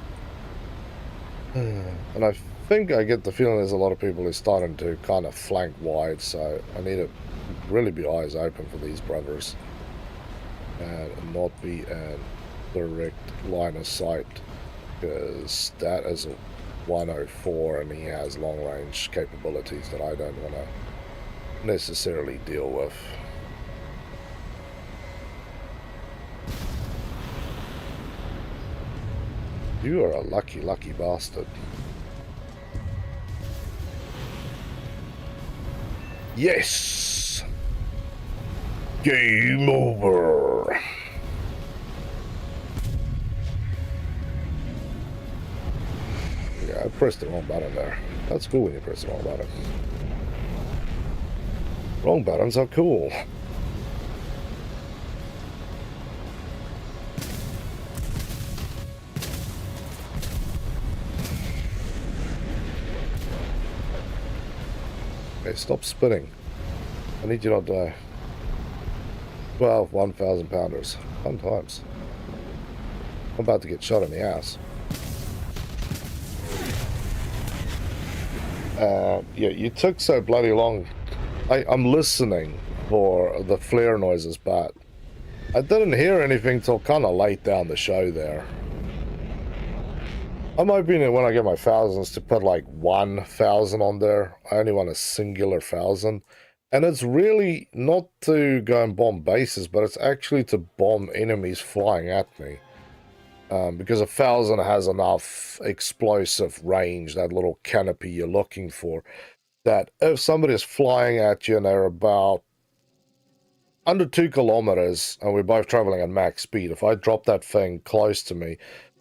And I think I get the feeling there's a lot of people who are starting to kind of flank wide, so I need to really be eyes open for these brothers and not be in direct line of sight, because that is a 104 and he has long range capabilities that I don't want to necessarily deal with. You are a lucky, lucky bastard. Yes! Game over! Yeah, I pressed the wrong button there. That's cool when you press the wrong button. Wrong buttons are cool. Okay, stop spinning. I need you not to die. 12 1,000 pounders. Fun times. I'm about to get shot in the ass. Yeah, you took so bloody long. I'm listening for the flare noises, but I didn't hear anything till kind of late down the show there. I'm hoping that when I get my thousands to put like 1,000 on there. I only want a singular 1,000. And it's really not to go and bomb bases, but it's actually to bomb enemies flying at me. Because 1,000 has enough explosive range, that little canopy you're looking for, that if somebody is flying at you and they're about under 2 kilometers and we're both traveling at max speed, if I drop that thing close to me,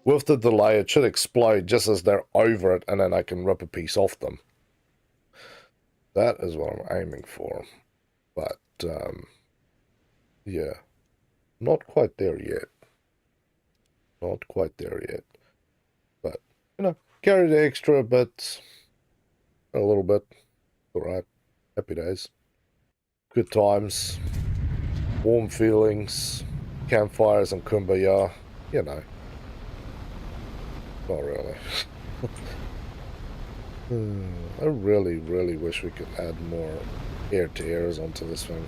with the delay, it should explode just as they're over it, and then I can rip a piece off them. That is what I'm aiming for. But, yeah, not quite there yet. Not quite there yet. But, you know, carry the extra bits a little bit. All right. Happy days. Good times. Warm feelings. Campfires and kumbaya. You know. Not really. I really, really wish we could add more air-to-airs onto this thing.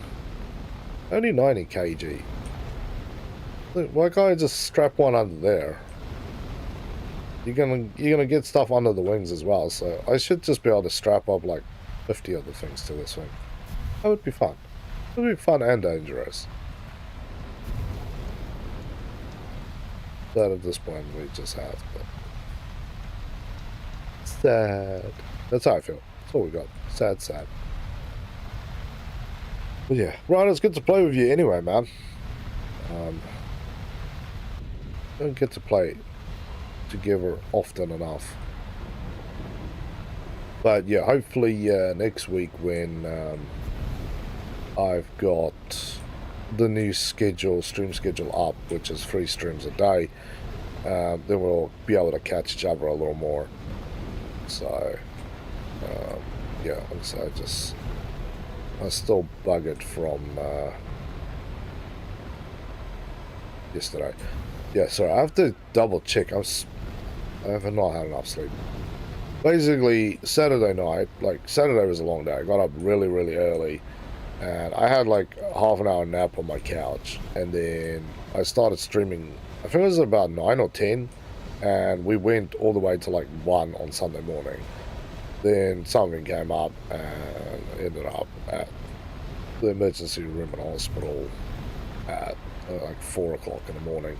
Only 90 kg. Look, why can't I just strap one under there? You're gonna get stuff under the wings as well, so I should just be able to strap up like 50 other things to this thing. That would be fun. It would be fun and dangerous. But at this point we just have to. Sad. That's how I feel. That's all we got. Sad, sad. But yeah, right, it's good to play with you anyway, man. Don't get to play together often enough. But yeah, hopefully next week when I've got the new stream schedule up, which is 3 streams a day, then we'll be able to catch each other a little more. So, yeah, so I still buggered from yesterday. Yeah, sorry, I have to double check. I have not had enough sleep. Basically, Saturday night, like, Saturday was a long day. I got up really, really early, and I had like a half an hour nap on my couch, and then I started streaming, I think it was about 9 or 10, and we went all the way to like 1 on Sunday morning. Then something came up and ended up at the emergency room in hospital at like 4 o'clock in the morning.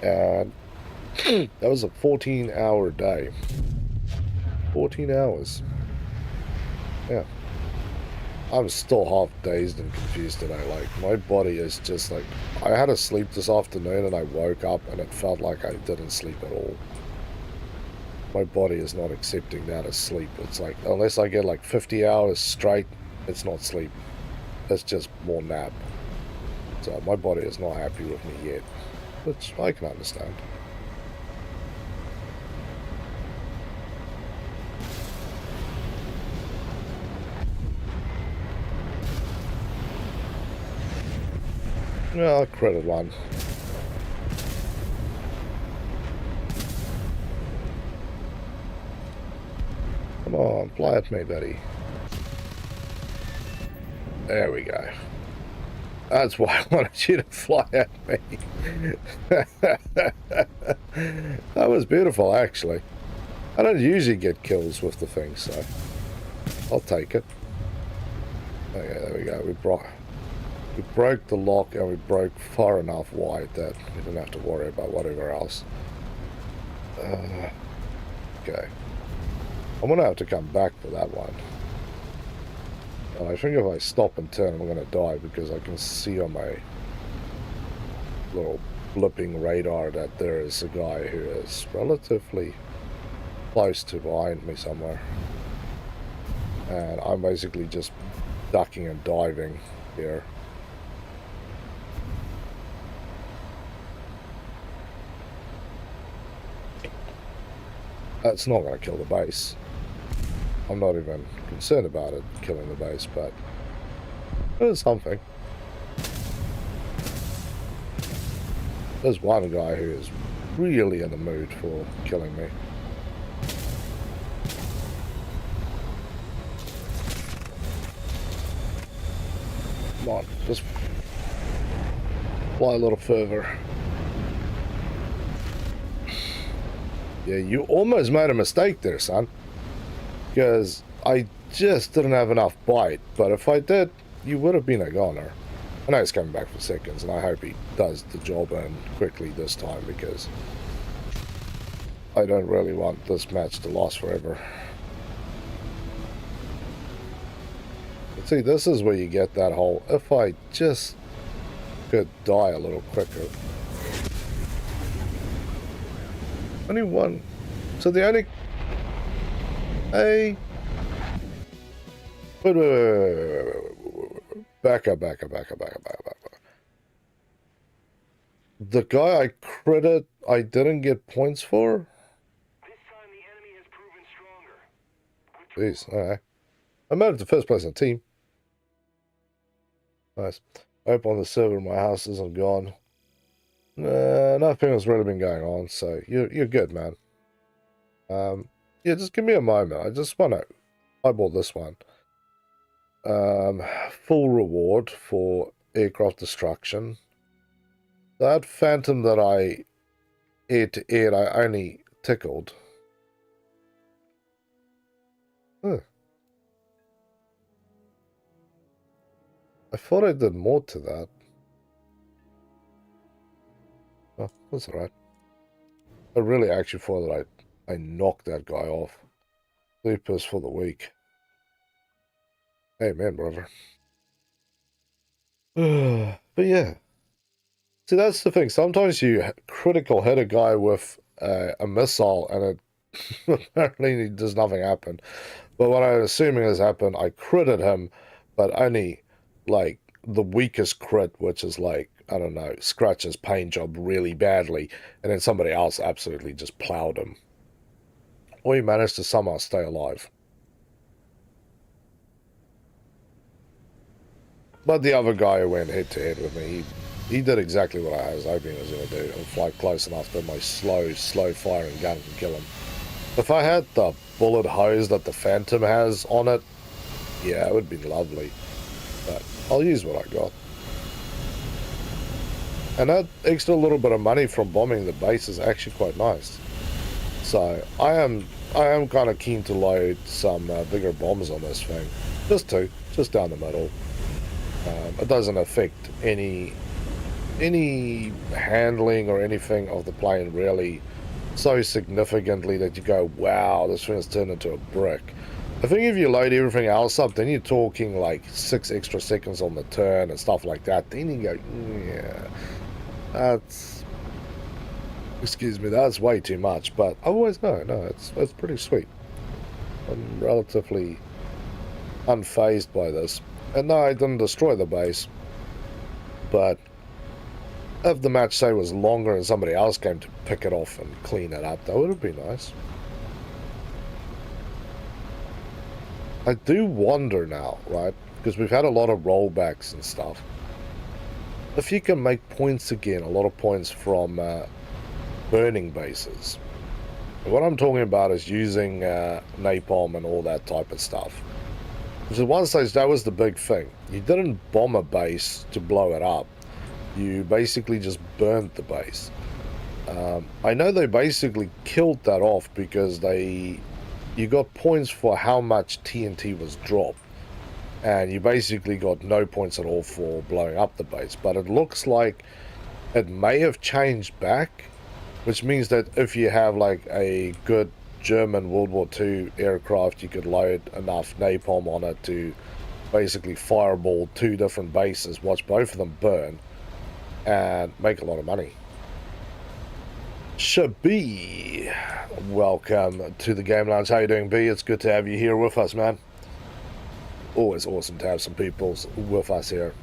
And that was a 14-hour day. 14 hours. Yeah. I'm still half dazed and confused today. Like, my body is just like... I had a sleep this afternoon and I woke up and it felt like I didn't sleep at all. My body is not accepting that as sleep. It's like, unless I get like 50 hours straight, it's not sleep. It's just more nap. So my body is not happy with me yet, which I can understand. Well, credit one. Come on, fly at me, buddy. There we go. That's why I wanted you to fly at me. That was beautiful, actually. I don't usually get kills with the thing, so I'll take it. Okay, there we go. We broke the lock, and we broke far enough wide that we didn't have to worry about whatever else. Okay. I'm going to have to come back for that one. And I think if I stop and turn, I'm going to die, because I can see on my little blipping radar that there is a guy who is relatively close to behind me somewhere. And I'm basically just ducking and diving here. That's not going to kill the base. I'm not even concerned about it killing the base, but there's something. There's one guy who is really in the mood for killing me. Come on, just fly a little further. Yeah, you almost made a mistake there, son. Because I just didn't have enough bite, but if I did, you would have been a goner. I know he's coming back for seconds, and I hope he does the job and quickly this time, because I don't really want this match to last forever. But see, this is where you get that whole, if I just could die a little quicker. Only one. So the only... Hey. Wait. Back up. The guy I critted, I didn't get points for? This time the enemy has proven stronger. Jeez, alright. I made it to first place on the team. Nice. I hope on the server my house isn't gone. Nothing has really been going on, so you're good, man. Yeah, just give me a moment. I just want to eyeball this one. Full reward for aircraft destruction. That phantom that I aired to air, I only tickled. Huh. I thought I did more to that. Oh, that's alright. I really actually thought that I knocked that guy off. Sleepers for the week. Amen, brother. But yeah. See, that's the thing. Sometimes you critical hit a guy with a missile and it apparently does nothing happen. But what I'm assuming has happened, I critted him, but only like the weakest crit, which is like, I don't know, scratch his paint job really badly, and then somebody else absolutely just plowed him. Or he managed to somehow stay alive. But the other guy who went head to head with me, he did exactly what I was hoping he was going to do, and fly close enough that my slow firing gun can kill him. If I had the bullet hose that the Phantom has on it, yeah, it would be lovely. But I'll use what I got. And that extra little bit of money from bombing the base is actually quite nice. So I am kind of keen to load some bigger bombs on this thing. Just two, just down the middle. It doesn't affect any handling or anything of the plane really so significantly that you go, wow, this thing has turned into a brick. I think if you load everything else up, then you're talking like 6 extra seconds on the turn and stuff like that. Then you go, yeah, that's, excuse me, that's way too much. But otherwise, no, it's pretty sweet. I'm relatively unfazed by this. And no, I didn't destroy the base. But if the match, say, was longer and somebody else came to pick it off and clean it up, that would have been nice. I do wonder now, right, because we've had a lot of rollbacks and stuff, if you can make points again, a lot of points from burning bases. What I'm talking about is using napalm and all that type of stuff. Because at one stage, that was the big thing. You didn't bomb a base to blow it up. You basically just burned the base. I know they basically killed that off because you got points for how much TNT was dropped, and you basically got no points at all for blowing up the base. But it looks like it may have changed back, which means that if you have like a good German World War II aircraft, you could load enough napalm on it to basically fireball 2 different bases, watch both of them burn, and make a lot of money. Shabi, welcome to the Game Lounge. How you doing, B? It's good to have you here with us, man. Always awesome to have some people with us here.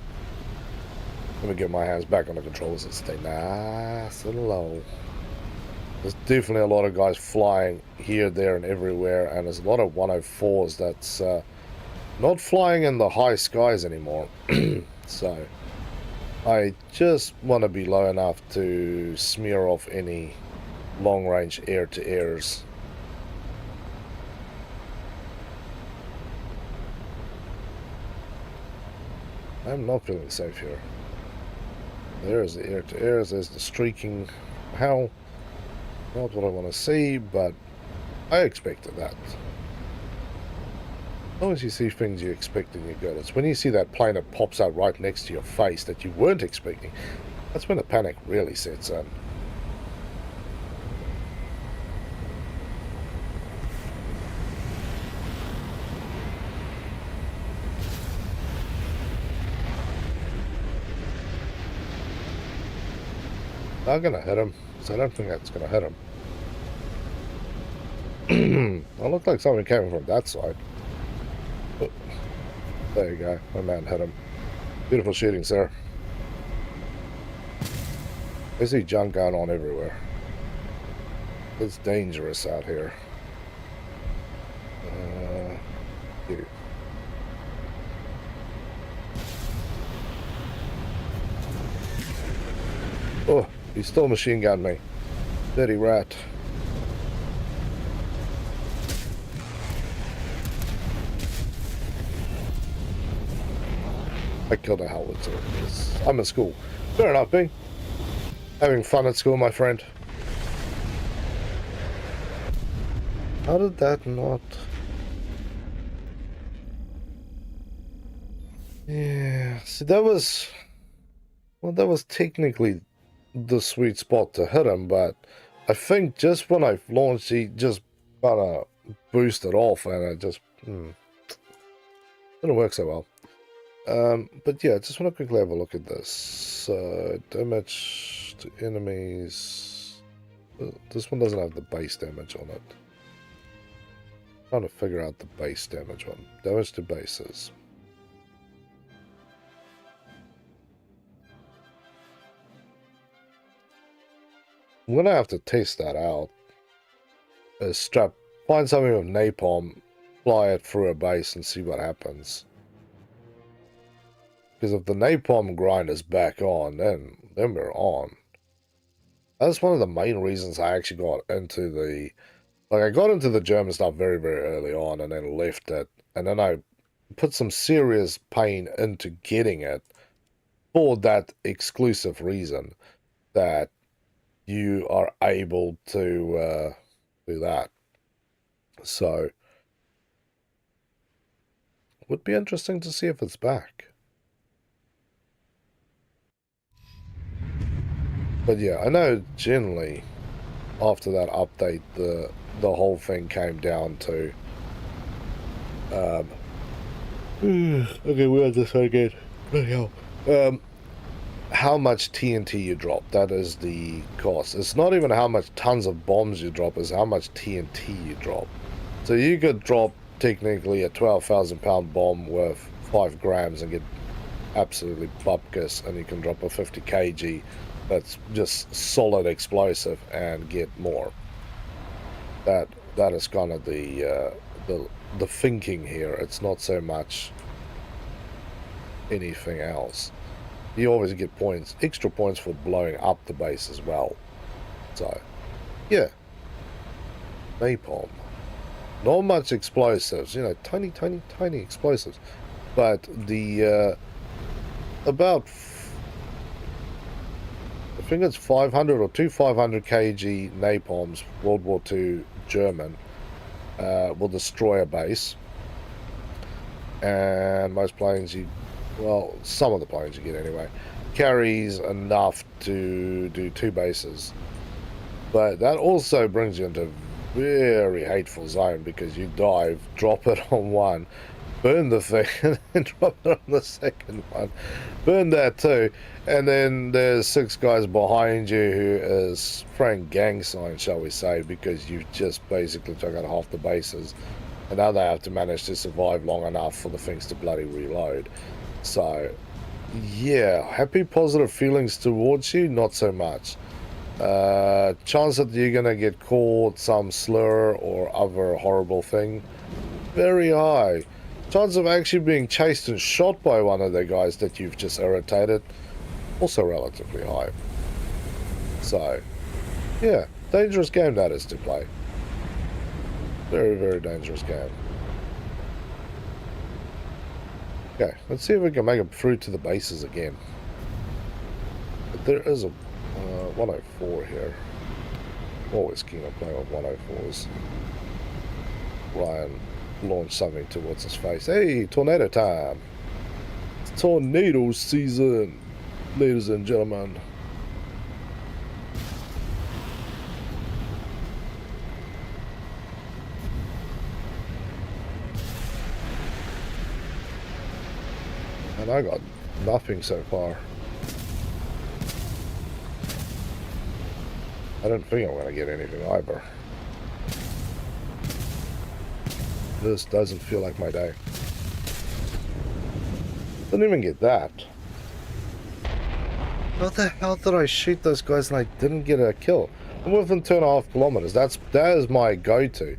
Let me get my hands back on the controls and stay nice and low. There's definitely a lot of guys flying here, there, and everywhere, and there's a lot of 104s that's not flying in the high skies anymore. So I just want to be low enough to smear off any long-range air-to-airs. I'm not feeling safe here. There's the air-to-airs, there's the streaking. How? Not what I want to see, but I expected that. Always you see things you expect and you go. It's when you see that plane that pops out right next to your face that you weren't expecting. That's when the panic really sets in. Not gonna hit him, so I don't think that's gonna hit him. I look like something came from that side. There you go. My man hit him. Beautiful shooting, sir. I see junk going on everywhere. It's dangerous out here. You. Oh, he still machine gunned me. Dirty rat. I killed a howitzer. I'm at school. Fair enough, B. Having fun at school, my friend. How did that not... Yeah, see, that was... Well, that was technically the sweet spot to hit him, but I think just when I launched, he just kind of boosted off, and it just... didn't work so well. But yeah, I just want to quickly have a look at this. Damage to enemies. This one doesn't have the base damage on it. Trying to figure out the base damage one. Damage to bases. I'm gonna have to test that out. Find something with napalm, fly it through a base, and see what happens. Because if the napalm grind is back on, then we're on. That's one of the main reasons I actually got into the... Like, I got into the German stuff very, very early on and then left it. And then I put some serious pain into getting it for that exclusive reason that you are able to do that. So, it would be interesting to see if it's back. But yeah, I know generally after that update, the whole thing came down to okay, we're at this one again. Bloody hell. How much TNT you drop, that is the cost. It's not even how much tons of bombs you drop, it's how much TNT you drop. So you could drop technically a 12,000 pound bomb worth 5 grams and get absolutely bupkis, and you can drop a 50 kg that's just solid explosive and get more. That is kind of the thinking here. It's not so much anything else. You always get points, extra points for blowing up the base as well. So, yeah. Napalm. Not much explosives, you know, tiny explosives. But the, about, I think it's 500 or 500 kg napalms, World War II German, will destroy a base. And most planes well, some of the planes you get anyway, carries enough to do 2 bases. But that also brings you into a very hateful zone, because you dive, drop it on one, burn the thing, and then drop it on the second one. Burn that too. And then there's 6 guys behind you who is throwing gang signs, shall we say, because you've just basically took out half the bases. And now they have to manage to survive long enough for the things to bloody reload. So, yeah, happy positive feelings towards you, not so much. Chance that you're going to get caught some slur or other horrible thing, very high. Chance of actually being chased and shot by one of the guys that you've just irritated, also relatively high. So, yeah, dangerous game that is to play. Very, very dangerous game. Okay, let's see if we can make it through to the bases again. But there is a 104 here. Always keen on playing with 104s. Ryan launched something towards his face. Hey, tornado time! It's tornado season, ladies and gentlemen. And I got nothing so far. I don't think I'm going to get anything either. This doesn't feel like my day. Didn't even get that. How the hell did I shoot those guys and I didn't get a kill? I'm within 2.5 kilometers. That is my go-to.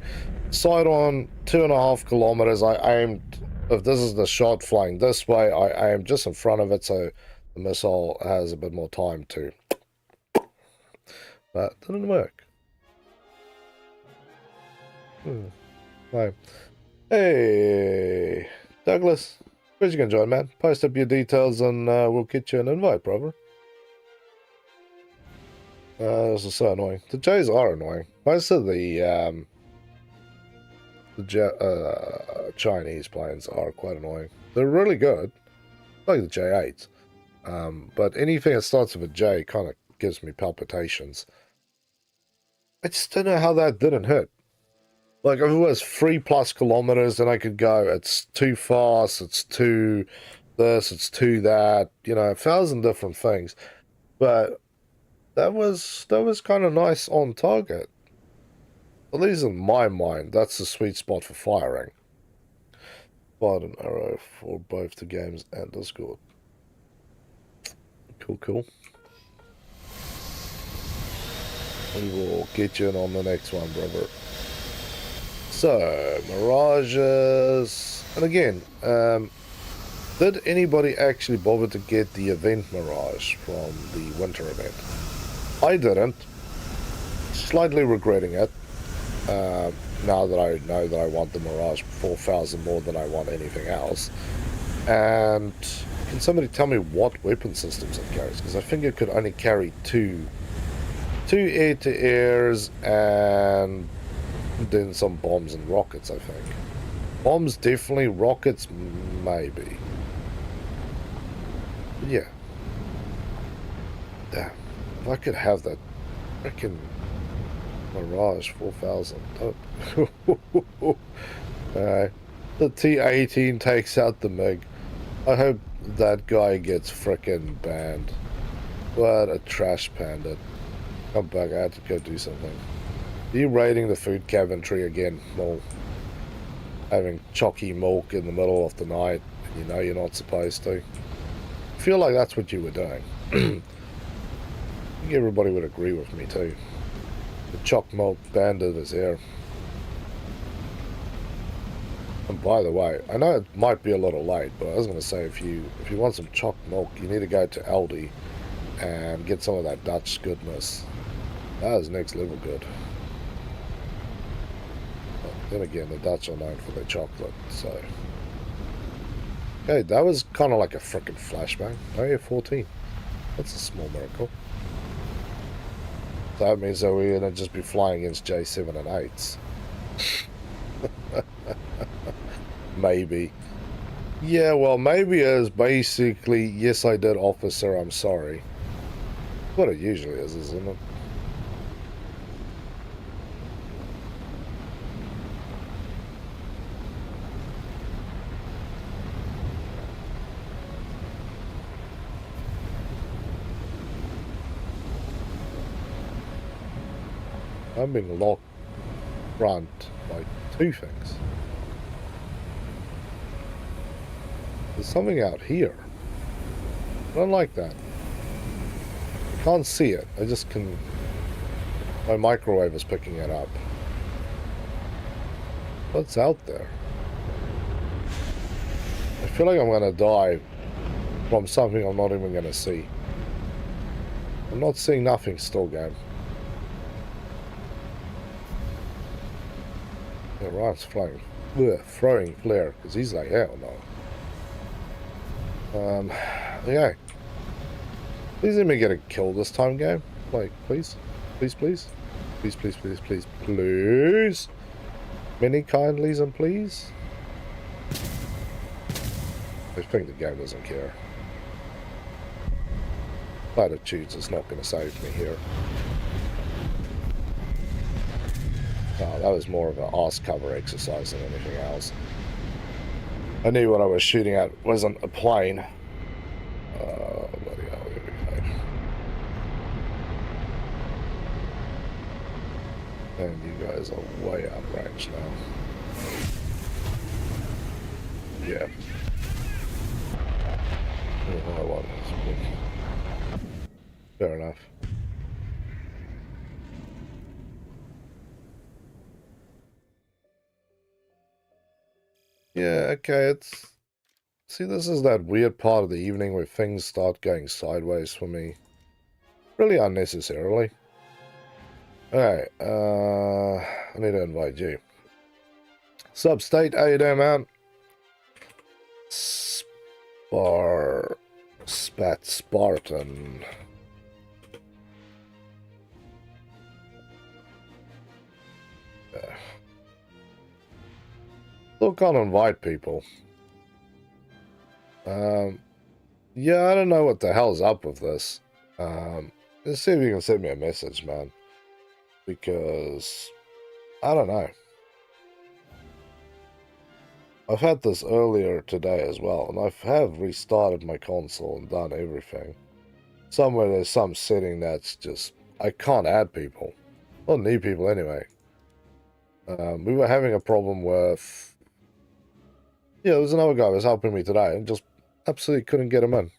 Side on 2.5 kilometers. I aimed. If this is the shot flying this way, I aim just in front of it, so the missile has a bit more time to. But it didn't work. No. Hey, Douglas, where's you gonna join, man? Post up your details and we'll get you an invite, brother. This is so annoying. The J's are annoying. Most of the Chinese planes are quite annoying. They're really good, like the J8s. But anything that starts with a J kind of gives me palpitations. I just don't know how that didn't hit. Like, if it was 3+ kilometers, then I could go, it's too fast, it's too this, it's too that, you know, 1,000 different things. But that was kind of nice on target. At least in my mind, that's the sweet spot for firing. Fired an arrow for both the games and Discord. Cool, cool. We will get you in on the next one, brother. So, Mirages. And again, did anybody actually bother to get the event Mirage from the winter event? I didn't. Slightly regretting it. Now that I know that I want the Mirage 4000 more than I want anything else. And can somebody tell me what weapon systems it carries? Because I think it could only carry two air-to-airs and then some bombs and rockets, I think. Bombs definitely, rockets maybe. But yeah. Damn. If I could have that freaking Mirage 4000. Alright. The T-18 takes out the MiG. I hope that guy gets frickin' banned. What a trash panda. Come back, I had to go do something. Are you raiding the food cavernary again, Mole? Having chalky milk in the middle of the night, and you know you're not supposed to. I feel like that's what you were doing. I think everybody would agree with me too. The choc milk bandit is here. And by the way, I know it might be a little late, but I was going to say if you want some choc milk, you need to go to Aldi and get some of that Dutch goodness. That is next level good. But then again, the Dutch are known for their chocolate, so. Okay, that was kind of like a frickin' flashbang. Oh yeah, 14. That's a small miracle. So that means that we're going to just be flying against J7 and 8s. Maybe. Yeah, well, maybe is basically, yes, I did, officer, I'm sorry. What it usually is, isn't it? I'm being locked front by two things. There's something out here. I don't like that. I can't see it. I just can... My microwave is picking it up. What's out there? I feel like I'm gonna die from something I'm not even gonna see. I'm not seeing nothing still, game. Yeah, Ryan's throwing flare because he's like, hell no. Okay. Please let me get a kill this time, game. Like, please. Please, please. Please, please, please, please, please. Many kindlies and please. I think the game doesn't care. Platitudes is not going to save me here. Oh, that was more of an arse cover exercise than anything else. I knew what I was shooting at wasn't a plane. Bloody hell, here we go. And you guys are way outrange now. Yeah. 101. Fair enough. Yeah, okay, it's... See, this is that weird part of the evening where things start going sideways for me. Really unnecessarily. Alright, I need to invite you. Substate, how you doing, man? Spartan. Still can't invite people. Yeah, I don't know what the hell's up with this. Let's see if you can send me a message, man. Because, I don't know. I've had this earlier today as well, and I have restarted my console and done everything. Somewhere there's some setting that's just, I can't add people. I don't need people anyway. We were having a problem with... Yeah, there's another guy who was helping me today and just absolutely couldn't get him in.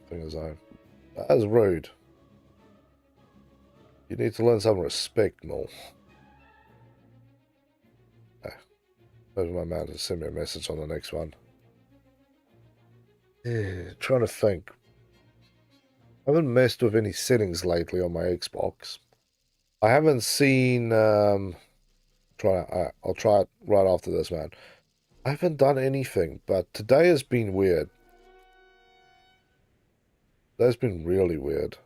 That is rude. You need to learn some respect more. Maybe my man to send me a message on the next one. Yeah, trying to think. I haven't messed with any settings lately on my Xbox. I haven't seen... I'll try it right after this, man. I haven't done anything, but today has been weird. That's been really weird.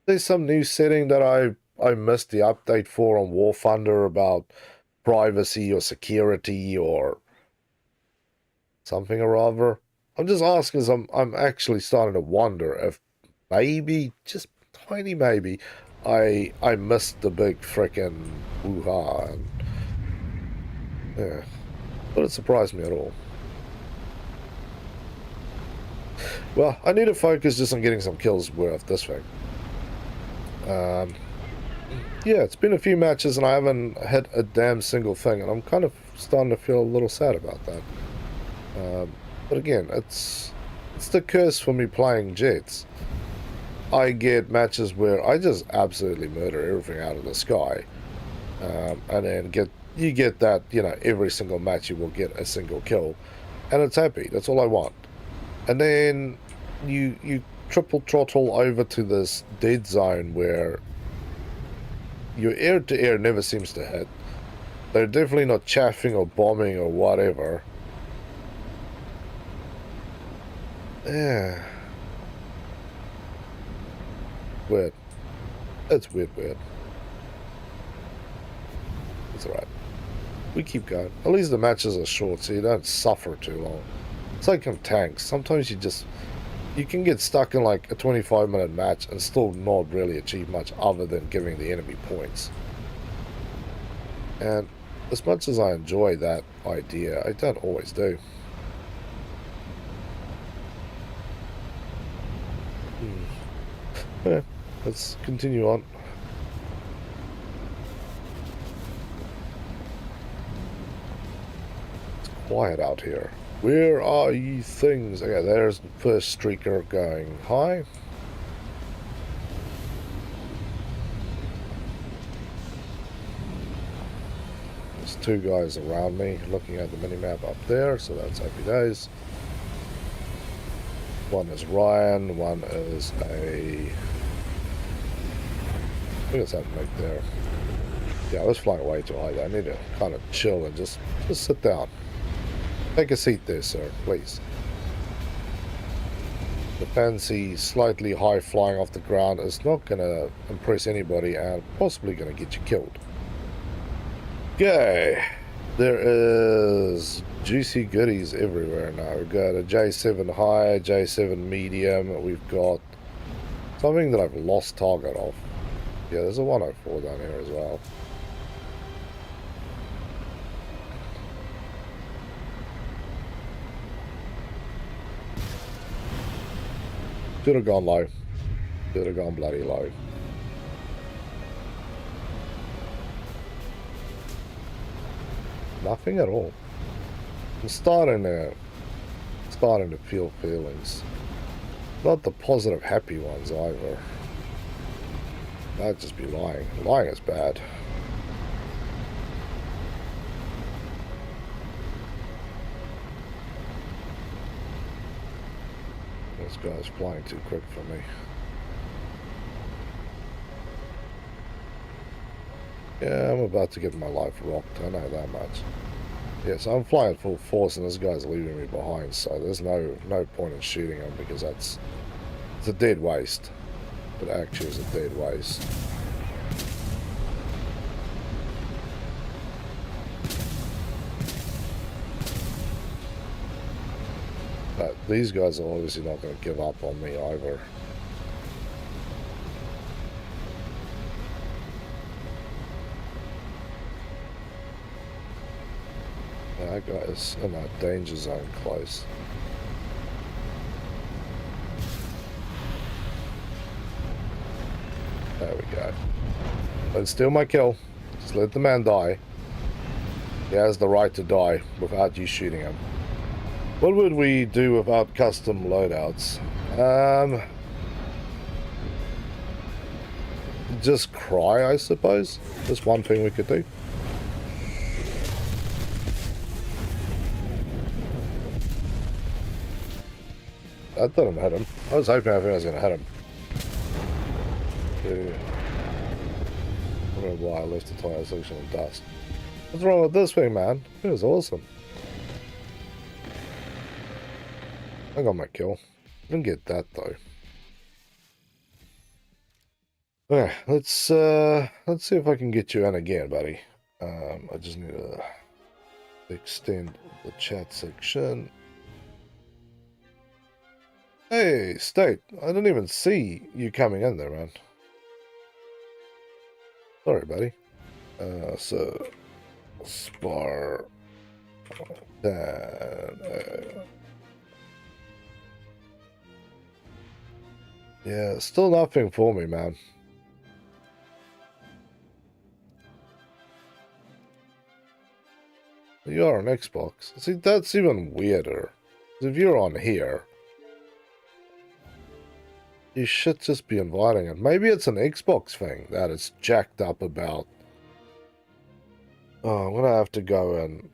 There's some new setting that I missed the update for on War Thunder about privacy or security or something or other. I'm just asking, I'm actually starting to wonder if maybe, just tiny maybe, I missed the big frickin' hoo-ha. And yeah, but it surprised me at all. Well, I need to focus just on getting some kills with this thing. Yeah, it's been a few matches and I haven't hit a damn single thing, and I'm kind of starting to feel a little sad about that. But again, it's the curse for me playing jets. I get matches where I just absolutely murder everything out of the sky, and then you get that, you know, every single match you will get a single kill, and it's happy. That's all I want. And then you triple throttle over to this dead zone where your air-to-air never seems to hit. They're definitely not chaffing or bombing or whatever. Yeah. Weird. It's weird. It's alright. We keep going. At least the matches are short, so you don't suffer too long. It's like in tanks. Sometimes you can get stuck in like a 25-minute match and still not really achieve much other than giving the enemy points. And as much as I enjoy that idea, I don't always do. Yeah, let's continue on. It's quiet out here. Where are ye things? Okay, there's the first streaker going high. There's two guys around me looking at the minimap up there, so that's happy days. One is Ryan, one is I think it's that Mick there. Yeah, I was flying way too high. I need to kind of chill and just sit down. Take a seat there, sir, please. The fancy, slightly high flying off the ground is not going to impress anybody and possibly going to get you killed. Okay. There is juicy goodies everywhere now. We've got a J7 high, J7 medium. We've got something that I've lost target of. Yeah, there's a 104 down here as well. Should have gone low. Should have gone bloody low. Nothing at all. I'm starting to feel feelings. Not the positive, happy ones either. That'd just be lying. Lying is bad. This guy's flying too quick for me. Yeah, I'm about to get my life rocked. I know that much. Yes, I'm flying full force and this guy's leaving me behind, so there's no point in shooting him because it's a dead waste. It actually is a dead waste. But these guys are obviously not going to give up on me either. That guy's in that danger zone close. There we go. Don't steal my kill. Just let the man die. He has the right to die without you shooting him. What would we do without custom loadouts? Just cry, I suppose. Just one thing we could do. That didn't hit him. I was hoping everything was going to hit him. I don't know why I left the tire section of dust. What's wrong with this thing, man? It was awesome. I got my kill. Didn't get that though. Okay, let's see if I can get you in again, buddy. I just need to extend the chat section. Hey, State, I didn't even see you coming in there, man. Sorry, buddy. So, Spar... yeah, still nothing for me, man. You are on Xbox. See, that's even weirder. If you're on here, you should just be inviting it. Maybe it's an Xbox thing that it's jacked up about. Oh, I'm gonna have to go and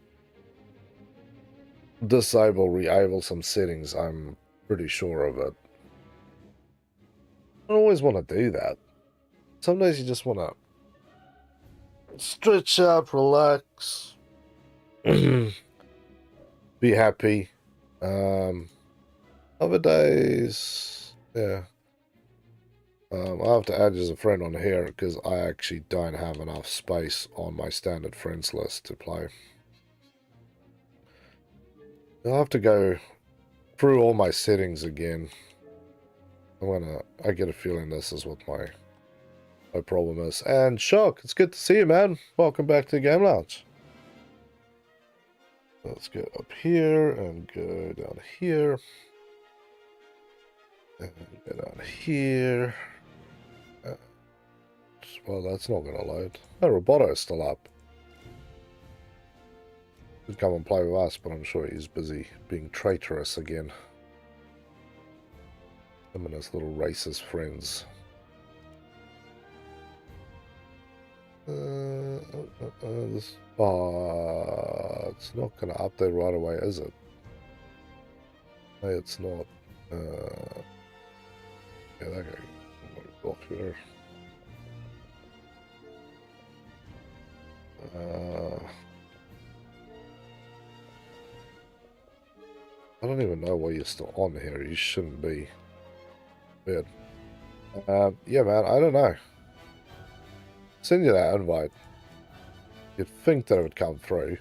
re-able some settings. I'm pretty sure of it. I don't always want to do that. Some days you just want to stretch out, relax, be happy. Other days, yeah. I'll have to add you as a friend on here because I actually don't have enough space on my standard friends list to play. I'll have to go through all my settings again. I get a feeling this is what my problem is. And Shock, it's good to see you, man. Welcome back to the Game Lounge. Let's go up here and go down here. And go down here. Well, that's not going to load. Oh, Roboto is still up. He'd come and play with us, but I'm sure he's busy being traitorous again. Him and his little racist friends. It's not going to update right away, is it? No, it's not. Yeah, that guy block there. I don't even know why you're still on here. You shouldn't be. Weird. Yeah, man, I don't know. Send you that invite. You'd think that it would come through.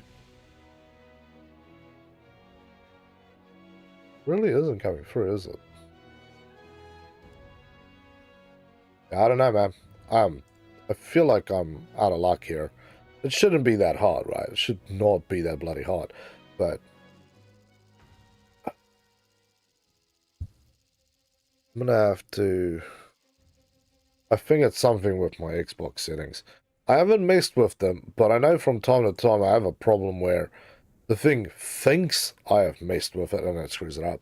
Really isn't coming through, is it? I don't know, man. I feel like I'm out of luck here. It shouldn't be that hard, right? It should not be that bloody hard. But I'm gonna have to... I think it's something with my Xbox settings. I haven't messed with them, but I know from time to time I have a problem where the thing thinks I have messed with it and it screws it up.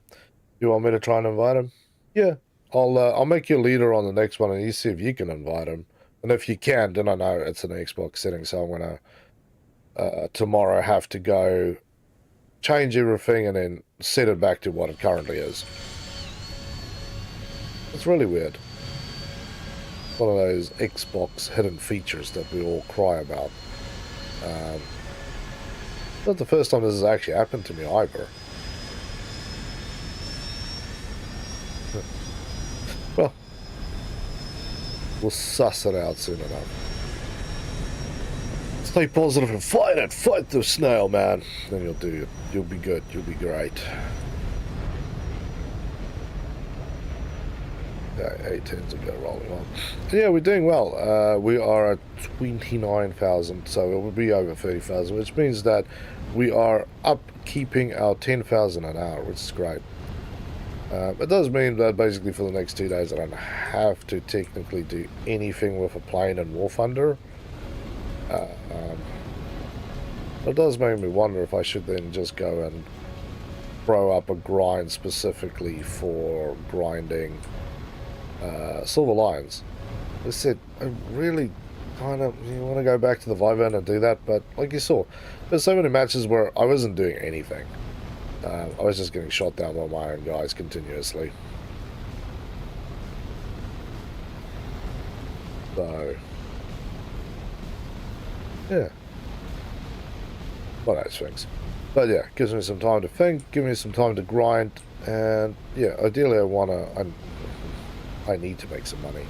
You want me to try and invite him? Yeah, I'll make you leader on the next one and you see if you can invite him. And if you can, then I know it's an Xbox setting, so I'm gonna tomorrow have to go change everything and then set it back to what it currently is. It's really weird. One of those Xbox hidden features that we all cry about. Not the first time this has actually happened to me either. Well, we'll suss it out soon enough. Stay positive and fight it! Fight the snail, man! Then you'll do it. You'll be good. You'll be great. Yeah, 8-10s will go rolling on. Yeah, we're doing well. We are at 29,000, so it will be over 30,000, which means that we are upkeeping our 10,000 an hour, which is great. It does mean that basically for the next 2 days I don't have to technically do anything with a plane and War Thunder. It does make me wonder if I should then just go and throw up a grind specifically for grinding Silver Lions. I said, I really kind of want to go back to the Vyvern and do that, but like you saw, there's so many matches where I wasn't doing anything. I was just getting shot down by my own guys continuously. So, yeah. One of those things. But yeah, gives me some time to think, gives me some time to grind, and yeah, ideally I need to make some money.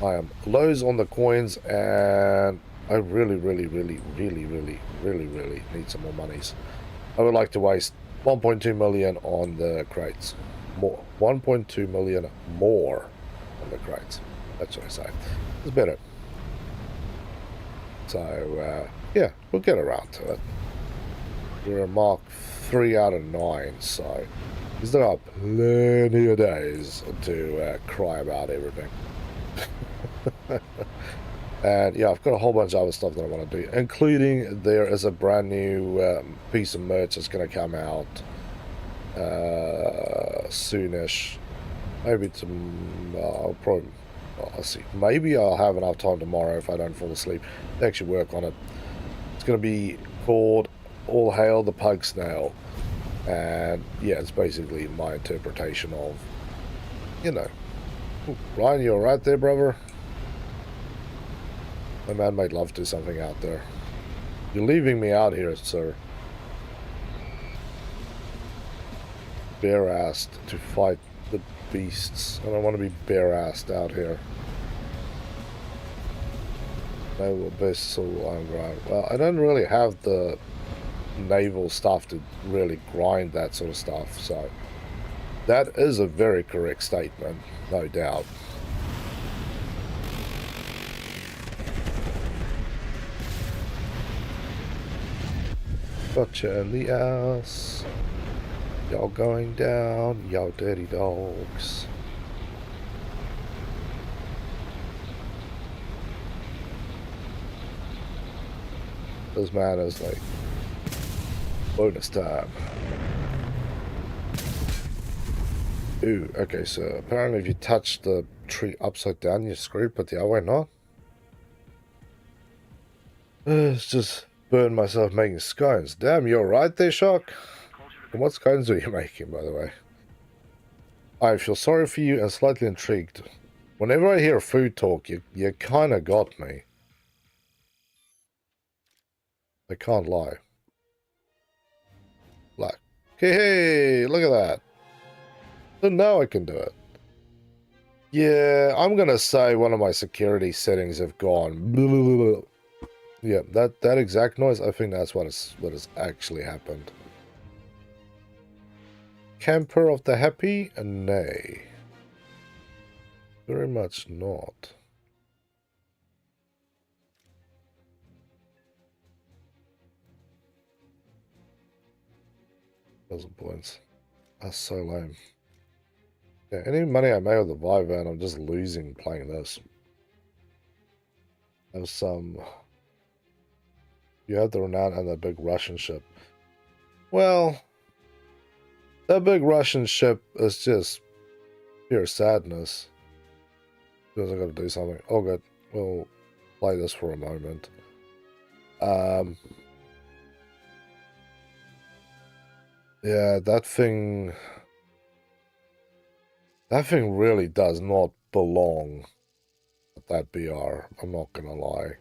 I am lows on the coins, and I really need some more monies. I would like to waste 1.2 million on the crates. More. 1.2 million more on the crates. That's what I say. It's better. So, yeah, we'll get around to it. We're a Mark 3 out of 9, so we still got plenty of days to cry about everything. And yeah, I've got a whole bunch of other stuff that I want to do, including there is a brand new piece of merch that's going to come out soonish. Maybe I'll probably, I'll see. Maybe I'll have enough time tomorrow if I don't fall asleep to actually work on it. It's going to be called All Hail the Pug Snail. And yeah, it's basically my interpretation of, you know, Ryan, you alright there, brother? My man might love to do something out there. You're leaving me out here, sir. Bare-assed to fight the beasts. I don't want to be bare-assed out here. Naval vessel on ground. Well, I don't really have the naval stuff to really grind that sort of stuff, so that is a very correct statement, no doubt. Gotcha in the ass. Y'all going down, y'all dirty dogs. This man is like bonus time. Ooh, okay, so apparently if you touch the tree upside down, you're screwed, but the other way not. It's just burned myself making scones. Damn, you're right there, Shock. And what scones are you making, by the way? I feel sorry for you and slightly intrigued. Whenever I hear food talk, you kind of got me. I can't lie. Like, hey, look at that. So now I can do it. Yeah, I'm gonna say one of my security settings have gone. Blah, blah, blah, blah. Yeah, that exact noise. I think that's what has actually happened. Camper of the happy? Nay. Very much not. Doesn't points. That's so lame. Yeah, any money I make with the Vyvern, I'm just losing playing this. There's some... You have the renown and the big Russian ship. Well, that big Russian ship is just pure sadness. Because I gotta do something. Oh good. We'll play this for a moment. Yeah, that thing really does not belong at that BR. I'm not gonna lie.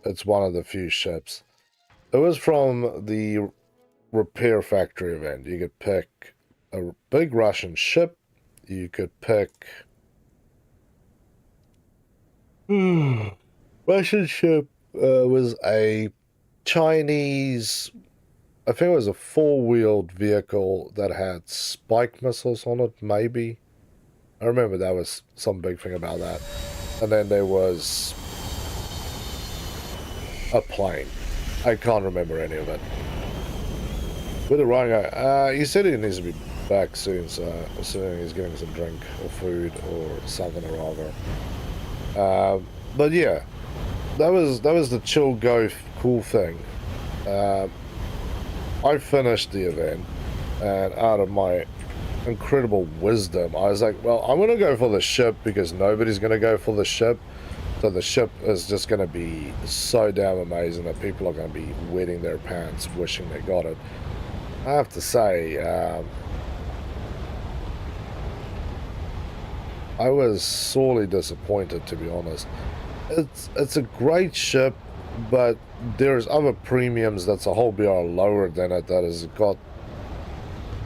It's one of the few ships. It was from the repair factory event. You could pick a big Russian ship. You could pick Russian ship was a Chinese, I think it was a four-wheeled vehicle that had spike missiles on it, maybe. I remember that was some big thing about that. And then there was a plane. I can't remember any of it. With the wrong guy. He said he needs to be back soon, so assuming he's getting some drink or food or something or other. But yeah, that was the chill go cool thing. I finished the event, and out of my incredible wisdom, I was like, well, I'm going to go for the ship because nobody's going to go for the ship. So the ship is just going to be so damn amazing that people are going to be wetting their pants wishing they got it. I have to say, I was sorely disappointed, to be honest. It's a great ship, but there's other premiums that's a whole BR lower than it that has got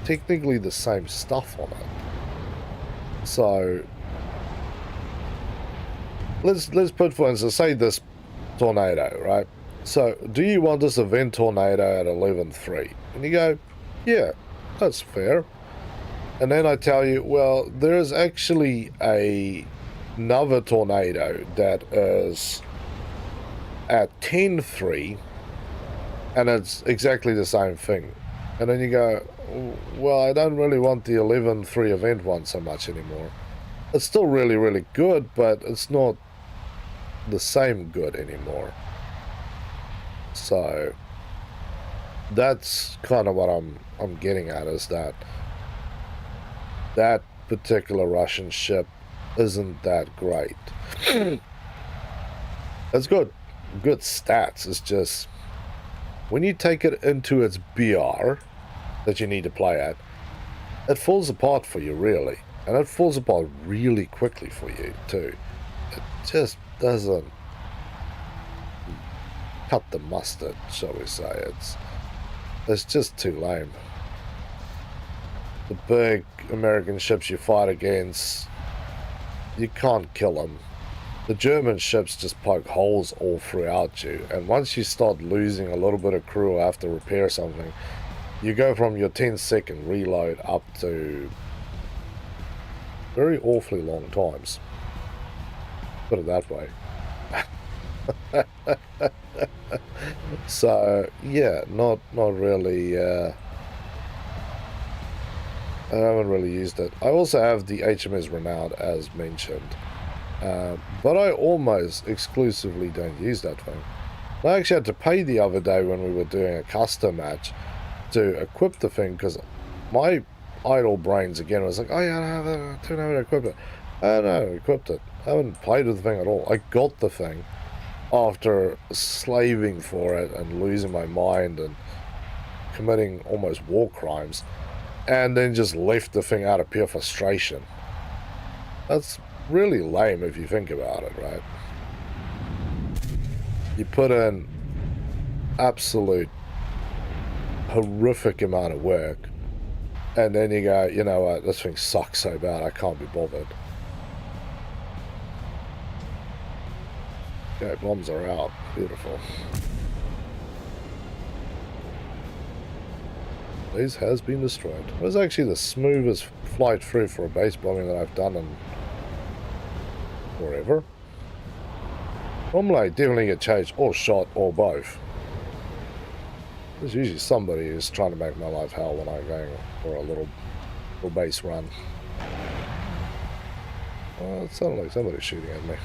technically the same stuff on it. So let's put, for instance, say this tornado, right? So do you want this event tornado at 11.3? And you go, yeah, that's fair. And then I tell you, well, there's actually another tornado that is at 10.3, and it's exactly the same thing. And then you go, well, I don't really want the 11.3 event one so much anymore. It's still really, really good, but it's not the same good anymore. So that's kind of what I'm getting at, is that particular Russian ship isn't that great. It's good stats. It's just when you take it into its BR that you need to play at, it falls apart for you, really. And it falls apart really quickly for you too. It just doesn't cut the mustard, shall we say. It's just too lame. The big American ships you fight against, you can't kill them. The German ships just poke holes all throughout you, and once you start losing a little bit of crew or have to repair something, you go from your 10-second reload up to very awfully long times. Put it that way. So yeah, not really. I haven't really used it. I also have the HMS Renowned, as mentioned, but I almost exclusively don't use that thing. I actually had to pay the other day when we were doing a custom match to equip the thing, because my idle brains again was like, oh yeah, I don't know how to equip it. I don't know how to equip it. I haven't played with the thing at all. I got the thing after slaving for it and losing my mind and committing almost war crimes, and then just left the thing out of pure frustration. That's really lame if you think about it, right? You put in absolute horrific amount of work, and then you go, you know what, this thing sucks so bad I can't be bothered. Okay, bombs are out. Beautiful. Base has been destroyed. It was actually the smoothest flight through for a base bombing that I've done in forever. Normally I definitely get chased or shot or both. There's usually somebody who's trying to make my life hell when I'm going for a little base run. It sounded like somebody's shooting at me.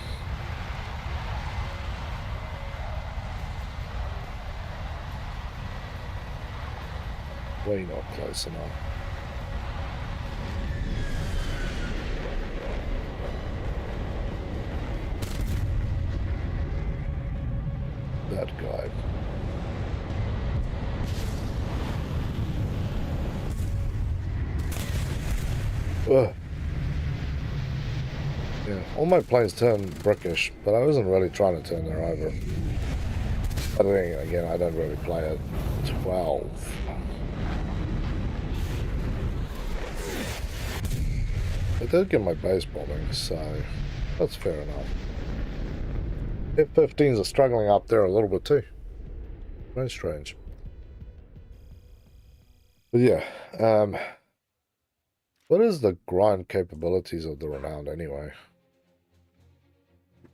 way not close enough. That guy. Ugh. Yeah, all my planes turn brickish, but I wasn't really trying to turn there either. But then again, I don't really play at 12. I did get my base bombing, so that's fair enough. F-15s are struggling up there a little bit too. Very strange. But yeah, what is the grind capabilities of the Renowned anyway?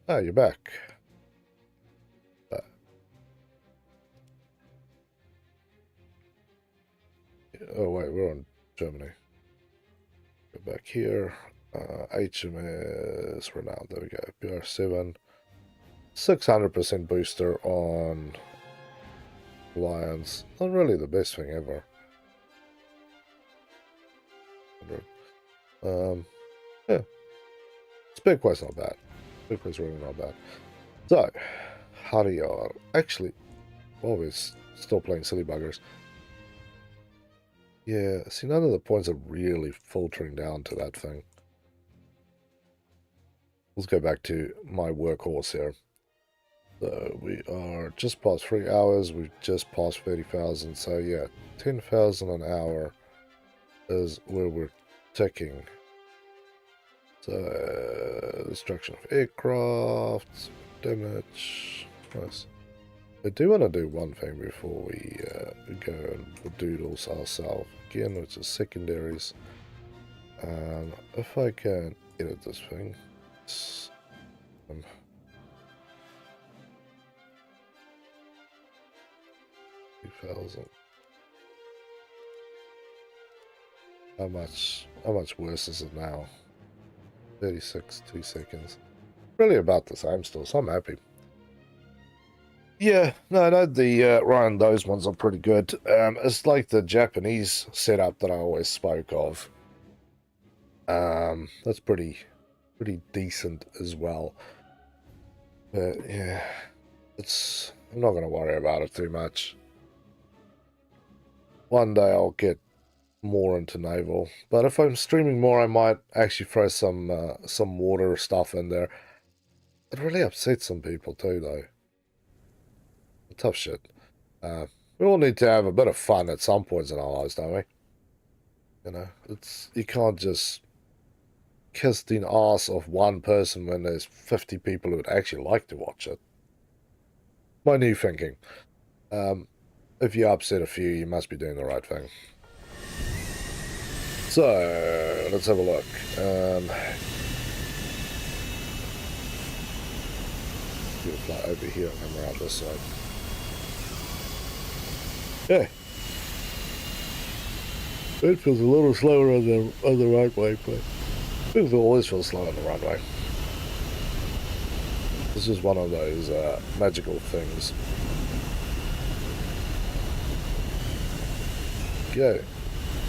Ah, you're back. Oh wait, we're on Germany. Go back here. HMS Renowned. There we go. PR7. 600% booster on Lions. Not really the best thing ever. Yeah. Speedway's not bad. Speedway's really not bad. So, how do you actually? Well, we're still playing silly buggers. Yeah, see, none of the points are really filtering down to that thing. Let's go back to my workhorse here. So we are just past 3 hours. We've just passed 30,000. So yeah, 10,000 an hour is where we're ticking. So destruction of aircraft, damage. Nice. I do want to do one thing before we go and doodles ourselves again, which is secondaries. If I can edit this thing, 2,000. How much worse is it now? 36, 2 seconds. Really about the same still, so I'm happy. Yeah, no, the Ryan, those ones are pretty good. It's like the Japanese setup that I always spoke of. That's pretty decent as well. But yeah, I'm not gonna worry about it too much. One day I'll get more into naval, but if I'm streaming more, I might actually throw some water stuff in there. It really upsets some people too, though. Tough shit. We all need to have a bit of fun at some points in our lives, don't we? You know, you can't just kiss the ass of one person when there's 50 people who would actually like to watch it. My new thinking. If you upset a few, you must be doing the right thing. So, let's have a look. We'll fly over here and come around this side. Yeah. It feels a little slower on the runway, but it always feels slow on the runway. This is one of those magical things. Go.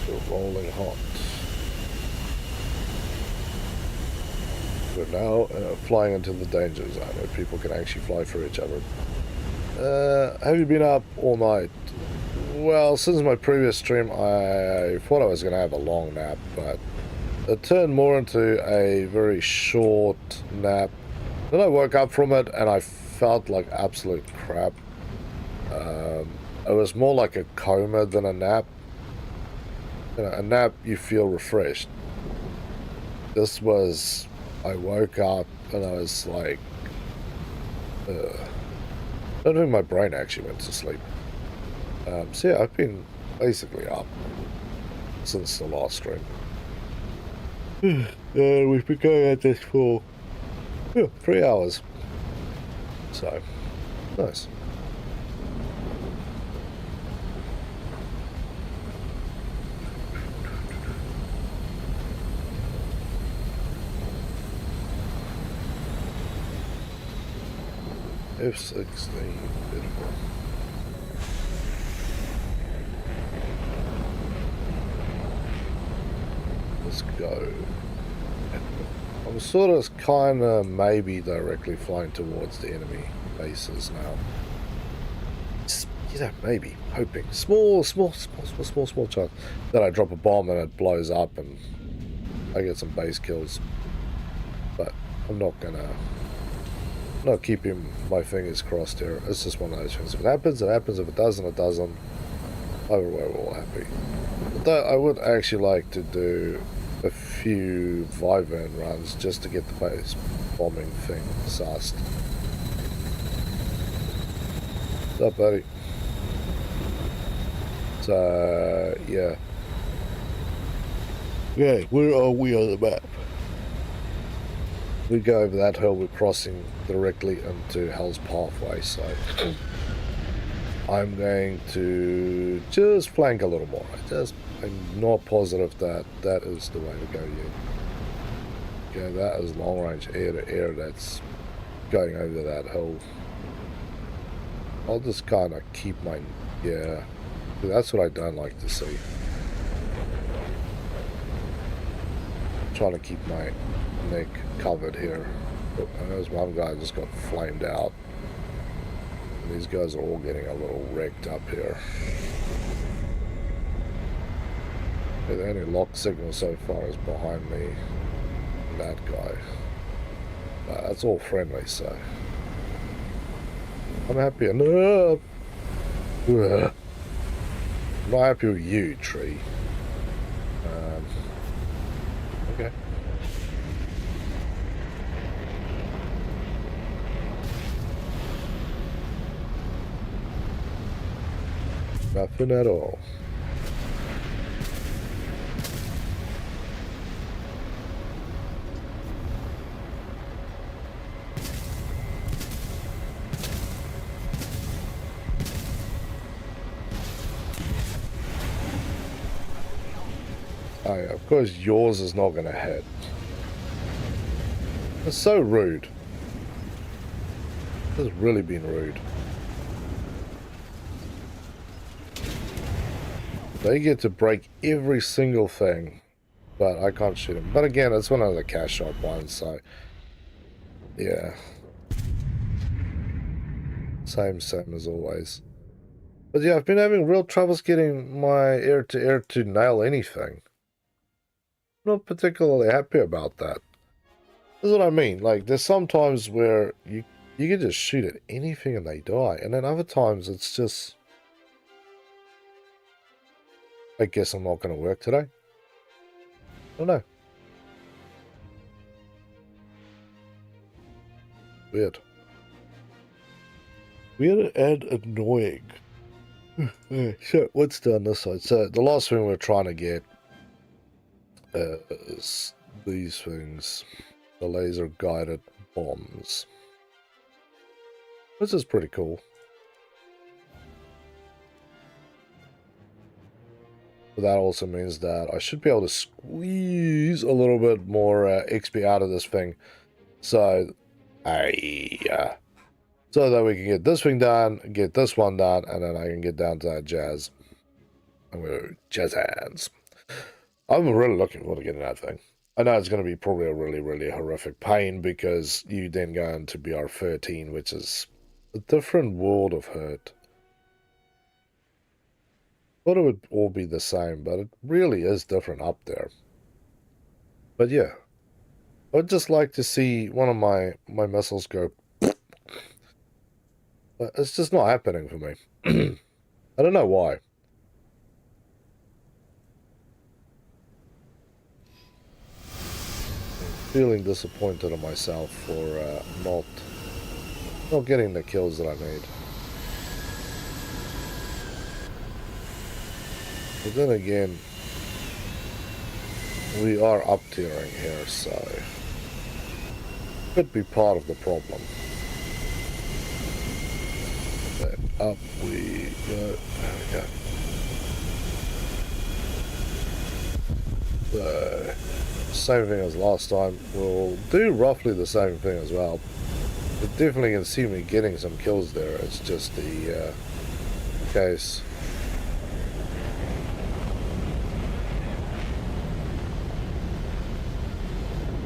We're rolling hot. We're now flying into the danger zone where people can actually fly through each other. Have you been up all night? Well, since my previous stream, I thought I was going to have a long nap, but it turned more into a very short nap. Then I woke up from it and I felt like absolute crap. It was more like a coma than a nap. You know, a nap, you feel refreshed. This was, I woke up and I was like, I don't think my brain actually went to sleep. So yeah, I've been basically up since the last stream. We've been going at this for 3 hours. So, nice. F-16, beautiful. let's go. I'm sort of kind of maybe directly flying towards the enemy bases now. Just, you know, maybe hoping small chance that I drop a bomb and it blows up and I get some base kills. But I'm not gonna. Not keeping my fingers crossed here. It's just one of those things. If it happens, it happens. If it doesn't, it doesn't. Either way, we're all happy. But I would actually like to do a few Vivan runs just to get the base bombing thing sussed. What's up, buddy? So, yeah. Okay, where are we on the map? We go over that hill, we're crossing directly into Hell's Pathway, so I'm going to just flank a little more. I'm not positive that that is the way to go yet. Okay, that is long range air to air that's going over that hill. I'll just kind of keep my, yeah, that's what I don't like to see. Trying to keep my neck covered here. Oh, and there's one guy just got flamed out. And these guys are all getting a little wrecked up here. The only lock signal so far is behind me. That guy. That's all friendly, so I'm happy. No, I'm not happy with you, tree. Okay. Nothing at all. Oh yeah, of course yours is not going to hit. It's so rude. It's really been rude. They get to break every single thing, but I can't shoot them. But again, it's one of the cash shop ones, so yeah. Same as always. But yeah, I've been having real troubles getting my air-to-air to nail anything. Not particularly happy about that. That's what I mean. Like, there's some times where you can just shoot at anything and they die, and then other times it's just, I guess I'm not going to work today. I don't know. Weird. Weird and annoying. So, what's done this side? So, the last thing we're trying to get is these things. The laser guided bombs. This is pretty cool. But that also means that I should be able to squeeze a little bit more XP out of this thing. So, so that we can get this thing done, get this one done, and then I can get down to that jazz. I'm going to jazz hands. I'm really looking forward to getting that thing. I know it's going to be probably a really, really horrific pain because you then go into BR13, which is a different world of hurt. Thought it would all be the same, but it really is different up there. But yeah, I'd just like to see one of my missiles go. But it's just not happening for me. I don't know why. Feeling disappointed in myself for not getting the kills that I need. But then again, we are up tiering here, so could be part of the problem. Then up we go. There we go. So, same thing as last time. We'll do roughly the same thing as well. You definitely can see me getting some kills there. It's just the case.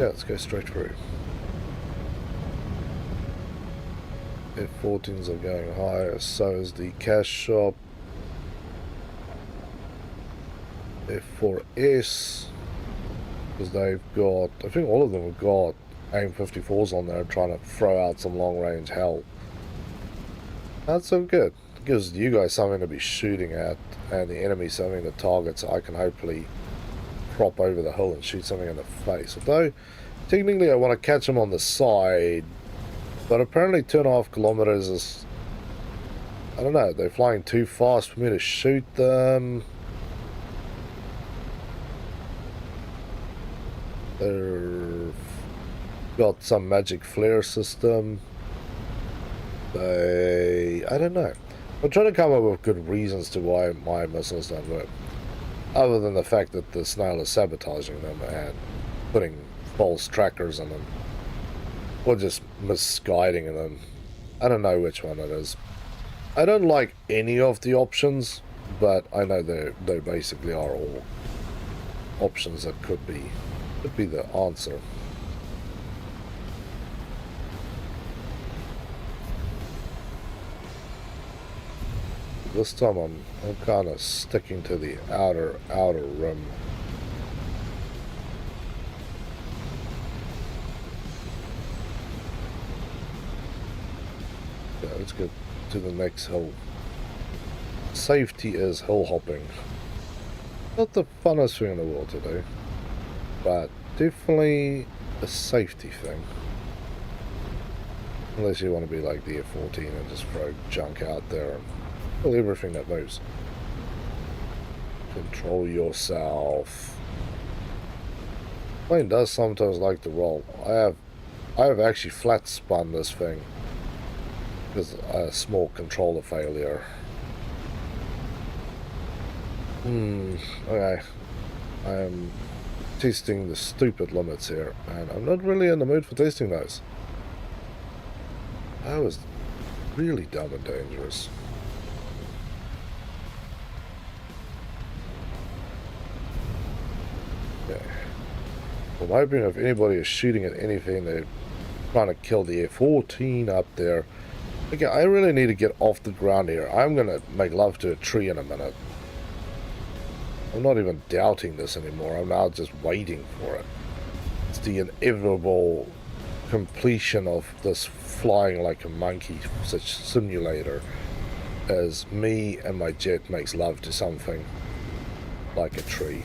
Yeah, let's go straight through. F-14s are going higher, so is the cash shop. F4S, because they've got, I think all of them have got AIM-54s on there trying to throw out some long-range hell. That's so good. It gives you guys something to be shooting at and the enemy something to target, so I can hopefully crop over the hill and shoot something in the face. Although, technically I want to catch them on the side, but apparently 2.5 kilometers is, I don't know, they're flying too fast for me to shoot them. They've got some magic flare system. I don't know. I'm trying to come up with good reasons to why my missiles don't work. Other than the fact that the snail is sabotaging them and putting false trackers in them. Or just misguiding them. I don't know which one it is. I don't like any of the options, but I know they basically are all options that could be the answer. This time I'm kind of sticking to the outer rim. Yeah, let's get to the next hill. Safety is hill hopping. Not the funnest thing in the world to do, but definitely a safety thing. Unless you want to be like the F-14 and just throw junk out there and kill everything that moves. Control yourself. Plane does sometimes like to roll. I have actually flat spun this thing because a small controller failure. Okay. I am testing the stupid limits here, and I'm not really in the mood for testing those. That was really dumb and dangerous. Okay. I'm hoping if anybody is shooting at anything, they're trying to kill the F-14 up there. Okay, I really need to get off the ground here. I'm going to make love to a tree in a minute. I'm not even doubting this anymore. I'm now just waiting for it. It's the inevitable completion of this flying like a monkey such simulator as me and my jet makes love to something like a tree.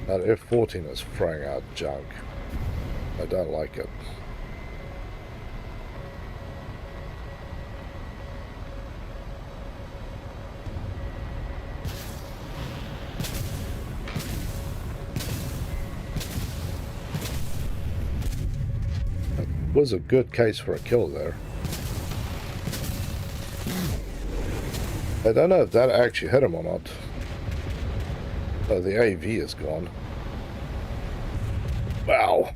That F-14 is throwing out junk. I don't like it. That was a good case for a kill there. I don't know if that actually hit him or not. Oh, the AV is gone. Wow.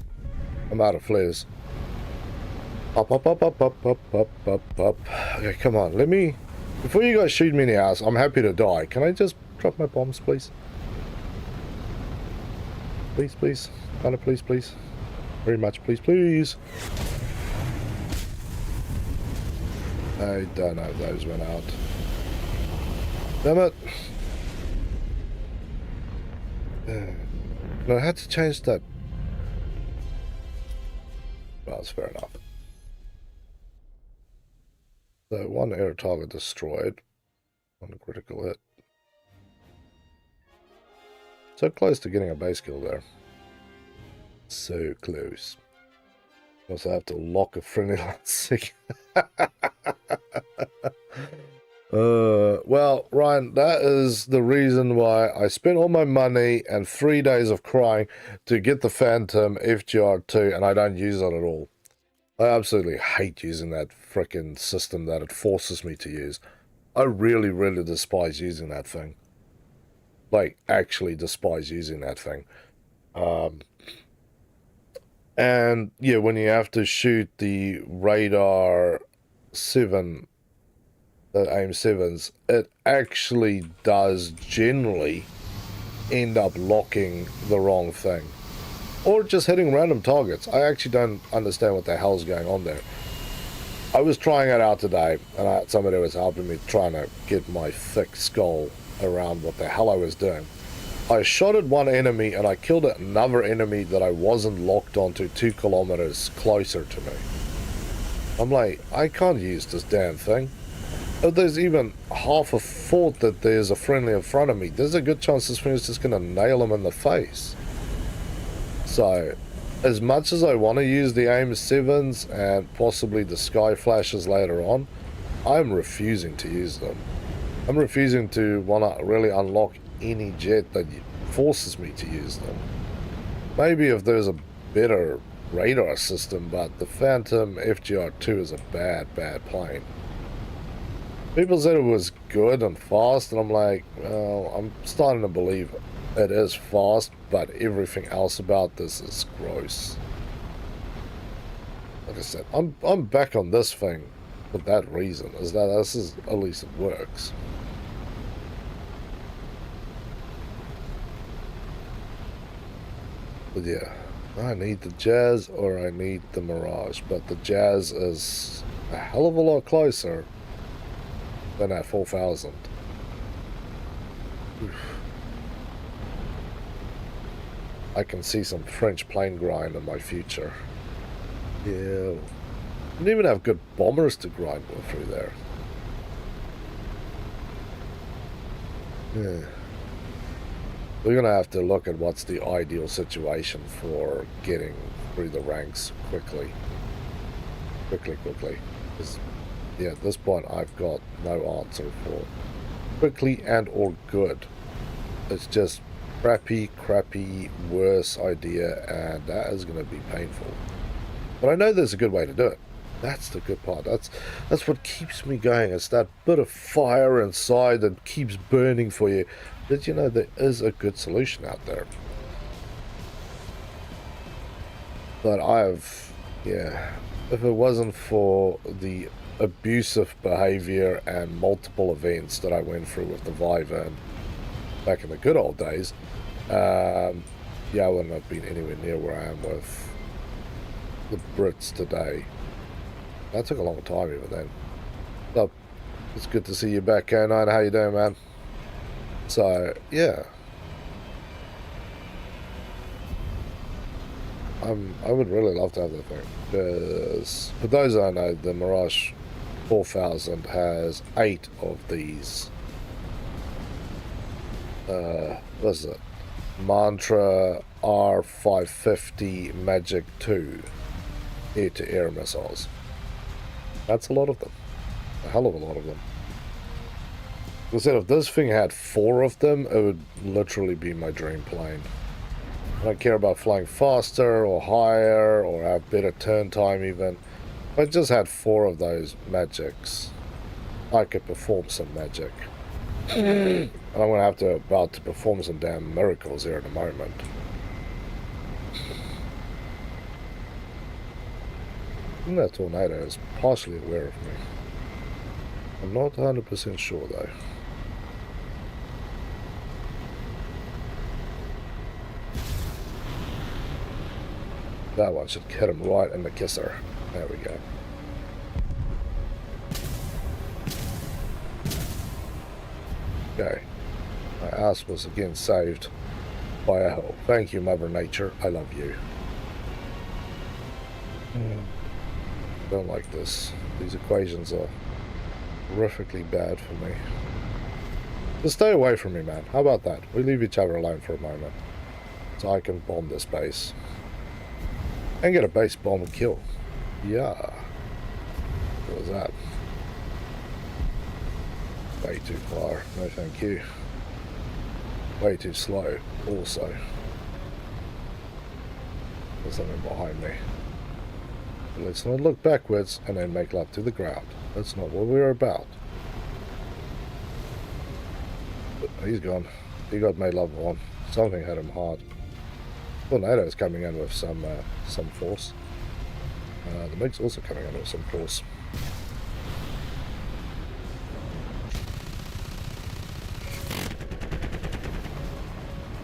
I'm out of flares. Up, up, up, up, up, up, up, up, up. Okay, come on. Let me... Before you guys shoot me in the ass, I'm happy to die. Can I just drop my bombs, please? Please, please. Kind of please, please. Very much, please, please. I don't know if those went out. Damn it. No, I had to change that. Well, that's fair enough. So, one air target destroyed. One critical hit. So close to getting a base kill there. So close. Also have to lock a friendly last second. Well, Ryan, that is the reason why I spent all my money and 3 days of crying to get the Phantom FGR2, and I don't use it at all. I absolutely hate using that frickin' system that it forces me to use. I really, really despise using that thing. Like, actually despise using that thing. And, yeah, when you have to shoot the radar 7 the aim 7s, it actually does generally end up locking the wrong thing. Or just hitting random targets. I actually don't understand what the hell's going on there. I was trying it out today, and somebody was helping me trying to get my thick skull around what the hell I was doing. I shot at one enemy, and I killed another enemy that I wasn't locked onto 2 kilometers closer to me. I'm like, I can't use this damn thing. If there's even half a thought that there's a friendly in front of me, there's a good chance this thing is just going to nail him in the face. So, as much as I want to use the aim 7s and possibly the sky flashes later on, I'm refusing to use them. I'm refusing to want to really unlock any jet that forces me to use them. Maybe if there's a better radar system, but the Phantom FGR2 is a bad plane. People said it was good and fast, and I'm like, well, I'm starting to believe it is fast, but everything else about this is gross. Like I said, I'm back on this thing for that reason, is that this is, at least it works. But yeah, I need the Jazz or I need the Mirage, but the Jazz is a hell of a lot closer than at 4,000. I can see some French plane grind in my future. Yeah. I don't even have good bombers to grind through there. Yeah. We're going to have to look at what's the ideal situation for getting through the ranks quickly. Quickly. Yeah, at this point I've got no answer for quickly and or good. It's just crappy, worse idea, and that is going to be painful. But I know there's a good way to do it. That's the good part. That's what keeps me going. It's that bit of fire inside that keeps burning for you. Did you know there is a good solution out there? But yeah, if it wasn't for the abusive behavior and multiple events that I went through with the Viva back in the good old days, yeah, I wouldn't have been anywhere near where I am with the Brits today. That took a long time even then. So, it's good to see you back, K9. How you doing, man? So, yeah. I would really love to have that thing. Because, for those that don't know, the Mirage 4000 has 8 of these. What is it? Mantra R550 Magic 2 air-to-air missiles. That's a lot of them. A hell of a lot of them. Instead, if this thing had 4 of them, it would literally be my dream plane. I don't care about flying faster or higher or have better turn time even. If I just had 4 of those magics, I could perform some magic. And I'm going to about to perform some damn miracles here in a moment. And that tornado is partially aware of me. I'm not 100% sure though. That one should hit him right in the kisser. There we go. Okay. My ass was again saved by a hole. Thank you, Mother Nature. I love you. Don't like this. These equations are horrifically bad for me. Just stay away from me, man. How about that? We leave each other alone for a moment. So I can bomb this base. And get a base bomb kill. Yeah. What was that? Way too far. No thank you. Way too slow also. There's something behind me. But let's not look backwards and then make love to the ground. That's not what we're about. But he's gone. He got made love on. Something hit him hard. Tornado's coming in with some force. The MiG's also coming in with some force.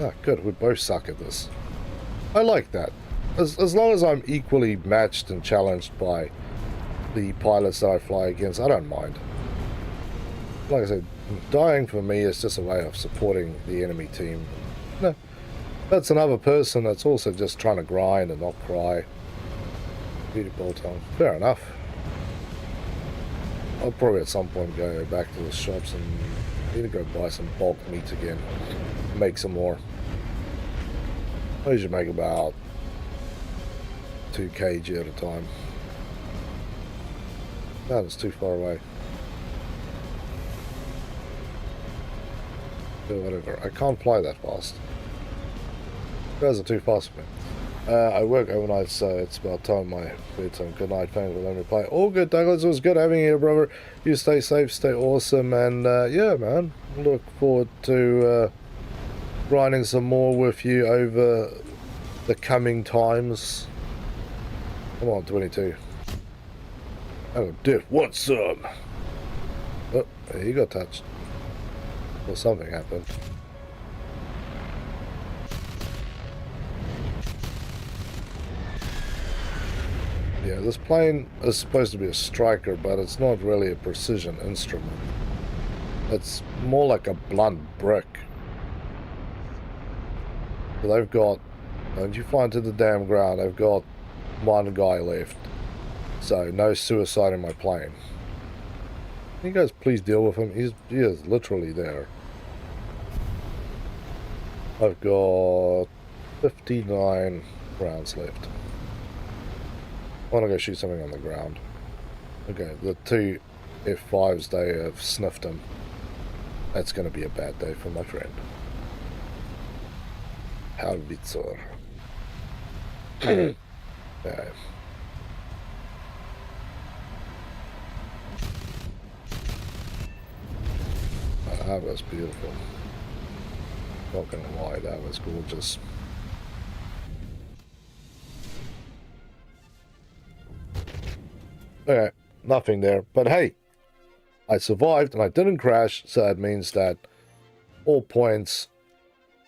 Ah, good. We both suck at this. I like that. As long as I'm equally matched and challenged by the pilots that I fly against, I don't mind. Like I said, dying for me is just a way of supporting the enemy team. No, that's another person that's also just trying to grind and not cry. Beautiful time. Fair enough. I'll probably at some point go back to the shops and need to go buy some bulk meat again. Make some more. I usually make about 2 kg at a time. No, it's too far away. Do whatever. I can't fly that fast. You guys are too fast for me. I work overnight, so it's about time my bedtime. Good night, thanks for letting me play. All good, Douglas. It was good having you here, brother. You stay safe, stay awesome, and yeah, man. Look forward to grinding some more with you over the coming times. Come on, 22. Oh, Diff, what's up? Oh, he got touched. Or something happened. Yeah, this plane is supposed to be a striker, but it's not really a precision instrument. It's more like a blunt brick. So they've got, don't you fly into the damn ground, they've got one guy left. So, no suicide in my plane. Can you guys please deal with him? He is literally there. I've got 59 rounds left. I want to go shoot something on the ground. Okay, the 2 F5s, they have sniffed him. That's going to be a bad day for my friend. Howitzer. Okay. That was beautiful. Not gonna lie, that was gorgeous. Okay, nothing there. But hey, I survived and I didn't crash, so that means that all points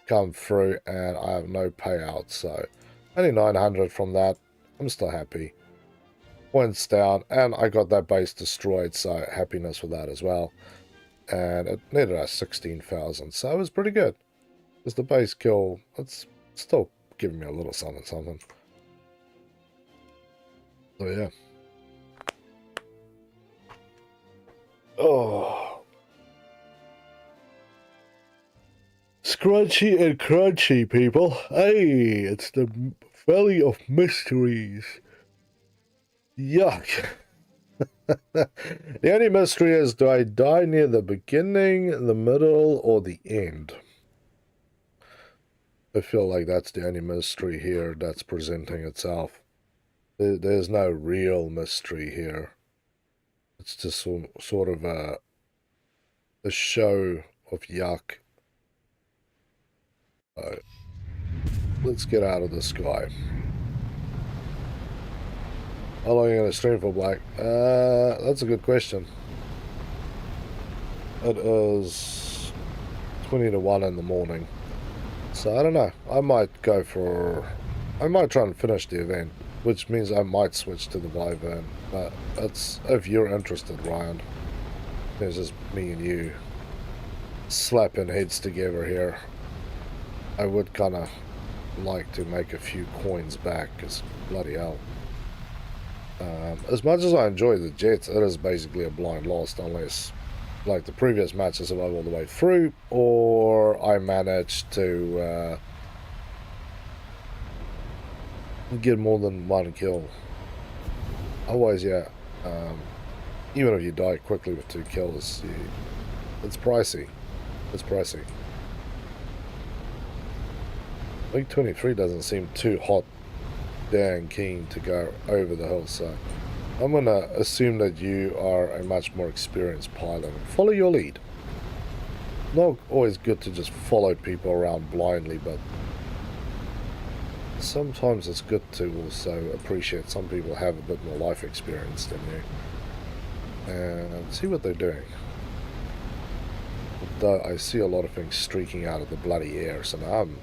come through and I have no payout. So only 900 from that. I'm still happy. Points down, and I got that base destroyed, so happiness with that as well. And it needed us 16,000, so it was pretty good. Just the base kill, it's still giving me a little something. So yeah. Oh. Scrunchy and crunchy, people. Hey, it's the Valley of Mysteries. Yuck. The only mystery is, do I die near the beginning, the middle, or the end? I feel like that's the only mystery here that's presenting itself. There's no real mystery here. It's just sort of a show of yuck. Let's get out of the sky. How long are you going to stream for, Black? That's a good question. It is 20 to 1 in the morning. So I don't know. I might try and finish the event, which means I might switch to the Wyvern. But that's if you're interested, Ryan. It's just me and you slapping heads together here. I would kind of like to make a few coins back, because bloody hell. As much as I enjoy the jets, it is basically a blind loss unless, like the previous match, I survive all the way through, or I manage to get more than one kill. Otherwise, yeah, even if you die quickly with 2 kills, it's pricey. It's pricey. Week 23 doesn't seem too hot, dang keen to go over the hill, so I'm going to assume that you are a much more experienced pilot and follow your lead. Not always good to just follow people around blindly, but sometimes it's good to also appreciate some people have a bit more life experience than you and see what they're doing. I see a lot of things streaking out of the bloody air, so now I'm,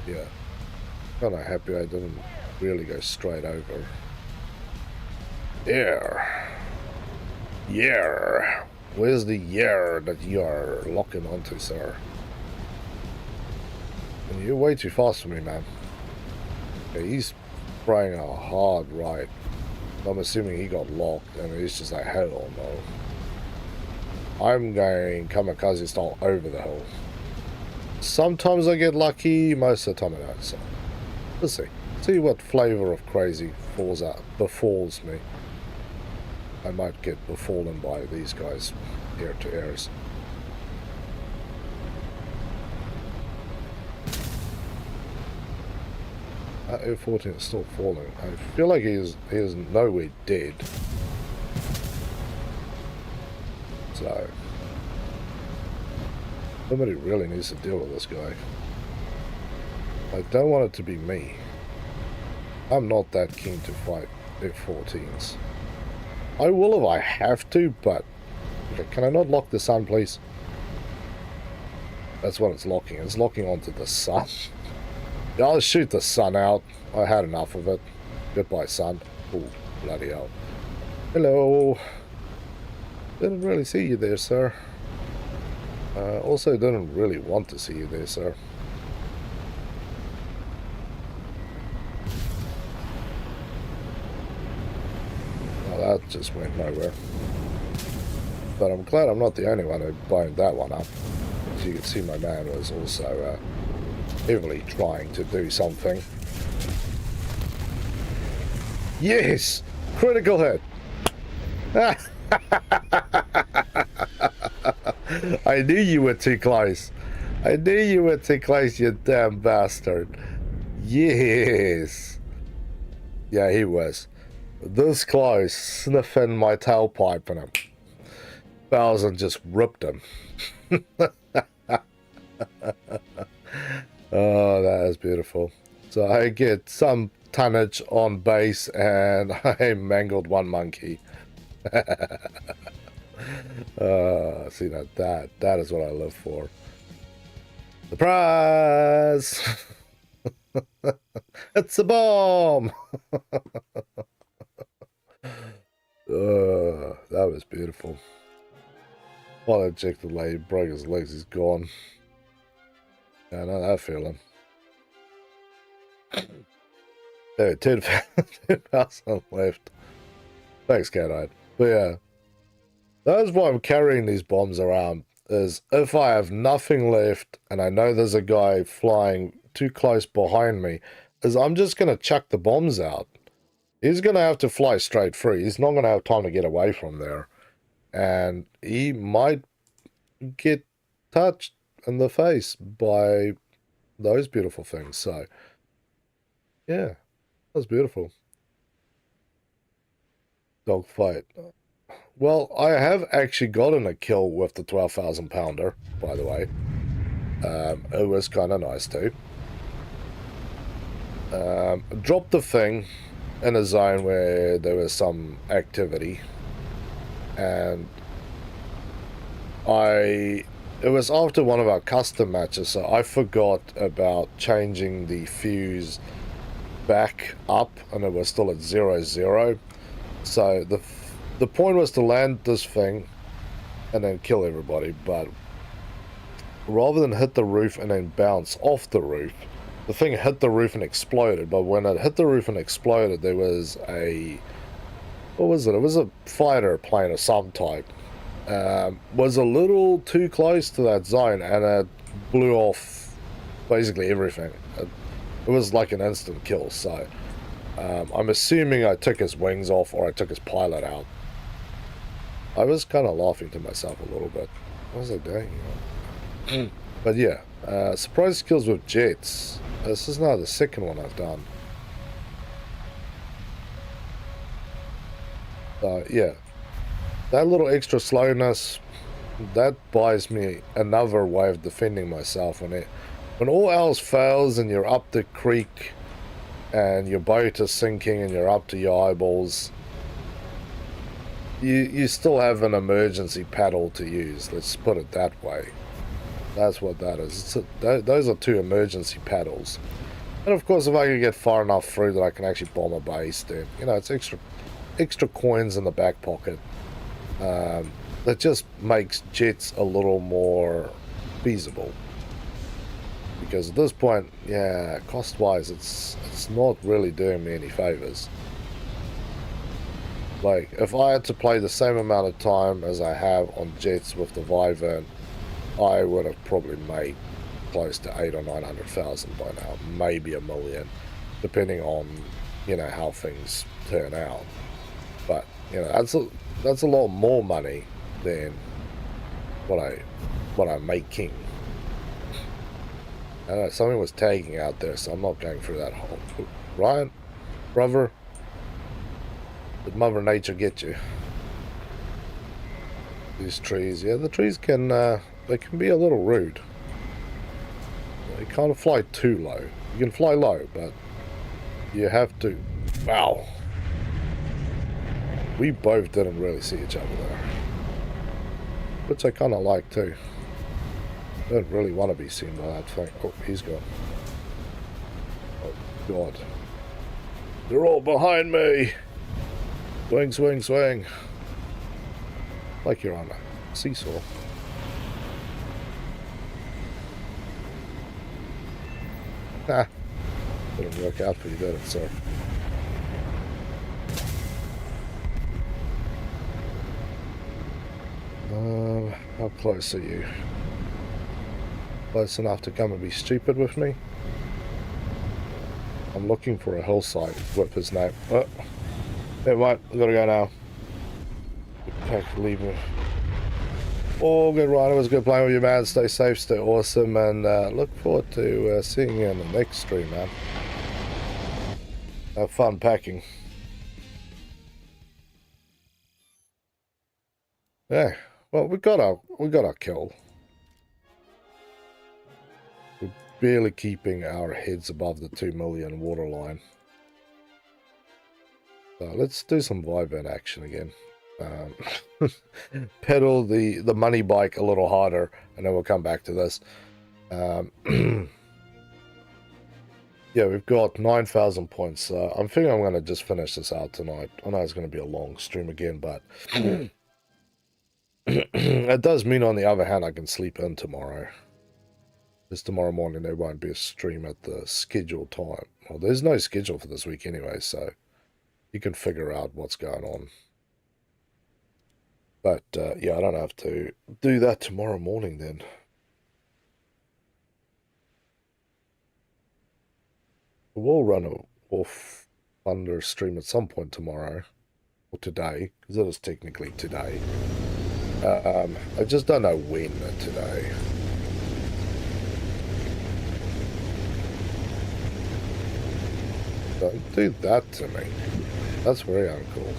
yeah, kind of happy I didn't really go straight over. Air. Yeah. Where's the yeah that you are locking onto, sir? And you're way too fast for me, man. Okay, he's spraying a hard right. I'm assuming he got locked, and he's just like, hell no. I'm going kamikaze style over the hill. Sometimes I get lucky, most of the time I don't, so let's see. See what flavor of crazy befalls me. I might get befallen by these guys air to airs. Air-14 is still falling. I feel like he is nowhere dead. So somebody really needs to deal with this guy. I don't want it to be me. I'm not that keen to fight F-14s. I will if I have to, but okay, can I not lock the sun, please? That's what it's locking. It's locking onto the sun. Yeah, I'll shoot the sun out. I had enough of it. Goodbye, sun. Oh, bloody hell. Hello. Didn't really see you there, sir. Also didn't really want to see you there, sir. Well, that just went nowhere. But I'm glad I'm not the only one who boned that one up. As you can see, my man was also heavily trying to do something. Yes! Critical hit! I knew you were too close. I knew you were too close, you damn bastard. Yes! Yeah, he was. This close, sniffing my tailpipe in him. Bowser just ripped him. Oh, that is beautiful. So I get some tonnage on base, and I mangled one monkey. See that is what I live for. Surprise! It's a bomb! That was beautiful. While I checked the leg, broke his legs, he's gone. I know that feeling. There, 10,000 left. Thanks, Cat-Eyed. But yeah, that's why I'm carrying these bombs around, is if I have nothing left and I know there's a guy flying too close behind me, is I'm just going to chuck the bombs out. He's going to have to fly straight through. He's not going to have time to get away from there. And he might get touched in the face by those beautiful things. So, yeah, that was beautiful. Dogfight. Well, I have actually gotten a kill with the 12,000 pounder, by the way. It was kind of nice too. Dropped the thing in a zone where there was some activity, and it was after one of our custom matches, so I forgot about changing the fuse back up, and it was still at 0-0. So the point was to land this thing and then kill everybody, but rather than hit the roof and then bounce off the roof, the thing hit the roof and exploded. But when it hit the roof and exploded, there was a, what was it? It was a fighter plane of some type. Was a little too close to that zone, and it blew off basically everything. It was like an instant kill. So I'm assuming I took his wings off, or I took his pilot out. I was kind of laughing to myself a little bit. What was I doing? But yeah, surprise kills with jets. This is now the second one I've done. Yeah, that little extra slowness, that buys me another way of defending myself. When all else fails and you're up the creek and your boat is sinking and you're up to your eyeballs, you still have an emergency paddle to use. Let's put it that way. That's what that is. Those are 2 emergency paddles. And of course, if I can get far enough through that I can actually bomb a base, then, you know, it's extra coins in the back pocket. That just makes jets a little more feasible. Because at this point, yeah, cost-wise, it's not really doing me any favors. Like, if I had to play the same amount of time as I have on jets with the Wyvern, I would have probably made close to 800,000 or 900,000 by now, maybe $1 million, depending on, you know, how things turn out. But, you know, that's a lot more money than what I'm making. I don't know, something was tagging out there, so I'm not going through that hole. Ryan, brother, did Mother Nature get you? These trees, yeah, the trees can, they can be a little rude. You can't fly too low. You can fly low, but you have to. Wow. We both didn't really see each other there. Which I kind of like too. Don't really want to be seen by that thing. Oh, he's gone. Oh, God. They're all behind me. Swing, swing, swing. Like you're on a seesaw. Nah. Didn't work out for you, did it, sir? How close are you? Close enough to come and be stupid with me? I'm looking for a hillside with his name. Oh, never mind, I've got to go now. Pack, leave me. Oh, good, Ryan. It was good playing with you, man. Stay safe, stay awesome, and look forward to seeing you in the next stream, man. Have fun packing. Yeah, well, we got our kill. We're barely keeping our heads above the 2 million waterline. So let's do some Wyvern action again. Pedal the money bike a little harder, and then we'll come back to this. Yeah, we've got 9,000 points. I'm thinking I'm going to just finish this out tonight. I know it's going to be a long stream again, but it does mean, on the other hand, I can sleep in tomorrow. Because tomorrow morning there won't be a stream at the scheduled time. Well, there's no schedule for this week anyway, so you can figure out what's going on. But, yeah, I don't have to do that tomorrow morning then. We'll run a off Thunder stream at some point tomorrow. Or today, because it is technically today. I just don't know when today. Don't do that to me. That's very uncool.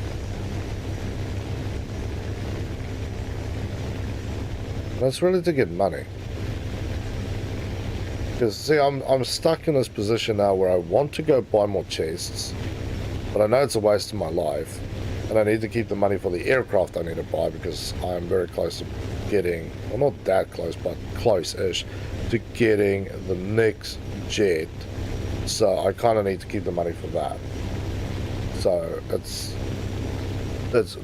That's really to get money. Because, see, I'm stuck in this position now where I want to go buy more chests, but I know it's a waste of my life, and I need to keep the money for the aircraft I need to buy, because I'm very close to getting, well, not that close, but close-ish, to getting the next jet, so I kind of need to keep the money for that. So, it's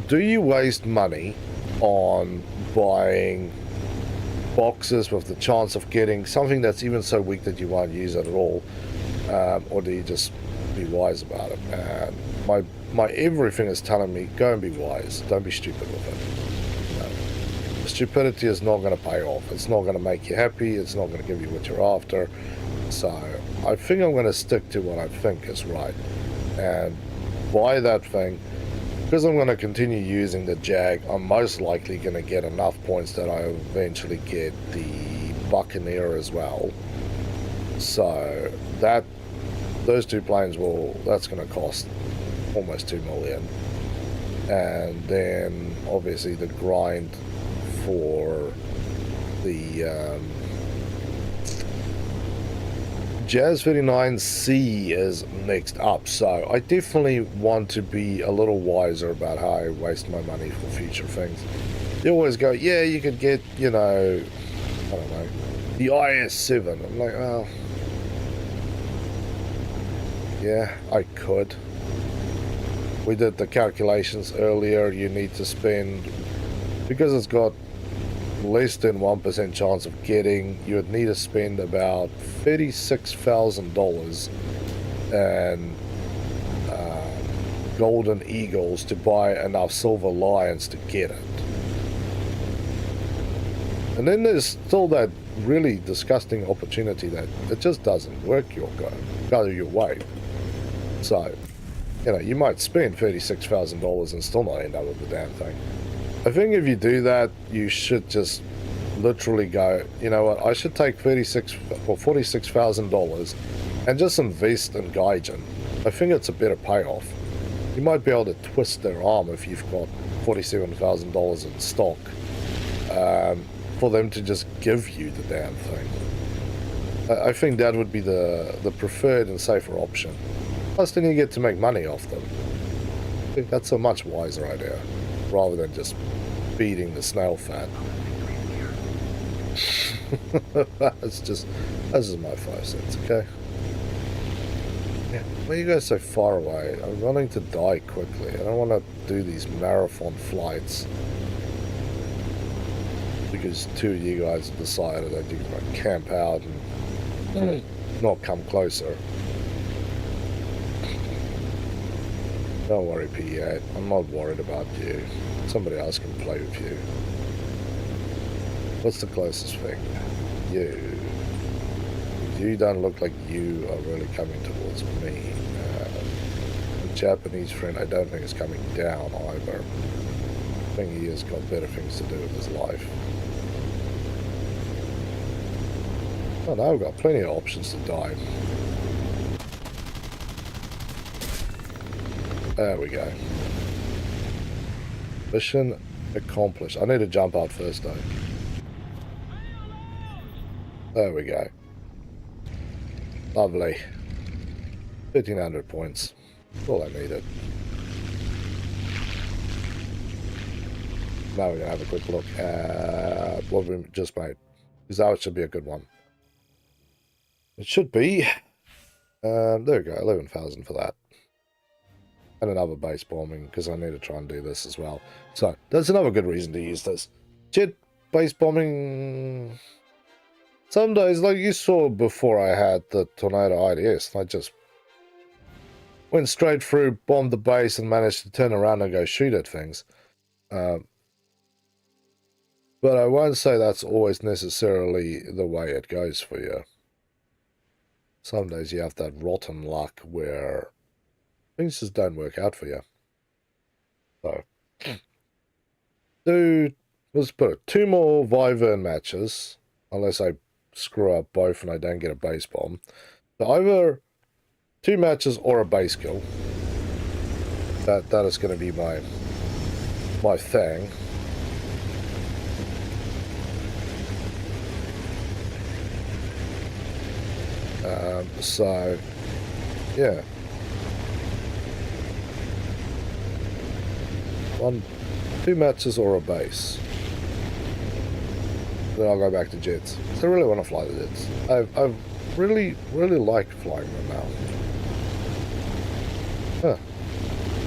do you waste money on buying boxes with the chance of getting something that's even so weak that you won't use it at all, or do you just be wise about it? And my everything is telling me, go and be wise, don't be stupid with it. Stupidity is not going to pay off. It's not going to make you happy. It's not going to give you what you're after. So I think I'm going to stick to what I think is right and buy that thing. Because I'm going to continue using the Jag, I'm most likely going to get enough points that I eventually get the Buccaneer as well. So those 2 planes that's going to cost almost 2 million. And then obviously the grind for the Jazz 39C is next up, so I definitely want to be a little wiser about how I waste my money for future things. You always go, yeah, you could get, you know, I don't know, the IS-7. I'm like, well, yeah, I could. We did the calculations earlier. You need to spend, because it's got less than 1% chance of getting, you would need to spend about $36,000 and golden eagles to buy enough silver lions to get it. And then there's still that really disgusting opportunity that it just doesn't work your way. So, you know, you might spend $36,000 and still not end up with the damn thing. I think if you do that, you should just literally go, you know what, I should take $46,000 and just invest in Gaijin. I think it's a better payoff. You might be able to twist their arm if you've got $47,000 in stock for them to just give you the damn thing. I think that would be the preferred and safer option. Plus then you get to make money off them. I think that's a much wiser idea, rather than just feeding the snail fat. That's just my 5 cents, okay? Yeah, why are you guys so far away? I'm running to die quickly. I don't want to do these marathon flights because 2 of you guys have decided that you're going to camp out and not come closer. Don't worry, P8. I'm not worried about you. Somebody else can play with you. What's the closest thing? You. You don't look like you are really coming towards me. The Japanese friend I don't think is coming down either. I think he has got better things to do with his life. Oh no, we've got plenty of options to die. There we go. Mission accomplished. I need to jump out first though. There we go. Lovely. 1,500 points. That's all I needed. Now we're going to have a quick look at what we just made. Because that should be a good one. It should be. There we go. 11,000 for that. And another base bombing, because I need to try and do this as well. So, that's another good reason to use this. Jet base bombing. Some days, like you saw before I had the Tornado IDS, I just went straight through, bombed the base, and managed to turn around and go shoot at things. But I won't say that's always necessarily the way it goes for you. Some days you have that rotten luck where things just don't work out for you. So, let's put it, 2 more Wyvern matches, unless I screw up both and I don't get a base bomb. So either 2 matches or a base kill. That is going to be my thing. So yeah, 2 matches or a base. Then I'll go back to jets. So I really want to fly the jets. I really like flying them now. Huh.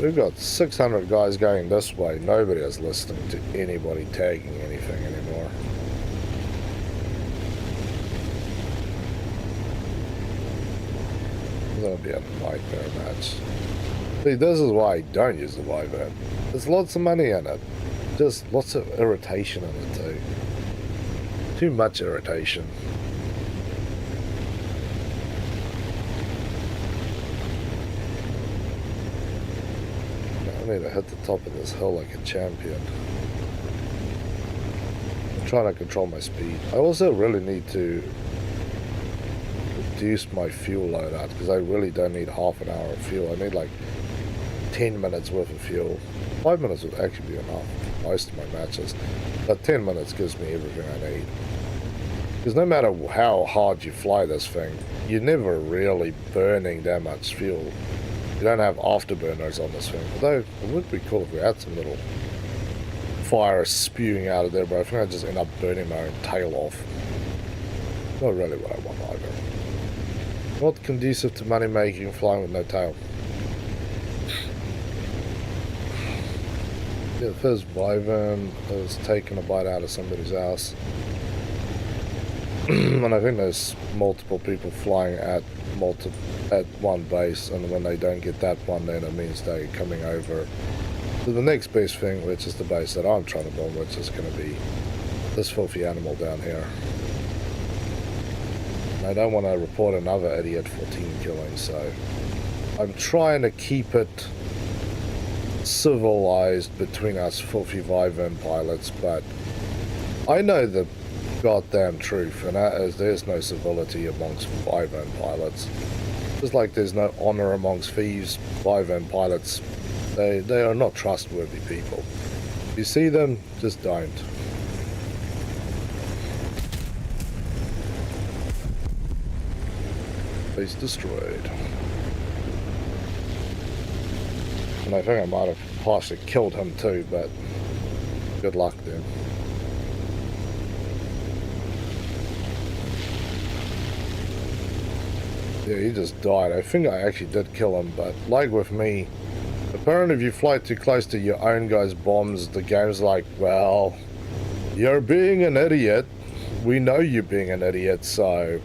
We've got 600 guys going this way. Nobody is listening to anybody tagging anything anymore. It's gonna be a nightmare match. See, this is why I don't use the Wyvern. There's lots of money in it. Just lots of irritation in it too. Too much irritation. I need to hit the top of this hill like a champion. I'm trying to control my speed. I also really need to reduce my fuel loadout because I really don't need half an hour of fuel. I need like 10 minutes worth of fuel. 5 minutes would actually be enough for most of my matches. But 10 minutes gives me everything I need. Because no matter how hard you fly this thing, you're never really burning that much fuel. You don't have afterburners on this thing. Although it would be cool if we had some little fire spewing out of there, but I think I just end up burning my own tail off. Not really what I want either. Not conducive to money making, flying with no tail. Yeah, the first wyvern has taken a bite out of somebody's house. And I think there's multiple people flying at one base, and when they don't get that one, then it means they're coming over to the next base thing, which is the base that I'm trying to bomb, which is going to be this filthy animal down here. And I don't want to report another idiot 14 killing, so I'm trying to keep it civilized between us filthy wyvern pilots, but I know the goddamn truth, and that is there's no civility amongst wyvern pilots. Just like there's no honor amongst thieves, wyvern pilots, they are not trustworthy people. If you see them, just don't. Base destroyed. And I think I might have partially killed him too, but good luck then. Yeah, he just died. I think I actually did kill him, but like with me, apparently if you fly too close to your own guy's bombs, the game's like, well, you're being an idiot. We know you're being an idiot, so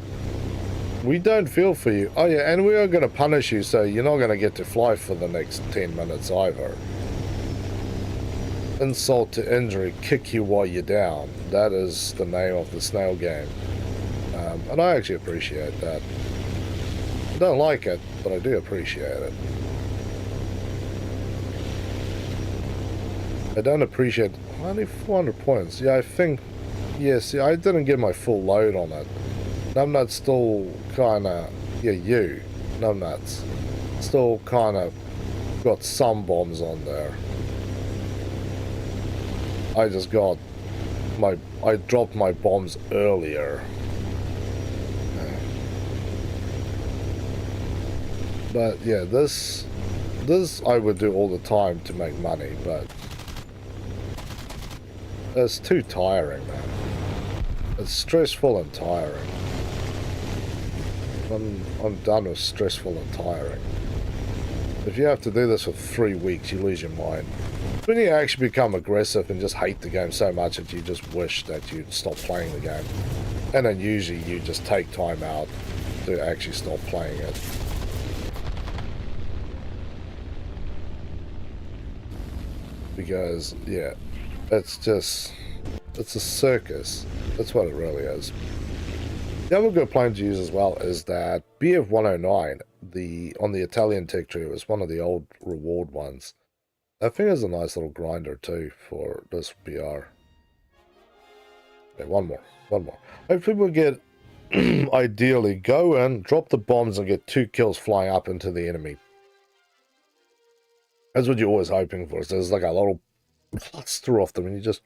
we don't feel for you. Oh yeah, and we are going to punish you, so you're not going to get to fly for the next 10 minutes either. Insult to injury, kick you while you're down. That is the name of the snail game. And I actually appreciate that. I don't like it, but I do appreciate it. I don't appreciate only 400 points. Yeah, I think, yes, yeah, I didn't get my full load on it. Numbnuts still kind of, yeah, Numbnuts still kind of got some bombs on there. I just got I dropped my bombs earlier. But yeah, this I would do all the time to make money, but it's too tiring, man. It's stressful and tiring. I'm done with stressful and tiring. If you have to do this for 3 weeks, you lose your mind. When you actually become aggressive and just hate the game so much that you just wish that you'd stop playing the game. And then usually you just take time out to actually stop playing it. Because, yeah, it's a circus. That's what it really is. The other good plane to use as well is that BF-109, on the Italian tech tree, was one of the old reward ones. I think it's a nice little grinder too for this BR. Okay, one more. Hopefully we'll get, ideally, go in, drop the bombs and get 2 kills flying up into the enemy. That's what you're always hoping for. So there's like a little cluster of them and you just...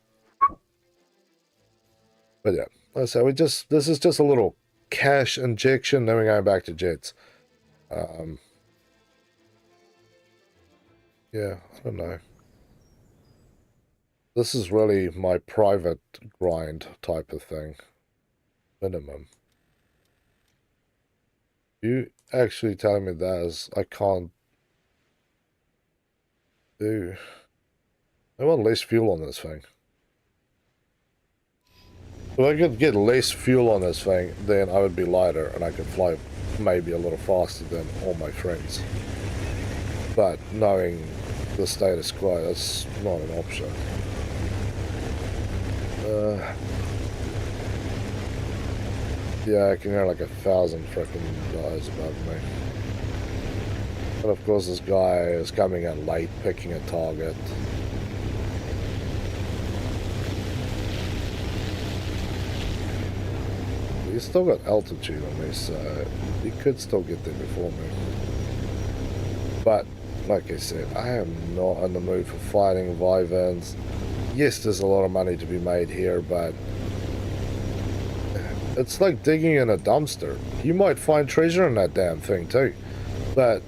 But yeah, so this is just a little cash injection, then we're going back to jets. Yeah, I don't know. This is really my private grind type of thing. Minimum. You actually telling me that is I can't do... I want less fuel on this thing. If I could get less fuel on this thing, then I would be lighter and I could fly maybe a little faster than all my friends. But knowing the status quo, that's not an option. Yeah, I can hear like 1,000 frickin' guys above me. And of course this guy is coming in late, picking a target. He's still got altitude on me, so he could still get there before me. But, like I said, I am not in the mood for fighting wyverns. Yes, there's a lot of money to be made here, but it's like digging in a dumpster. You might find treasure in that damn thing too, but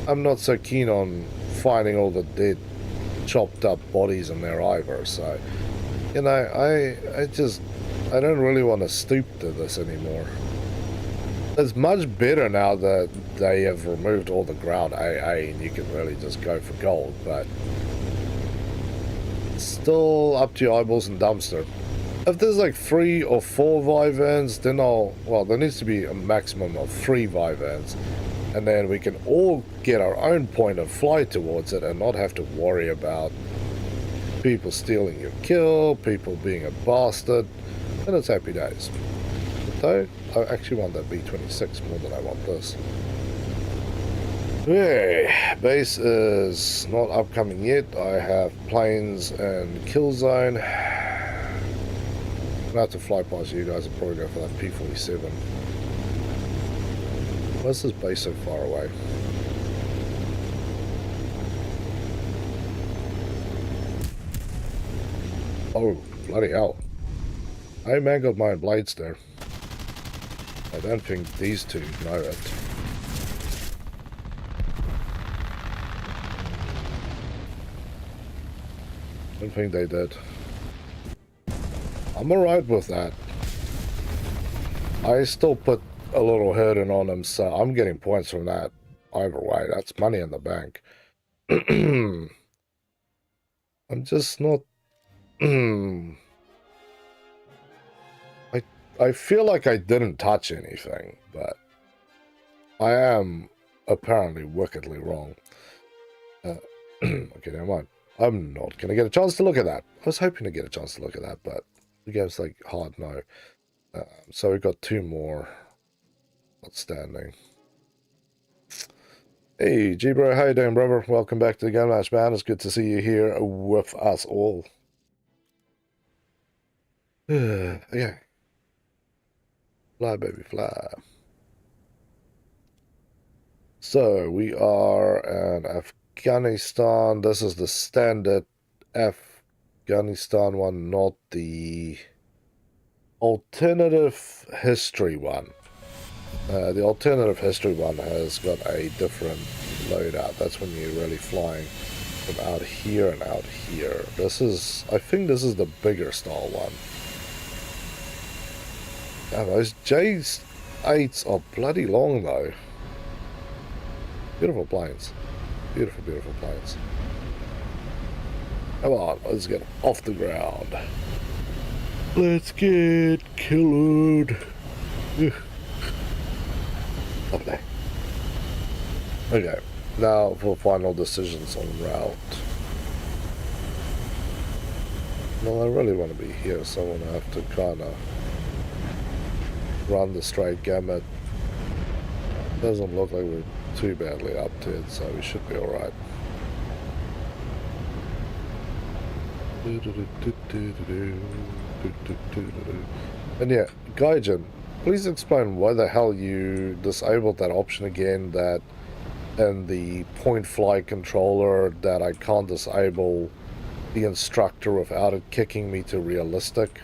I'm not so keen on finding all the dead, chopped up bodies in there either. So, you know, I don't really want to stoop to this anymore. It's much better now that they have removed all the ground AA and you can really just go for gold, but still up to your eyeballs and dumpster. If there's like 3 or 4 Vyverns, then well, there needs to be a maximum of 3 Vyverns, and then we can all get our own point and fly towards it and not have to worry about people stealing your kill, people being a bastard, and it's happy days. Though, I actually want that B-26 more than I want this. Okay, base is not upcoming yet. I have planes and kill zone. I'm gonna have to fly past you guys and probably go for that P-47. Why's this base so far away? Oh, bloody hell. I mangled my blades there. I don't think these two know it. I don't think they did. I'm alright with that. I still put a little hurting on them, so I'm getting points from that. Either way, that's money in the bank. I'm just not... I feel like I didn't touch anything, but I am apparently wickedly wrong. Okay, never mind. I'm not going to get a chance to look at that. I was hoping to get a chance to look at that, but the game's like hard no. So we've got 2 more outstanding. Hey, G-Bro, how you doing, brother? Welcome back to the Game Match, man. It's good to see you here with us all. Okay. Fly, baby, fly. So, we are in Afghanistan. This is the standard Afghanistan one, not the alternative history one. The alternative history one has got a different loadout. That's when you're really flying from out here and out here. This is, I think this is the bigger style one. Now, those J8s are bloody long though. Beautiful planes. Beautiful, beautiful planes. Come on, let's get off the ground. Let's get killed. Lovely. Okay, now for final decisions on route. Well, I really want to be here, so I'm going to have to kind of run the straight gamut. Doesn't look like we're too badly up to it, so we should be alright. And yeah, Gaijin, please explain why the hell you disabled that option again, that in the point fly controller, that I can't disable the instructor without it kicking me to realistic.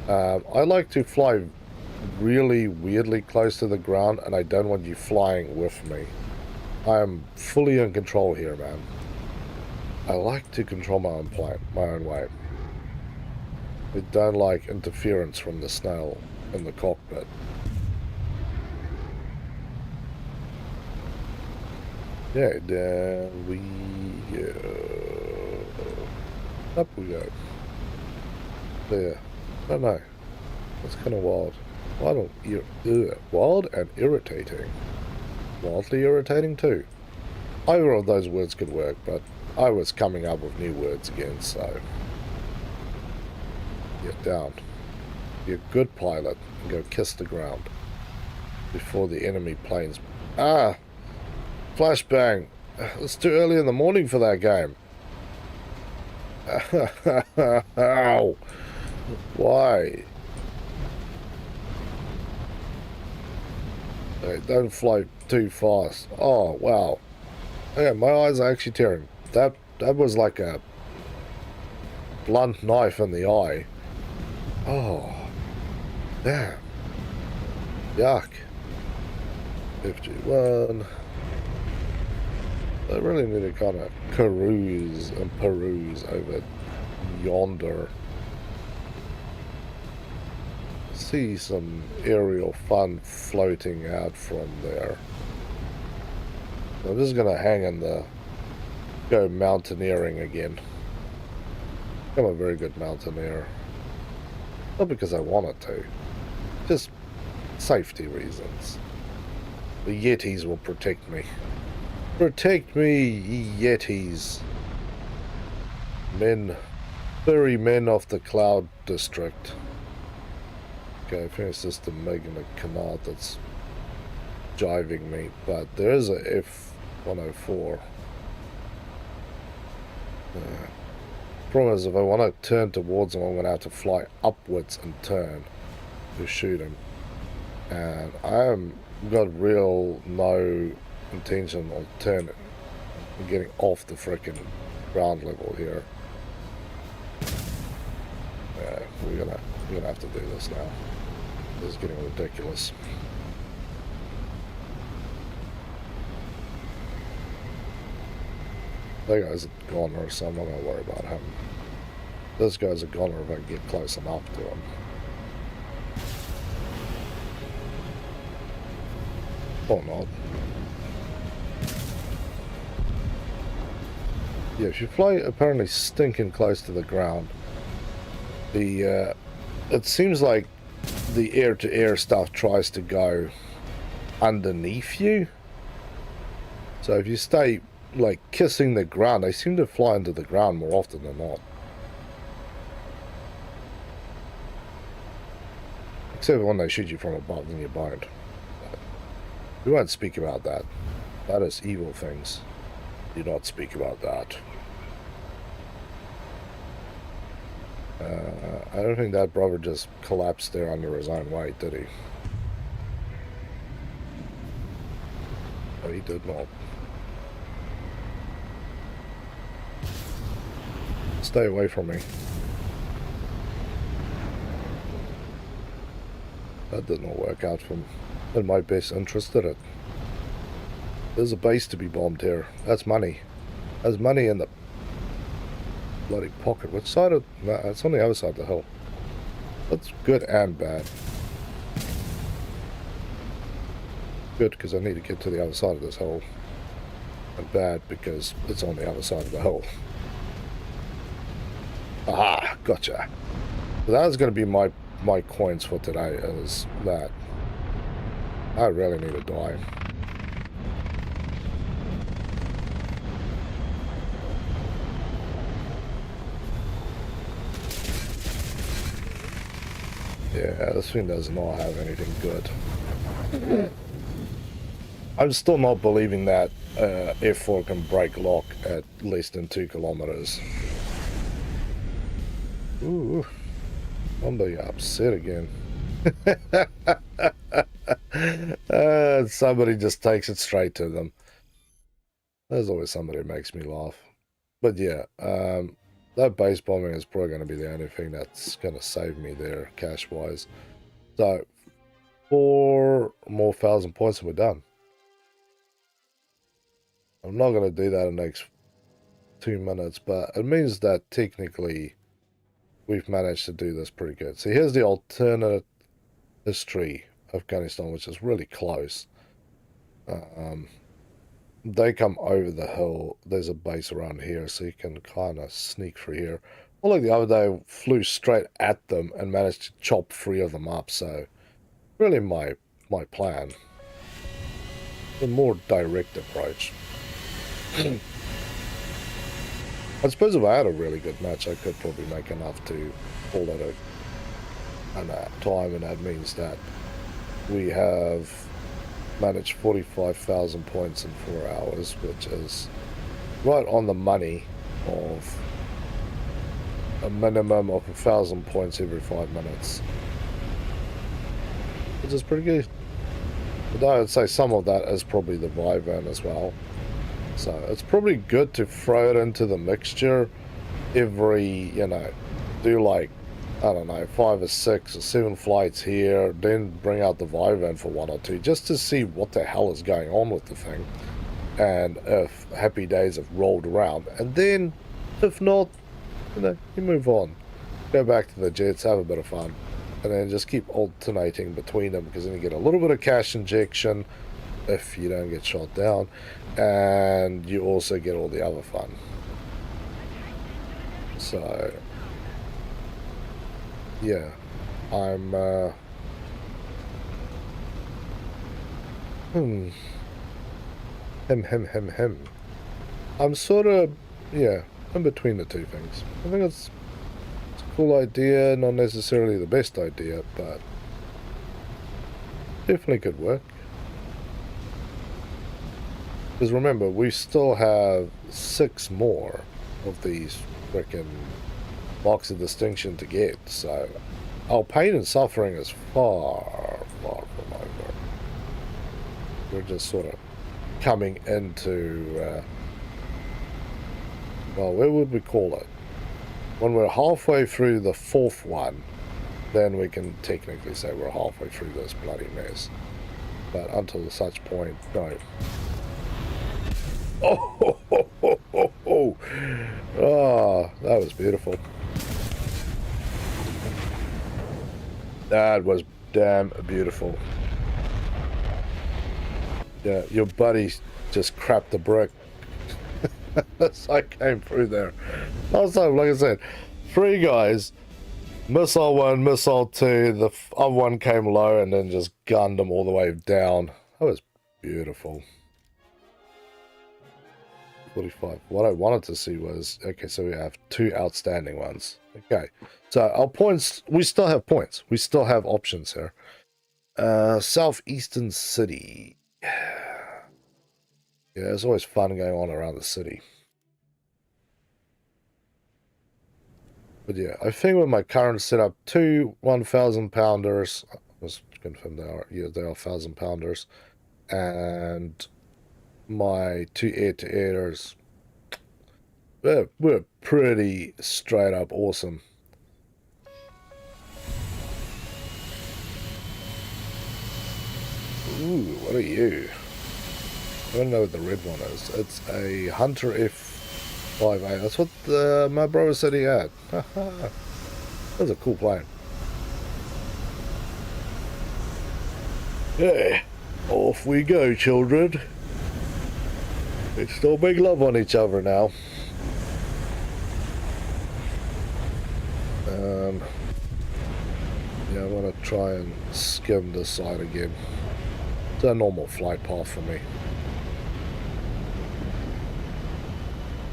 I like to fly really weirdly close to the ground, and I don't want you flying with me. I am fully in control here, man. I like to control my own plane, my own way. I don't like interference from the snail in the cockpit. Yeah, down we go. Up we go. There. I don't know. That's kind of wild. Wild and irritating. Wildly irritating too. Either of those words could work, but I was coming up with new words again, so... Get down. Be a good pilot and go kiss the ground before the enemy planes... Ah! Flashbang! It's too early in the morning for that game. Ow! Why? Okay, don't fly too fast. Oh, wow. Okay, my eyes are actually tearing. That was like a blunt knife in the eye. Oh, damn. Yuck. 51. I really need to kind of peruse over yonder. see some aerial fun floating out from there. I'm just gonna hang in the go mountaineering again. I'm a very good mountaineer. Not because I wanted to, just safety reasons. The Yetis will protect me. Protect me, ye Yetis. Men, furry men of the Cloud District. Okay, I think it's just the Meg and the Canard that's jiving me, but there is a F-104. Problem is, if I want to turn towards him, I'm going to have to fly upwards and turn to shoot him. And I am got real no intention of turning and getting off the frickin' ground level here. Yeah, we're gonna have to do this now. This is getting ridiculous. That guy's a goner, so I'm not gonna worry about him. This guy's a goner if I can get close enough to him. Or not. Yeah, if you fly apparently stinking close to the ground, the it seems like the air-to-air stuff tries to go underneath you. So if you stay like kissing the ground, they seem to fly into the ground more often than not. Except when they shoot you from above, then you're boned. We won't speak about that. That is evil things. Do not speak about that. I don't think that brother just collapsed there under his own weight, did he? No, he did not. Stay away from me. That did not work out in my best interest, did it? There's a base to be bombed here. That's money. There's money in the bloody pocket. Which side of... No, it's on the other side of the hill. That's good and bad. Good because I need to get to the other side of this hill. And bad because it's on the other side of the hill. Aha! Gotcha. So that was going to be my coins for today, is that I really need to die. Yeah, this thing does not have anything good. I'm still not believing that F4 can break lock at less than 2 kilometers. Ooh, I'm being upset again. Somebody just takes it straight to them. There's always somebody who makes me laugh. But yeah, that base bombing is probably going to be the only thing that's going to save me there, cash-wise. So, 4 more 1,000 points and we're done. I'm not going to do that in the next 2 minutes, but it means that technically we've managed to do this pretty good. So here's the alternate history of Afghanistan, which is really close. They come over the hill. There's a base around here, so you can kind of sneak through here. Well, like the other day, I flew straight at them and managed to chop 3 of them up. So really my plan. A more direct approach. I suppose if I had a really good match, I could probably make enough to call that a time, and that means that we have managed 45,000 points in 4 hours, which is right on the money of a minimum of 1,000 points every 5 minutes, which is pretty good. But I would say some of that is probably the Vyvern as well. So it's probably good to throw it into the mixture every, you know, do like, I don't know, 5 or 6 or 7 flights here, then bring out the Vyvern for 1 or 2, just to see what the hell is going on with the thing. And if happy days have rolled around, and then, if not, you know, you move on. Go back to the jets, have a bit of fun. and then just keep alternating between them, because then you get a little bit of cash injection if you don't get shot down, and you also get all the other fun. So yeah, I'm I'm sort of, yeah, in between the two things. I think it's a cool idea, not necessarily the best idea, but definitely could work. Because remember, we still have 6 more of these frickin' marks of distinction to get, so our pain and suffering is far, far from over. We're just sort of coming into, well, where would we call it? When we're halfway through the 4th one, then we can technically say we're halfway through this bloody mess. But until such point, no. Oh, that was beautiful. That was damn beautiful. Yeah, your buddy just crapped the brick as I came through there. Last time, like I said, 3 guys, missile 1, missile 2, the other one came low and then just gunned them all the way down. That was beautiful. 45. What I wanted to see was, okay, so we have 2 outstanding ones. Okay, so our points, we still have points. We still have options here. Southeastern City. Yeah, there's always fun going on around the city. But yeah, I think with my current setup, 2 1,000 pounders. Let's confirm they are. Yeah, they are 1,000 pounders. And my 2 air-to-airs. We're pretty straight up awesome. Ooh, what are you? I don't know what the red one is. It's a Hunter F5A. That's what my brother said he had. That's a cool plane. Yeah, off we go, children. Let's still make love on each other now. Yeah, I want to try and skim this side again. It's a normal flight path for me.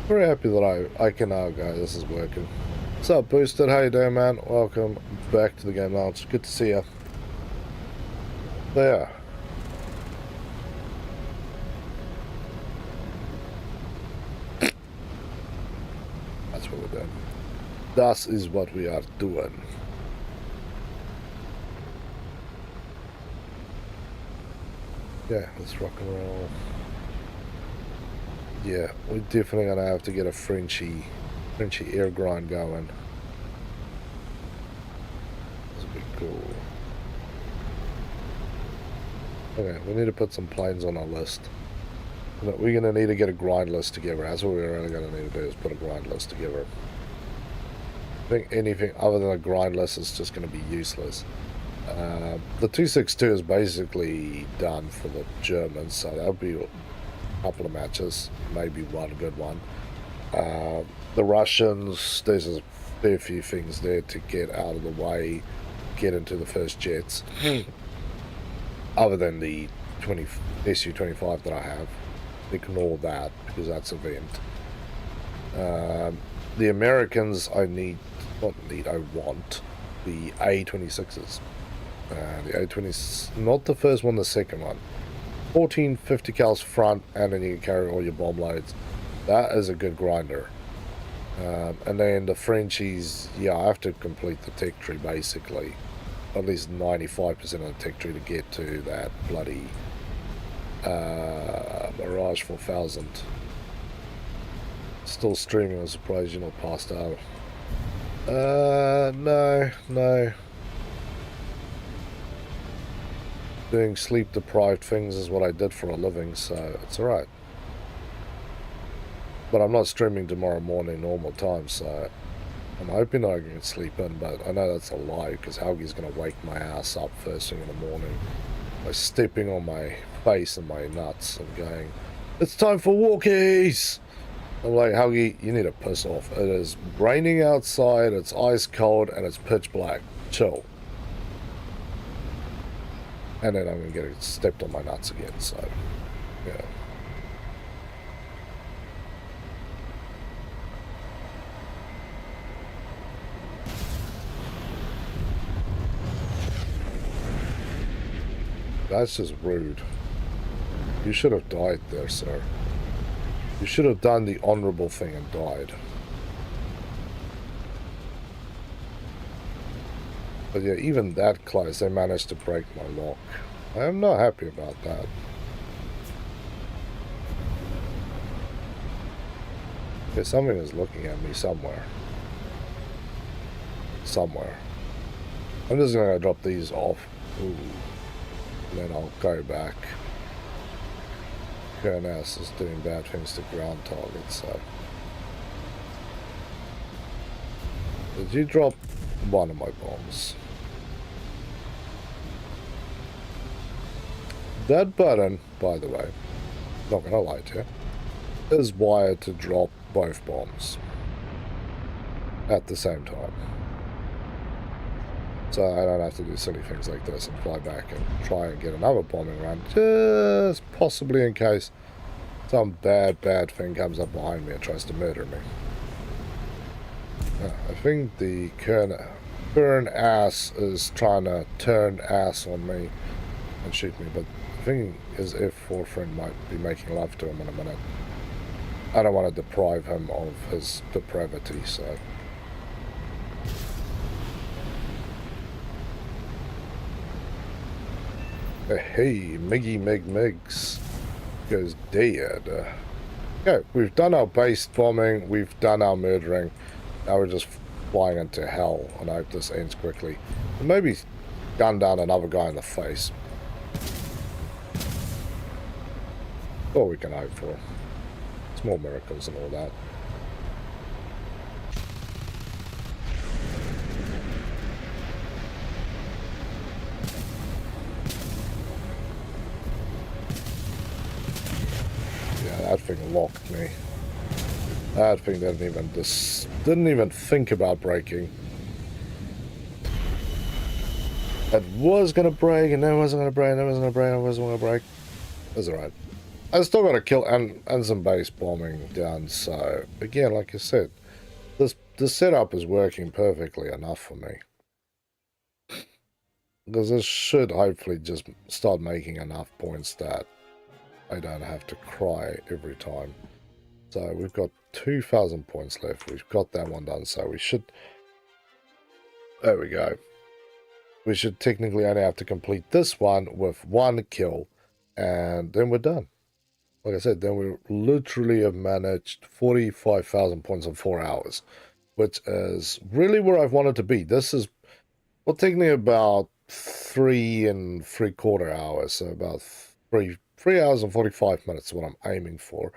Very happy that I can now go. This is working. What's up, Boosted? How you doing, man? Welcome back to the game lounge. Good to see you. There. That's what we're doing. That is what we are doing. Yeah, let's rock and roll. Yeah, we're definitely gonna have to get a Frenchy air grind going. This would be cool. Okay, we need to put some planes on our list. We're gonna need to get a grind list together. That's what we're really gonna need to do, is put a grind list together. I think anything other than a grind list is just gonna be useless. The 262 is basically done for the Germans, so that'll be a couple of matches, maybe one good one. The Russians, there's a fair few things there to get out of the way, get into the first jets. Other than the Su-25 that I have, ignore that because that's a vent. The Americans, I want the A-26s. The A-20, not the first one, the second one. 14 50 cals front, and then you can carry all your bomb loads. That is a good grinder. And then the Frenchies, yeah, I have to complete the tech tree basically. At least 95% of the tech tree to get to that bloody Mirage 4000. Still streaming, I'm surprised you're not passed out. No. Doing sleep deprived things is what I did for a living, so it's alright. But I'm not streaming tomorrow morning normal time, so I'm hoping I can sleep in, but I know that's a lie because Helgi's going to wake my ass up first thing in the morning by stepping on my face and my nuts and going, "It's time for walkies!" I'm like, Helgi, you need to piss off. It is raining outside, it's ice cold, and it's pitch black. Chill. And then I'm going to get stepped on my nuts again, so, yeah. That's just rude. You should have died there, sir. You should have done the honorable thing and died. But yeah, even that close, they managed to break my lock. I am not happy about that. Okay, something is looking at me somewhere. Somewhere. I'm just gonna drop these off. Ooh. And then I'll go back. Kernas is doing bad things to ground targets, so. Did you drop one of my bombs? That button, by the way, not gonna lie to you, is wired to drop both bombs at the same time. So I don't have to do silly things like this and fly back and try and get another bombing run, just possibly in case some bad thing comes up behind me and tries to murder me. I think the Kern ass is trying to turn ass on me and shoot me, but the thing is, if Forefriend might be making love to him in a minute. I don't want to deprive him of his depravity, so. Hey, Miggy Migs goes dead. Okay, we've done our base bombing, we've done our murdering. Now we're just flying into hell, and I hope this ends quickly. And maybe gun down another guy in the face. All we can hope for. Small miracles and all that. That thing locked me. That thing didn't even think about breaking. It was gonna break, and then it wasn't gonna break, and then it wasn't gonna break, and it wasn't gonna break. That's alright. I still got to kill and some base bombing done. So again, like I said, the setup is working perfectly enough for me. Because this should hopefully just start making enough points that I don't have to cry every time. So we've got 2,000 points left. We've got that one done. So we should... There we go. We should technically only have to complete this one with one kill. And then we're done. Like I said, then we literally have managed 45,000 points in 4 hours. Which is really where I've wanted to be. This is... Well, technically about 3 3/4 hours. So about 3 hours and 45 minutes is what I'm aiming for.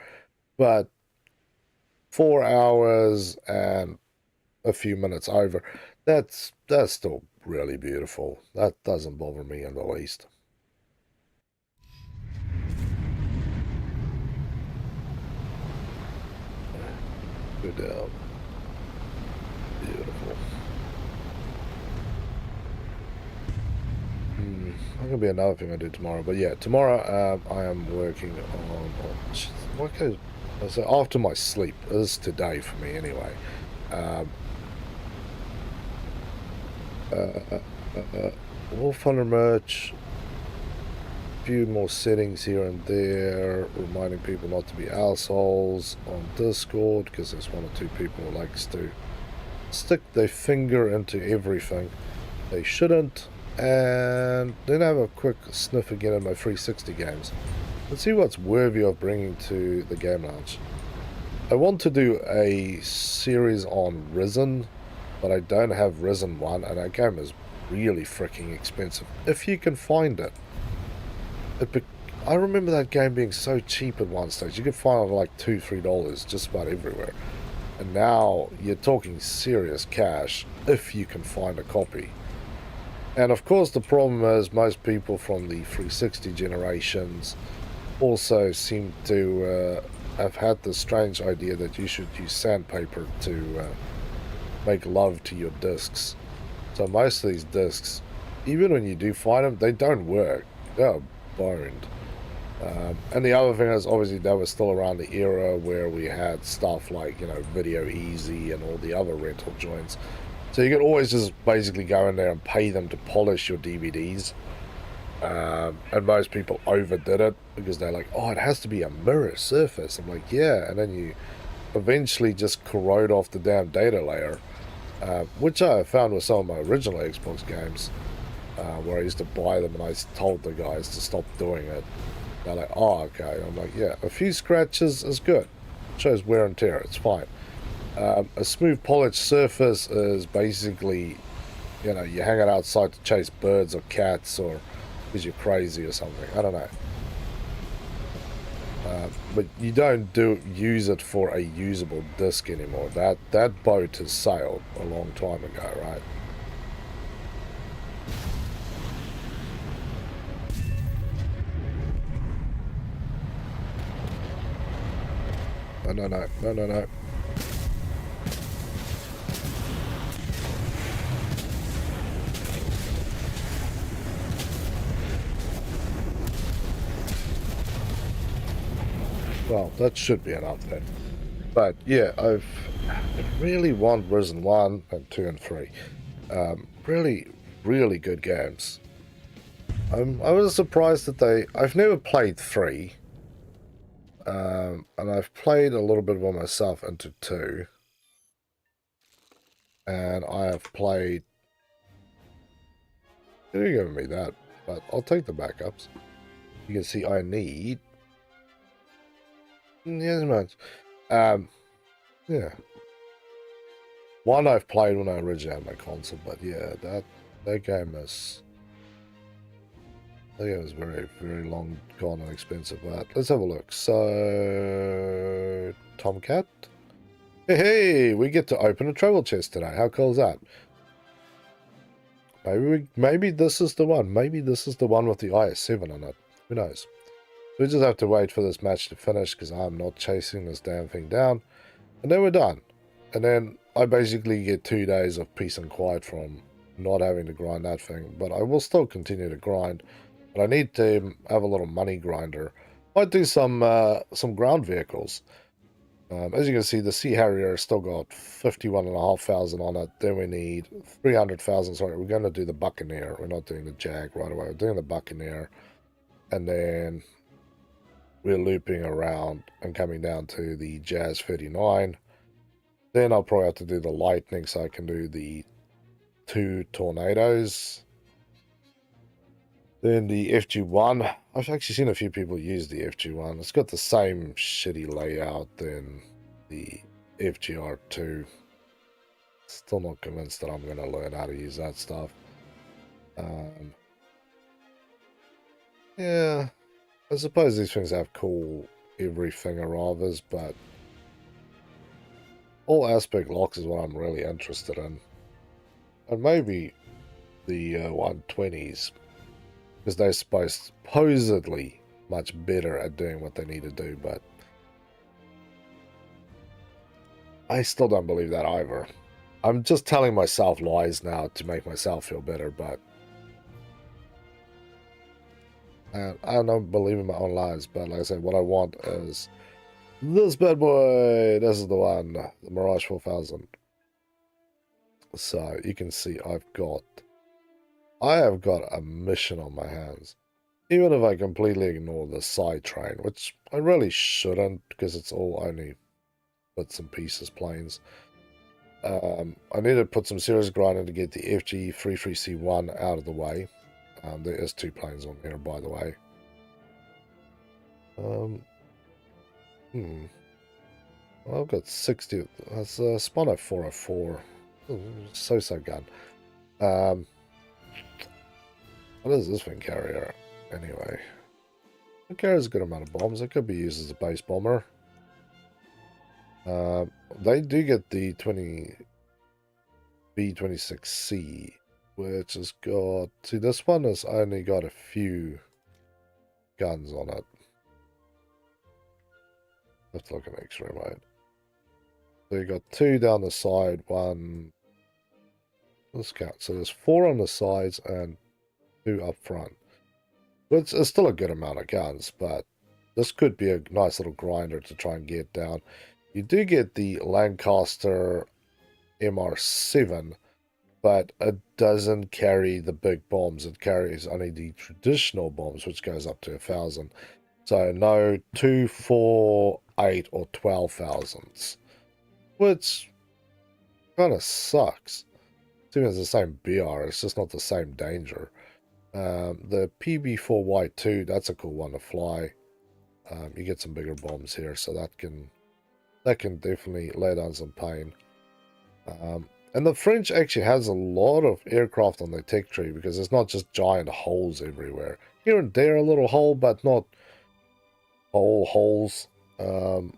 But 4 hours and a few minutes over, that's still really beautiful. That doesn't bother me in the least. Good down. Beautiful. That's gonna be another thing I do tomorrow. But yeah, tomorrow I am working on so after my sleep. This is today for me anyway. Wolf Hunter merch. A few more settings here and there, reminding people not to be assholes on Discord, because there's 1 or 2 people who likes to stick their finger into everything they shouldn't. And then have a quick sniff again at my 360 games. Let's see what's worthy of bringing to the game launch. I want to do a series on Risen, but I don't have Risen 1, and that game is really freaking expensive, if you can find it. I remember that game being so cheap at one stage. You could find it like $2-3 just about everywhere. And now you're talking serious cash if you can find a copy. And of course the problem is most people from the 360 generations also seem to have had this strange idea that you should use sandpaper to make love to your discs. So most of these discs, even when you do find them, they don't work. They're boned. And the other thing is, obviously, that was still around the era where we had stuff like, you know, Video Easy and all the other rental joints. So you could always just basically go in there and pay them to polish your DVDs. And most people overdid it because they're like, oh, it has to be a mirror surface. I'm like, yeah. And then you eventually just corrode off the damn data layer, which I found with some of my original Xbox games, where I used to buy them and I told the guys to stop doing it. They're like, oh, okay. I'm like, yeah, a few scratches is good. It shows wear and tear. It's fine. A smooth polished surface is basically, you know, you hang it outside to chase birds or cats or because you're crazy or something. I don't know. But you don't use it for a usable disc anymore. That boat has sailed a long time ago, right? No. Well, that should be enough then. But yeah, I really want Risen 1 and 2 and 3. Really good games. I was surprised that I've never played 3. And I've played a little bit by myself into 2. And I have played... You're giving me that, but I'll take the backups. You can see I need... Yes, much. Yeah. 1 I've played when I originally had my console, but yeah, that game is... That game is very, very long gone and expensive, but let's have a look. So... Tomcat? Hey, we get to open a travel chest today. How cool is that? Maybe this is the one. Maybe this is the one with the IS-7 on it. Who knows? We just have to wait for this match to finish because I'm not chasing this damn thing down. And then we're done. And then I basically get 2 days of peace and quiet from not having to grind that thing. But I will still continue to grind. But I need to have a little money grinder. Might do some ground vehicles. As you can see, the Sea Harrier still got 51,500 on it. Then we need 300,000. Sorry, we're going to do the Buccaneer. We're not doing the Jag right away. We're doing the Buccaneer. And then we're looping around and coming down to the Jazz 39. Then I'll probably have to do the Lightning so I can do the 2 Tornadoes. Then the FG1. I've actually seen a few people use the FG1. It's got the same shitty layout than the FGR2. Still not convinced that I'm going to learn how to use that stuff. Yeah, I suppose these things have cool everything arrivals, but all aspect locks is what I'm really interested in. And maybe the 120s. Because they're supposedly much better at doing what they need to do, but I still don't believe that either. I'm just telling myself lies now to make myself feel better, but I don't believe in my own lies. But like I said, what I want is this bad boy. This is the one, the Mirage 4000. So you can see I have got a mission on my hands. Even if I completely ignore the side train, which I really shouldn't because it's all only bits and pieces planes. I need to put some serious grinding to get the FG33C1 out of the way. There is 2 planes on there, by the way. Well, I've got 60. That's a Spano 404. So gun. What does this thing carry? Anyway, it carries a good amount of bombs. It could be used as a base bomber. They do get the B26C, which has got... See, this one has only got a few guns on it. Let's look at X-ray mode. So you got 2 down the side, 1... Let's count. So there's 4 on the sides and 2 up front. Which is still a good amount of guns, but this could be a nice little grinder to try and get down. You do get the Lancaster MR7, but it doesn't carry the big bombs. It carries only the traditional bombs, which goes up to 1,000. So no 2, 4, 8, or 12,000s, which kind of sucks. It's even the same BR, it's just not the same danger. The PB4Y2, that's a cool one to fly. You get some bigger bombs here, so that can definitely lay down some pain. And the French actually has a lot of aircraft on their tech tree because it's not just giant holes everywhere. Here and there a little hole, but not whole holes. And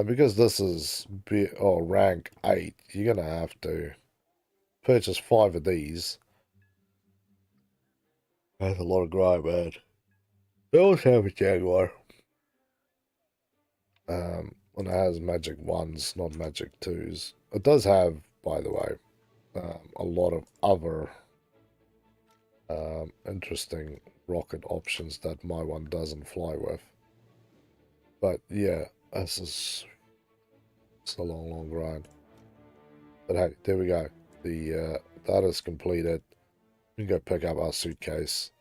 because this is rank 8, you're going to have to purchase 5 of these. That's a lot of grind, man. They also have a Jaguar. And it has magic 1s, not magic 2s. It does have, by the way, a lot of other interesting rocket options that my one doesn't fly with. But yeah, it's a long grind. But hey, there we go. The that is completed. We can go pick up our suitcase.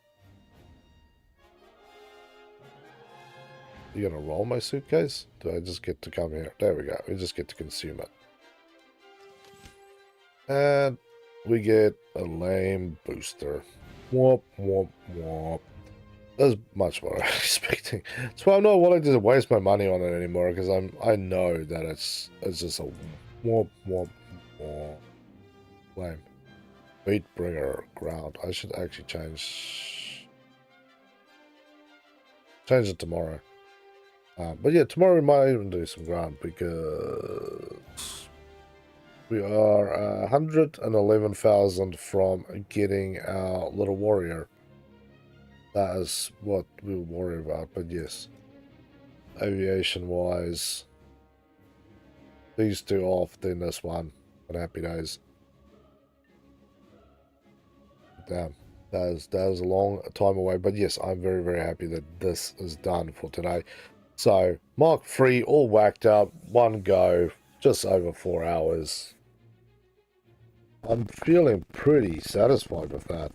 You gonna roll my suitcase? Do I just get to come here? There we go. We just get to consume it. And we get a lame booster. Whoop, whoop, whoop. That's much more I was expecting. That's why I'm not willing to waste my money on it anymore, because I know that it's just a whoop, whoop, whoop. Lame. Beat bringer ground. I should actually change it tomorrow. But yeah, tomorrow we might even do some ground because we are 111,000 from getting our little warrior. That is what we'll worry about. But yes, aviation-wise, these 2 off, then this one. But happy days. Damn, that was a long time away. But yes, I'm very, very happy that this is done for today. So, Mark III, all whacked up, 1 go, just over 4 hours. I'm feeling pretty satisfied with that.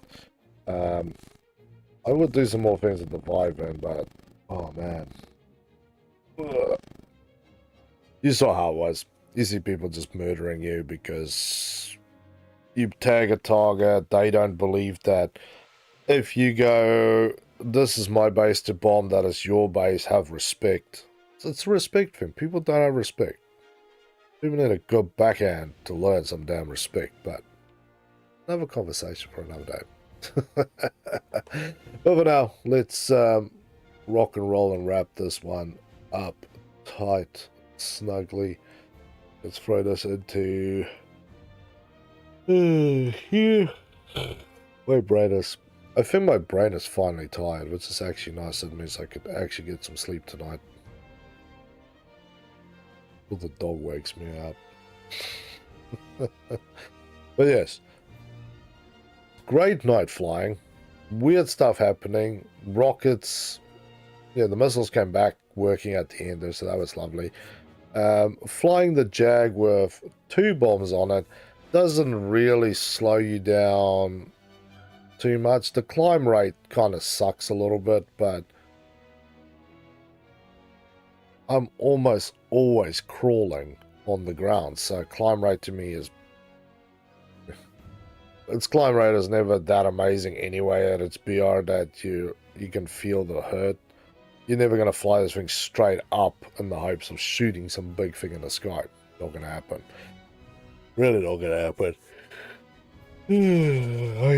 I would do some more things with the Vive in, but, oh man. Ugh. You saw how it was. You see people just murdering you because you tag a target, they don't believe that if you go, this is my base to bomb, that is your base, have respect. It's a respect thing. People don't have respect. People need a good backhand to learn some damn respect, but another conversation for another day. But for now, let's rock and roll and wrap this one up tight, snugly. Let's throw this into here. My brain is... I think my brain is finally tired, which is actually nice. It means I could actually get some sleep tonight. Well, the dog wakes me up. But yes, great night flying. Weird stuff happening. Rockets. Yeah, the missiles came back working at the end there, so that was lovely. Flying the Jag with 2 bombs on it doesn't really slow you down too much. The climb rate kind of sucks a little bit, but I'm almost always crawling on the ground, so climb rate to me is... its climb rate is never that amazing anyway at its BR that you can feel the hurt. You're never going to fly this thing straight up in the hopes of shooting some big thing in the sky. Not going to happen. Really not going to happen. Oh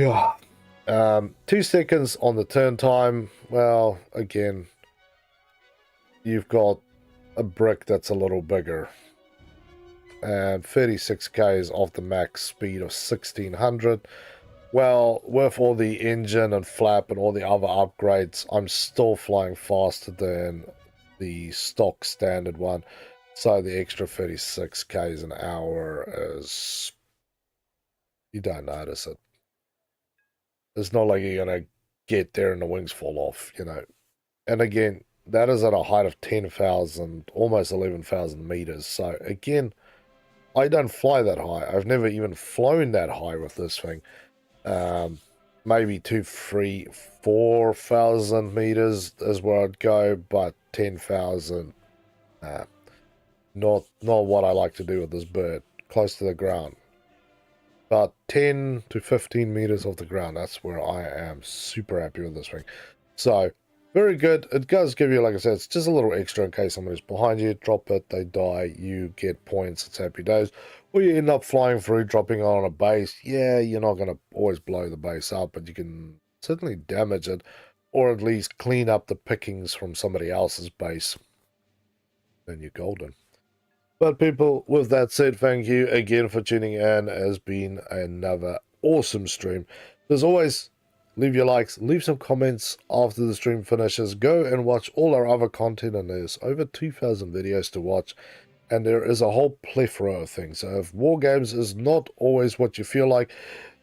yeah. 2 seconds on the turn time. Well, again, you've got a brick that's a little bigger. And 36 k's off the max speed of 1600. Well, with all the engine and flap and all the other upgrades, I'm still flying faster than the stock standard one. So the extra 36 k's an hour is, you don't notice it. It's not like you're going to get there and the wings fall off, you know. And again, that is at a height of 10,000, almost 11,000 meters. So again, I don't fly that high. I've never even flown that high with this thing. Maybe 2, 3, 4,000 meters is where I'd go, but 10,000, not what I like to do with this bird. Close to the ground. About 10 to 15 meters off the ground. That's where I am super happy with this thing. So, very good. It does give you, like I said, it's just a little extra in case somebody's behind you. Drop it, they die, you get points. It's happy days. Or you end up flying through, dropping on a base. Yeah, you're not going to always blow the base up, but you can certainly damage it, or at least clean up the pickings from somebody else's base. Then you're golden. But people, with that said, thank you again for tuning in. It has been another awesome stream. As always, leave your likes, leave some comments after the stream finishes. Go and watch all our other content, and there's over 2,000 videos to watch. And there is a whole plethora of things. So if war games is not always what you feel like,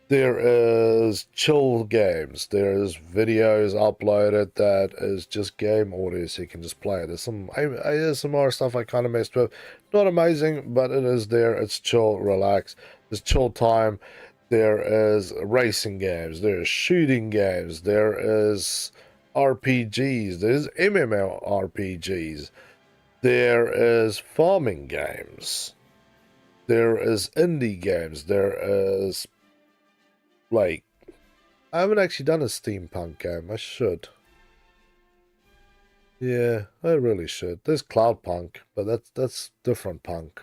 there is chill games. There is videos uploaded that is just game audio, so you can just play it. There's some ASMR stuff I kind of messed with. Not amazing, but it is there. It's chill, relax. There's chill time. There is racing games. There's shooting games. There is RPGs. There's MMORPGs. There is farming games. There is indie games. There is, like, I haven't actually done a steampunk game. I should. Yeah, I really should. There's Cloudpunk, but that's different punk.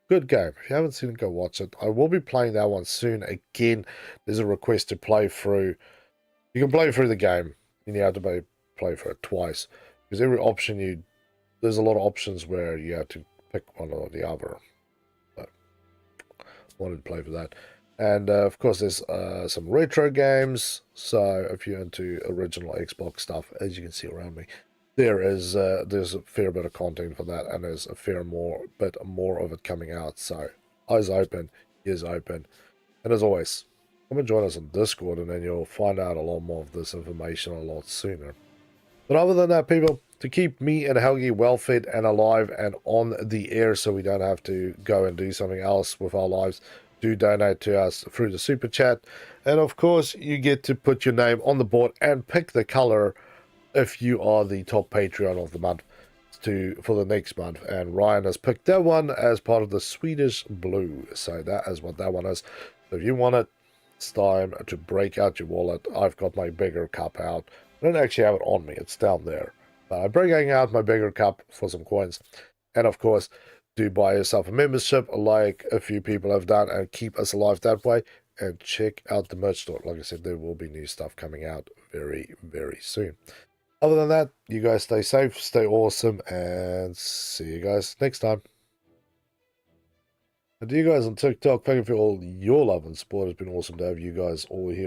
Good game. If you haven't seen it, go watch it. I will be playing that one soon. Again, there's a request to play through. You can play through the game, and you have to play through it twice. Because every option there's a lot of options where you have to pick one or the other. So, I wanted to play for that. And, of course, there's some retro games. So, if you're into original Xbox stuff, as you can see around me, there's a fair bit of content for that, and there's a bit more of it coming out. So, eyes open, ears open. And as always, come and join us on Discord, and then you'll find out a lot more of this information a lot sooner. But other than that, people, to keep me and Helgi well fed and alive and on the air so we don't have to go and do something else with our lives, do donate to us through the super chat. And of course, you get to put your name on the board and pick the color if you are the top Patreon of the month for the next month. And Ryan has picked that one as part of the Swedish blue. So that is what that one is. So if you want it, it's time to break out your wallet. I've got my bigger cup out. I don't actually have it on me. It's down there. But I'm bringing out my bigger cup for some coins. And of course, do buy yourself a membership like a few people have done and keep us alive that way. And check out the merch store. Like I said, there will be new stuff coming out very, very soon. Other than that, you guys stay safe, stay awesome, and see you guys next time. And to you guys on TikTok, thank you for all your love and support. It's been awesome to have you guys all here.